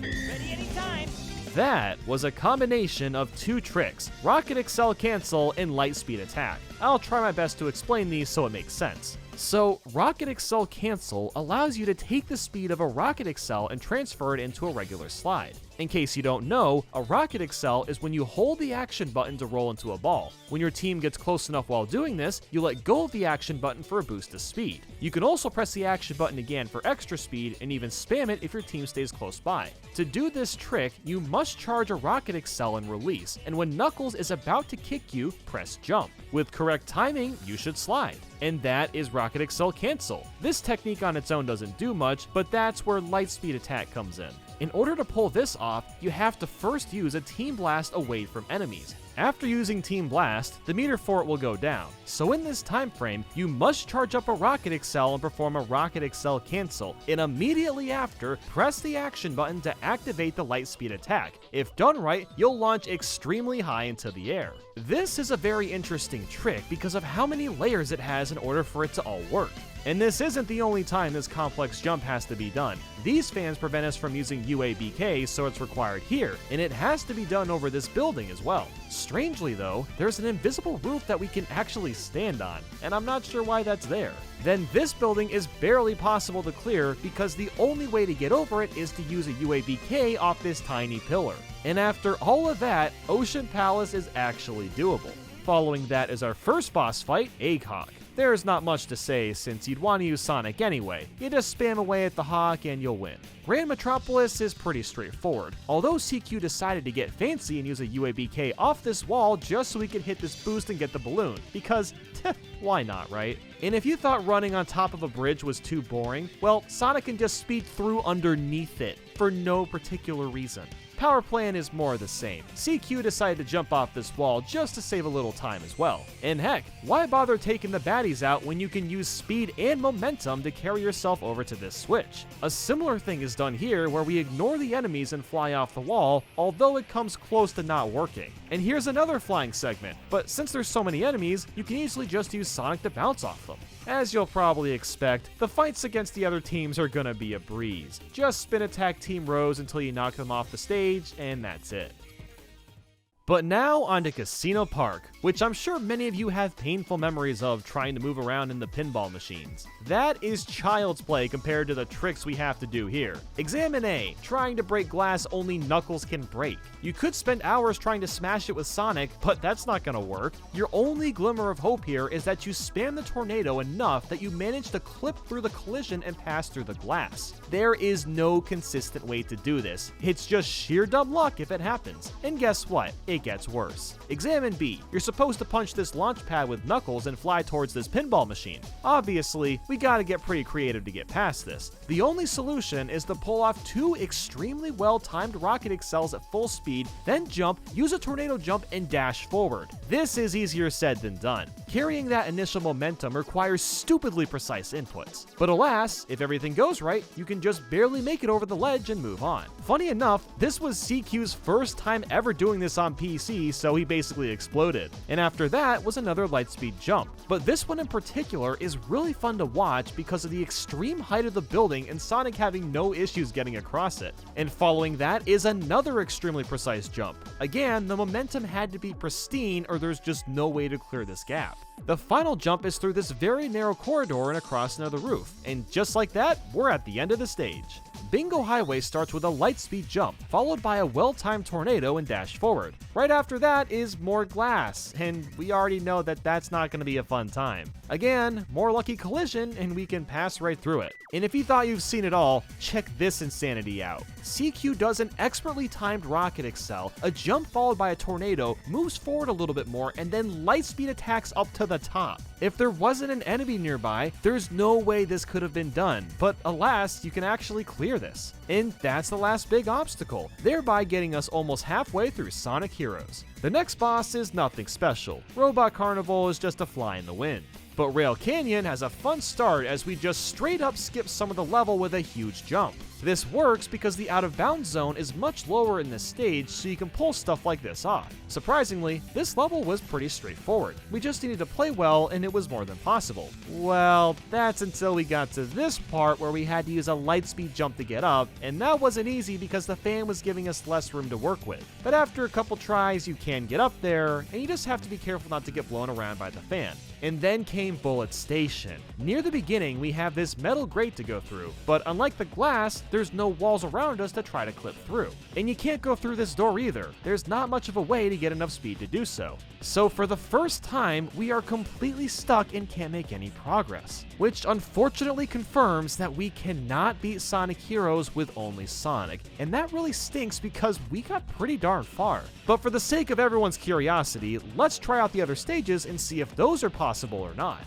Ready anytime. That was a combination of two tricks, Rocket Excel Cancel and Light Speed Attack. I'll try my best to explain these so it makes sense. So, Rocket Excel Cancel allows you to take the speed of a Rocket Excel and transfer it into a regular slide. In case you don't know, a Rocket Excel is when you hold the action button to roll into a ball. When your team gets close enough while doing this, you let go of the action button for a boost of speed. You can also press the action button again for extra speed and even spam it if your team stays close by. To do this trick, you must charge a Rocket Excel and release, and when Knuckles is about to kick you, press jump. With correct timing, you should slide. And that is Rocket Excel Cancel. This technique on its own doesn't do much, but that's where Light Speed Attack comes in. In order to pull this off, you have to first use a Team Blast away from enemies. After using Team Blast, the meter for it will go down. So in this time frame, you must charge up a Rocket Excel and perform a Rocket Excel Cancel, and immediately after, press the action button to activate the Light Speed Attack. If done right, you'll launch extremely high into the air. This is a very interesting trick because of how many layers it has in order for it to all work. And this isn't the only time this complex jump has to be done. These fans prevent us from using UABK, so it's required here, and it has to be done over this building as well. Strangely though, there's an invisible roof that we can actually stand on, and I'm not sure why that's there. Then this building is barely possible to clear because the only way to get over it is to use a UABK off this tiny pillar. And after all of that, Ocean Palace is actually doable. Following that is our first boss fight, Eggheart. There's not much to say since you'd want to use Sonic anyway. You just spam away at the Hawk and you'll win. Grand Metropolis is pretty straightforward, although CQ decided to get fancy and use a UABK off this wall just so we could hit this boost and get the balloon, because why not, right? And if you thought running on top of a bridge was too boring, well, Sonic can just speed through underneath it for no particular reason. Power Plan is more the same. CQ decided to jump off this wall just to save a little time as well. And heck, why bother taking the baddies out when you can use speed and momentum to carry yourself over to this switch? A similar thing is done here where we ignore the enemies and fly off the wall, although it comes close to not working. And here's another flying segment, but since there's so many enemies, you can easily just use Sonic to bounce off them. As you'll probably expect, the fights against the other teams are gonna be a breeze. Just spin attack Team Rose until you knock them off the stage, and that's it. But now on to Casino Park, which I'm sure many of you have painful memories of trying to move around in the pinball machines. That is child's play compared to the tricks we have to do here. Examine A, trying to break glass only Knuckles can break. You could spend hours trying to smash it with Sonic, but that's not gonna work. Your only glimmer of hope here is that you spam the tornado enough that you manage to clip through the collision and pass through the glass. There is no consistent way to do this. It's just sheer dumb luck if it happens. And guess what? It gets worse. Examine B. You're supposed to punch this launch pad with Knuckles and fly towards this pinball machine. Obviously, we gotta get pretty creative to get past this. The only solution is to pull off two extremely well-timed Rocket Excels at full speed, then jump, use a tornado jump, and dash forward. This is easier said than done. Carrying that initial momentum requires stupidly precise inputs. But alas, if everything goes right, you can just barely make it over the ledge and move on. Funny enough, this was CQ's first time ever doing this on PC, so he basically exploded. And after that was another Lightspeed jump. But this one in particular is really fun to watch because of the extreme height of the building and Sonic having no issues getting across it. And following that is another extremely precise jump. Again, the momentum had to be pristine or there's just no way to clear this gap. The final jump is through this very narrow corridor and across another roof. And just like that, we're at the end of the stage. Bingo Highway starts with a Lightspeed jump, followed by a well-timed tornado and dash forward. Right after that is more glass, and we already know that that's not going to be a fun time. Again, more lucky collision, and we can pass right through it. And if you thought you've seen it all, check this insanity out. CQ does an expertly timed Rocket Excel, a jump followed by a tornado, moves forward a little bit more, and then Lightspeed attacks up to the top. If there wasn't an enemy nearby, there's no way this could have been done, but alas, you can actually clear this. And that's the last big obstacle, thereby getting us almost halfway through Sonic Heroes. The next boss is nothing special. Robot Carnival is just a fly in the wind. But Rail Canyon has a fun start as we just straight up skip some of the level with a huge jump. This works because the out of bounds zone is much lower in this stage, so you can pull stuff like this off. Surprisingly, this level was pretty straightforward. We just needed to play well and it was more than possible. Well, that's until we got to this part where we had to use a light speed jump to get up, and that wasn't easy because the fan was giving us less room to work with. But after a couple tries, you can get up there, and you just have to be careful not to get blown around by the fan. And then came Bullet Station. Near the beginning, we have this metal grate to go through, but unlike the glass, there's no walls around us to try to clip through. And you can't go through this door either. There's not much of a way to get enough speed to do so. So for the first time, we are completely stuck and can't make any progress, which unfortunately confirms that we cannot beat Sonic Heroes with only Sonic, and that really stinks because we got pretty darn far. But for the sake of everyone's curiosity, let's try out the other stages and see if those are possible or not.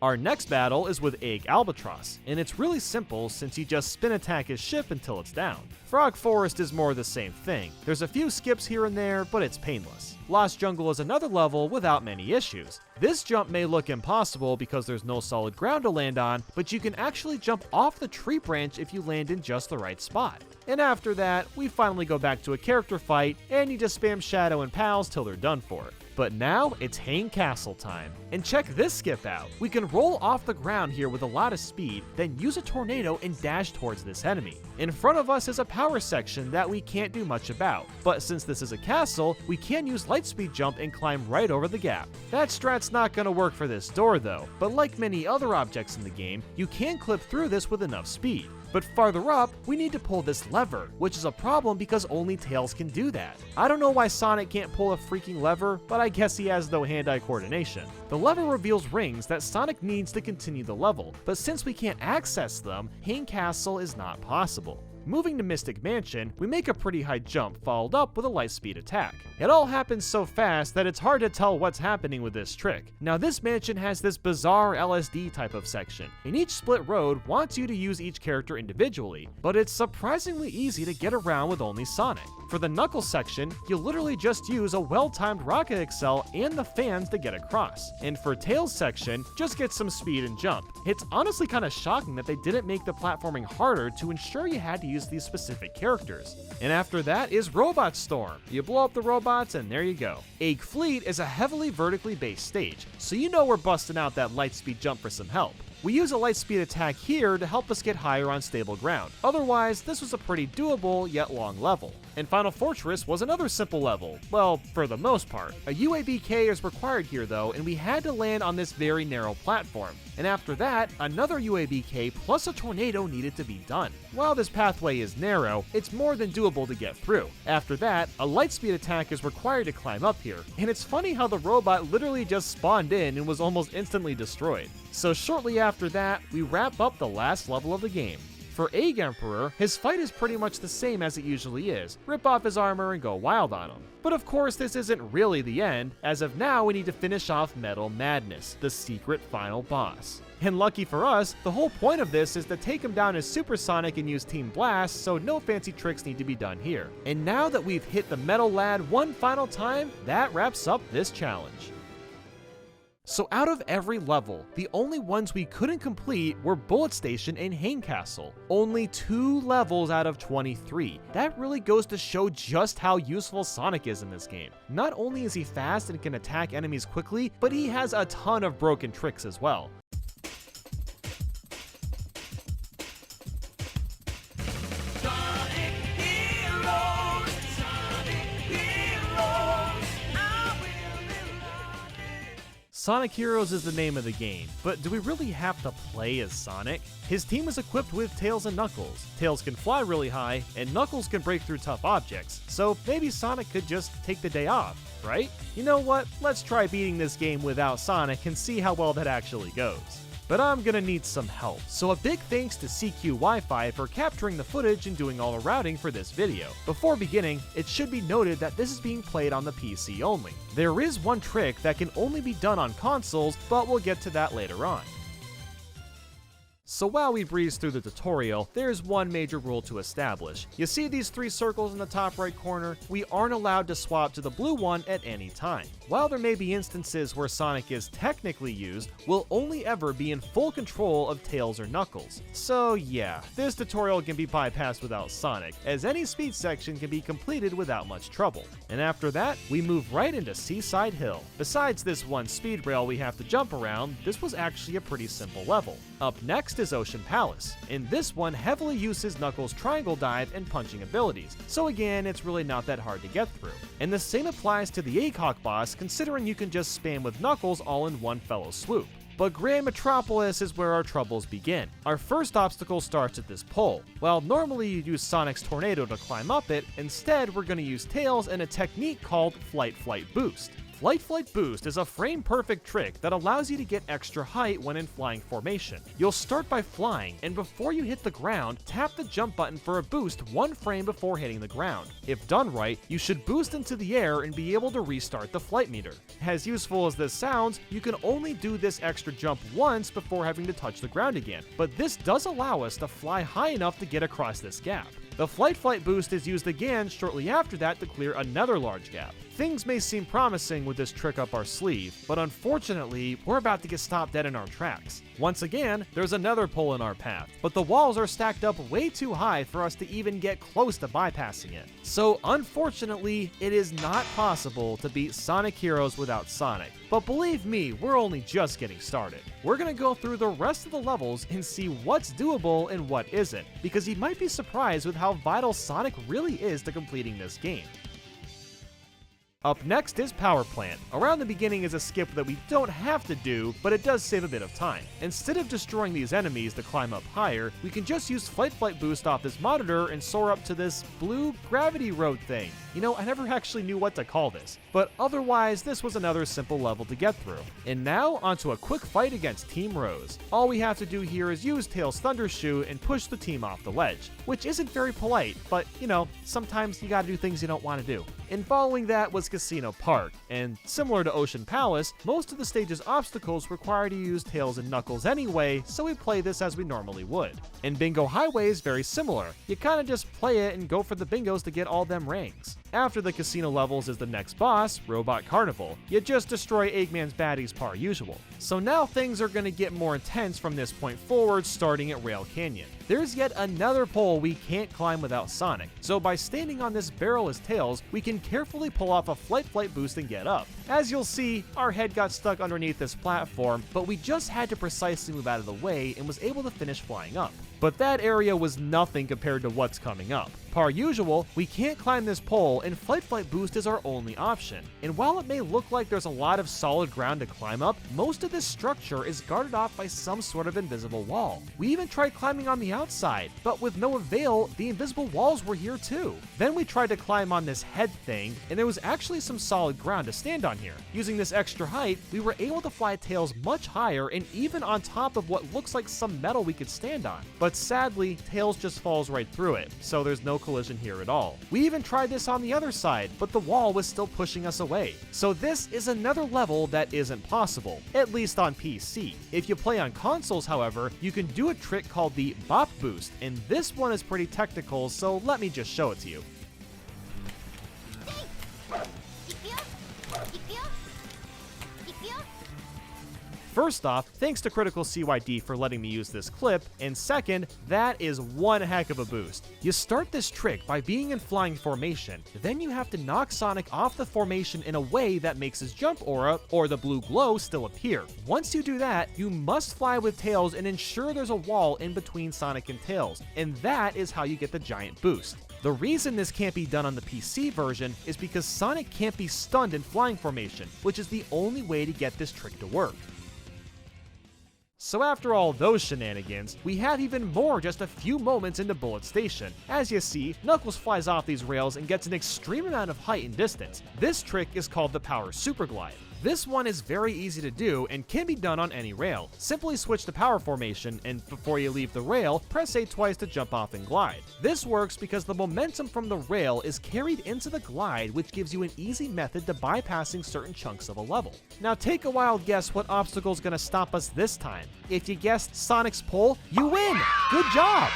Our next battle is with Egg Albatross, and it's really simple since you just spin attack his ship until it's down. Frog Forest is more the same thing. There's a few skips here and there, but it's painless. Lost Jungle is another level without many issues. This jump may look impossible because there's no solid ground to land on, but you can actually jump off the tree branch if you land in just the right spot. And after that, we finally go back to a character fight, and you just spam Shadow and pals till they're done for. But now it's Hang Castle time. And check this skip out. We can roll off the ground here with a lot of speed, then use a tornado and dash towards this enemy. In front of us is a power section that we can't do much about, but since this is a castle, we can use lightspeed jump and climb right over the gap. That strat's not gonna work for this door though, but like many other objects in the game, you can clip through this with enough speed. But farther up, we need to pull this lever, which is a problem because only Tails can do that. I don't know why Sonic can't pull a freaking lever, but I guess he has no hand-eye coordination. The lever reveals rings that Sonic needs to continue the level, but since we can't access them, Hang Castle is not possible. Moving to Mystic Mansion, we make a pretty high jump followed up with a light speed attack. It all happens so fast that it's hard to tell what's happening with this trick. Now this mansion has this bizarre LSD type of section, and each split road wants you to use each character individually, but it's surprisingly easy to get around with only Sonic. For the Knuckles section, you literally just use a well-timed rocket excel and the fans to get across. And for Tails section, just get some speed and jump. It's honestly kind of shocking that they didn't make the platforming harder to ensure you had to use these specific characters. And after that is Robot Storm. You blow up the robots and there you go. Egg Fleet is a heavily vertically based stage, so you know we're busting out that light speed jump for some help. We use a light speed attack here to help us get higher on stable ground. Otherwise, this was a pretty doable yet long level. And Final Fortress was another simple level, well, for the most part. A UABK is required here though, and we had to land on this very narrow platform. And after that, another UABK plus a tornado needed to be done. While this pathway is narrow, it's more than doable to get through. After that, a light speed attack is required to climb up here, and it's funny how the robot literally just spawned in and was almost instantly destroyed. So shortly after that, we wrap up the last level of the game. For Egg Emperor, his fight is pretty much the same as it usually is, rip off his armor and go wild on him. But of course this isn't really the end, as of now we need to finish off Metal Madness, the secret final boss. And lucky for us, the whole point of this is to take him down as Supersonic and use Team Blast, so no fancy tricks need to be done here. And now that we've hit the Metal Lad one final time, that wraps up this challenge. So out of every level, the only ones we couldn't complete were Bullet Station and Hang Castle. Only 2 levels out of 23. That really goes to show just how useful Sonic is in this game. Not only is he fast and can attack enemies quickly, but he has a ton of broken tricks as well. Sonic Heroes is the name of the game, but do we really have to play as Sonic? His team is equipped with Tails and Knuckles. Tails can fly really high, and Knuckles can break through tough objects, so maybe Sonic could just take the day off, right? You know what, let's try beating this game without Sonic and see how well that actually goes. But I'm gonna need some help, so a big thanks to CQ Wi-Fi for capturing the footage and doing all the routing for this video. Before beginning, it should be noted that this is being played on the PC only. There is one trick that can only be done on consoles, but we'll get to that later on. So while we breeze through the tutorial, there's one major rule to establish. You see these 3 circles in the top right corner? We aren't allowed to swap to the blue one at any time. While there may be instances where Sonic is technically used, we'll only ever be in full control of Tails or Knuckles. So yeah, this tutorial can be bypassed without Sonic, as any speed section can be completed without much trouble. And after that, we move right into Seaside Hill. Besides this one speed rail we have to jump around, this was actually a pretty simple level. Up next is Ocean Palace, and this one heavily uses Knuckles' triangle dive and punching abilities, so again, it's really not that hard to get through. And the same applies to the Acock boss, considering you can just spam with Knuckles all in one fellow swoop. But Grand Metropolis is where our troubles begin. Our first obstacle starts at this pole. While normally you'd use Sonic's Tornado to climb up it, instead we're going to use Tails and a technique called Flight Boost. Flight Boost is a frame-perfect trick that allows you to get extra height when in flying formation. You'll start by flying, and before you hit the ground, tap the jump button for a boost 1 frame before hitting the ground. If done right, you should boost into the air and be able to restart the flight meter. As useful as this sounds, you can only do this extra jump once before having to touch the ground again, but this does allow us to fly high enough to get across this gap. The Flight Boost is used again shortly after that to clear another large gap. Things may seem promising with this trick up our sleeve, but unfortunately, we're about to get stopped dead in our tracks. Once again, there's another pole in our path, but the walls are stacked up way too high for us to even get close to bypassing it. So unfortunately, it is not possible to beat Sonic Heroes without Sonic. But believe me, we're only just getting started. We're gonna go through the rest of the levels and see what's doable and what isn't, because you might be surprised with how vital Sonic really is to completing this game. Up next is Power Plant. Around the beginning is a skip that we don't have to do, but it does save a bit of time. Instead of destroying these enemies to climb up higher, we can just use Flight Boost off this monitor and soar up to this blue gravity road thing. You know, I never actually knew what to call this, but otherwise this was another simple level to get through. And now onto a quick fight against Team Rose. All we have to do here is use Tails' Thunder Shoe and push the team off the ledge, which isn't very polite, but you know, sometimes you gotta do things you don't want to do. And following that was Casino Park, and similar to Ocean Palace, most of the stage's obstacles require to use Tails and Knuckles anyway, so we play this as we normally would. And Bingo Highway is very similar. You kinda just play it and go for the bingos to get all them rings. After the casino levels is the next boss, Robot Carnival. You just destroy Eggman's baddies par usual. So now things are gonna get more intense from this point forward, starting at Rail Canyon. There's yet another pole we can't climb without Sonic, so by standing on this barrel as Tails, we can carefully pull off a Flight Boost and get up. As you'll see, our head got stuck underneath this platform, but we just had to precisely move out of the way and was able to finish flying up. But that area was nothing compared to what's coming up. Per usual, we can't climb this pole and Flight Boost is our only option. And while it may look like there's a lot of solid ground to climb up, most of this structure is guarded off by some sort of invisible wall. We even tried climbing on the outside, but with no avail, the invisible walls were here too. Then we tried to climb on this head thing, and there was actually some solid ground to stand on here. Using this extra height, we were able to fly Tails much higher and even on top of what looks like some metal we could stand on. But sadly, Tails just falls right through it, so there's no collision here at all. We even tried this on the other side, but the wall was still pushing us away. So this is another level that isn't possible, at least on PC. If you play on consoles, however, you can do a trick called the Bop Boost, and this one is pretty technical, so let me just show it to you. First off, thanks to Critical CYD for letting me use this clip, and second, that is one heck of a boost. You start this trick by being in flying formation, then you have to knock Sonic off the formation in a way that makes his jump aura, or the blue glow, still appear. Once you do that, you must fly with Tails and ensure there's a wall in between Sonic and Tails, and that is how you get the giant boost. The reason this can't be done on the PC version is because Sonic can't be stunned in flying formation, which is the only way to get this trick to work. So after all those shenanigans, we have even more just a few moments into Bullet Station. As you see, Knuckles flies off these rails and gets an extreme amount of height and distance. This trick is called the Power Super Glide. This one is very easy to do and can be done on any rail. Simply switch to power formation, and before you leave the rail, press A twice to jump off and glide. This works because the momentum from the rail is carried into the glide, which gives you an easy method to bypassing certain chunks of a level. Now take a wild guess what obstacle is going to stop us this time. If you guessed Sonic's pole, you win! Good job!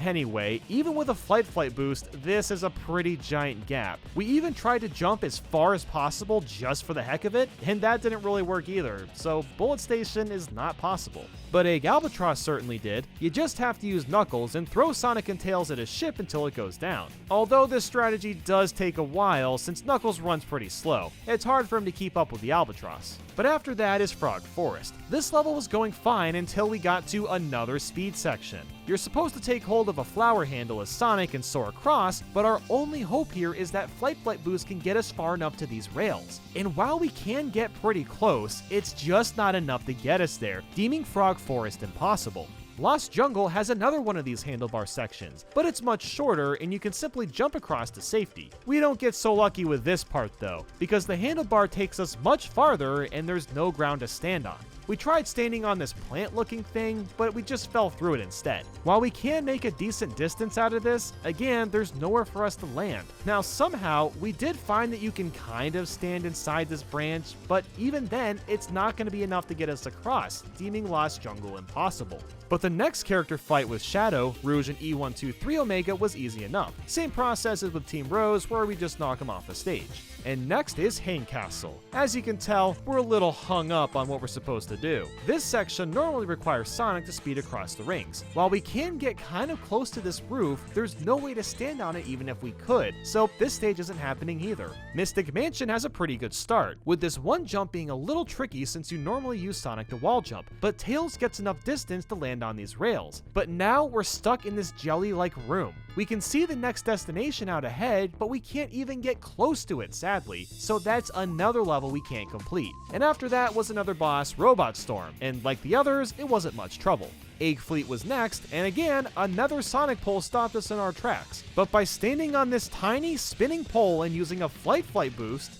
Anyway, even with a flight boost, this is a pretty giant gap. We even tried to jump as far as possible just for the heck of it, and that didn't really work either, so Bullet Station is not possible. But Egg Albatross certainly did. You just have to use Knuckles and throw Sonic and Tails at his ship until it goes down. Although this strategy does take a while since Knuckles runs pretty slow, it's hard for him to keep up with the Albatross. But after that is Frog Forest. This level was going fine until we got to another speed section. You're supposed to take hold of a flower handle as Sonic and soar across, but our only hope here is that Flight Boost can get us far enough to these rails. And while we can get pretty close, it's just not enough to get us there, deeming Frog Forest impossible. Lost Jungle has another one of these handlebar sections, but it's much shorter and you can simply jump across to safety. We don't get so lucky with this part though, because the handlebar takes us much farther and there's no ground to stand on. We tried standing on this plant-looking thing, but we just fell through it instead. While we can make a decent distance out of this, again, there's nowhere for us to land. Now, somehow, we did find that you can kind of stand inside this branch, but even then, it's not going to be enough to get us across, deeming Lost Jungle impossible. But the next character fight with Shadow, Rouge, and E123 Omega was easy enough. Same process as with Team Rose, where we just knock them off the stage. And next is Hang Castle. As you can tell, we're a little hung up on what we're supposed to do. This section normally requires Sonic to speed across the rings. While we can get kind of close to this roof, there's no way to stand on it even if we could, so this stage isn't happening either. Mystic Mansion has a pretty good start, with this one jump being a little tricky since you normally use Sonic to wall jump, but Tails gets enough distance to land on these rails. But now we're stuck in this jelly-like room. We can see the next destination out ahead, but we can't even get close to it, sadly, so that's another level we can't complete. And after that was another boss, Robot Storm, and like the others, it wasn't much trouble. Egg Fleet was next, and again, another Sonic pole stopped us in our tracks. But by standing on this tiny spinning pole and using a flight boost,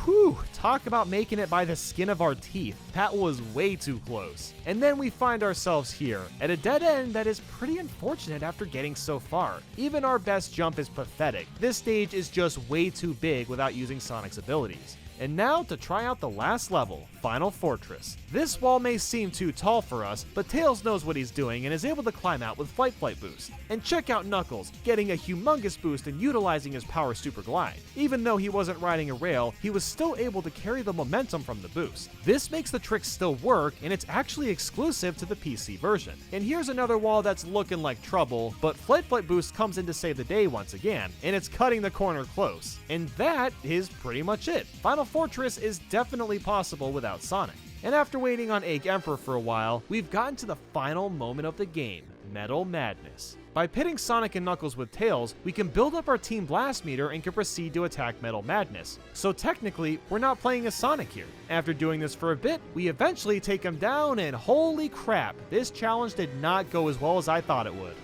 whew, talk about making it by the skin of our teeth. That was way too close. And then we find ourselves here, at a dead end that is pretty unfortunate after getting so far. Even our best jump is pathetic. This stage is just way too big without using Sonic's abilities. And now to try out the last level, Final Fortress. This wall may seem too tall for us, but Tails knows what he's doing and is able to climb out with Flight Boost. And check out Knuckles, getting a humongous boost and utilizing his power super glide. Even though he wasn't riding a rail, he was still able to carry the momentum from the boost. This makes the trick still work, and it's actually exclusive to the PC version. And here's another wall that's looking like trouble, but Flight Boost comes in to save the day once again, and it's cutting the corner close. And that is pretty much it. Final Fortress is definitely possible without Sonic. And after waiting on Egg Emperor for a while, we've gotten to the final moment of the game, Metal Madness. By pitting Sonic and Knuckles with Tails, we can build up our Team Blast meter and can proceed to attack Metal Madness. So technically, we're not playing as Sonic here. After doing this for a bit, we eventually take him down, and holy crap, this challenge did not go as well as I thought it would.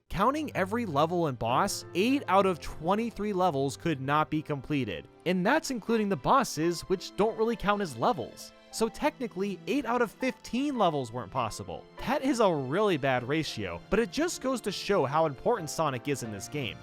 Counting every level and boss, 8 out of 23 levels could not be completed. And that's including the bosses, which don't really count as levels. So technically, 8 out of 15 levels weren't possible. That is a really bad ratio, but it just goes to show how important Sonic is in this game.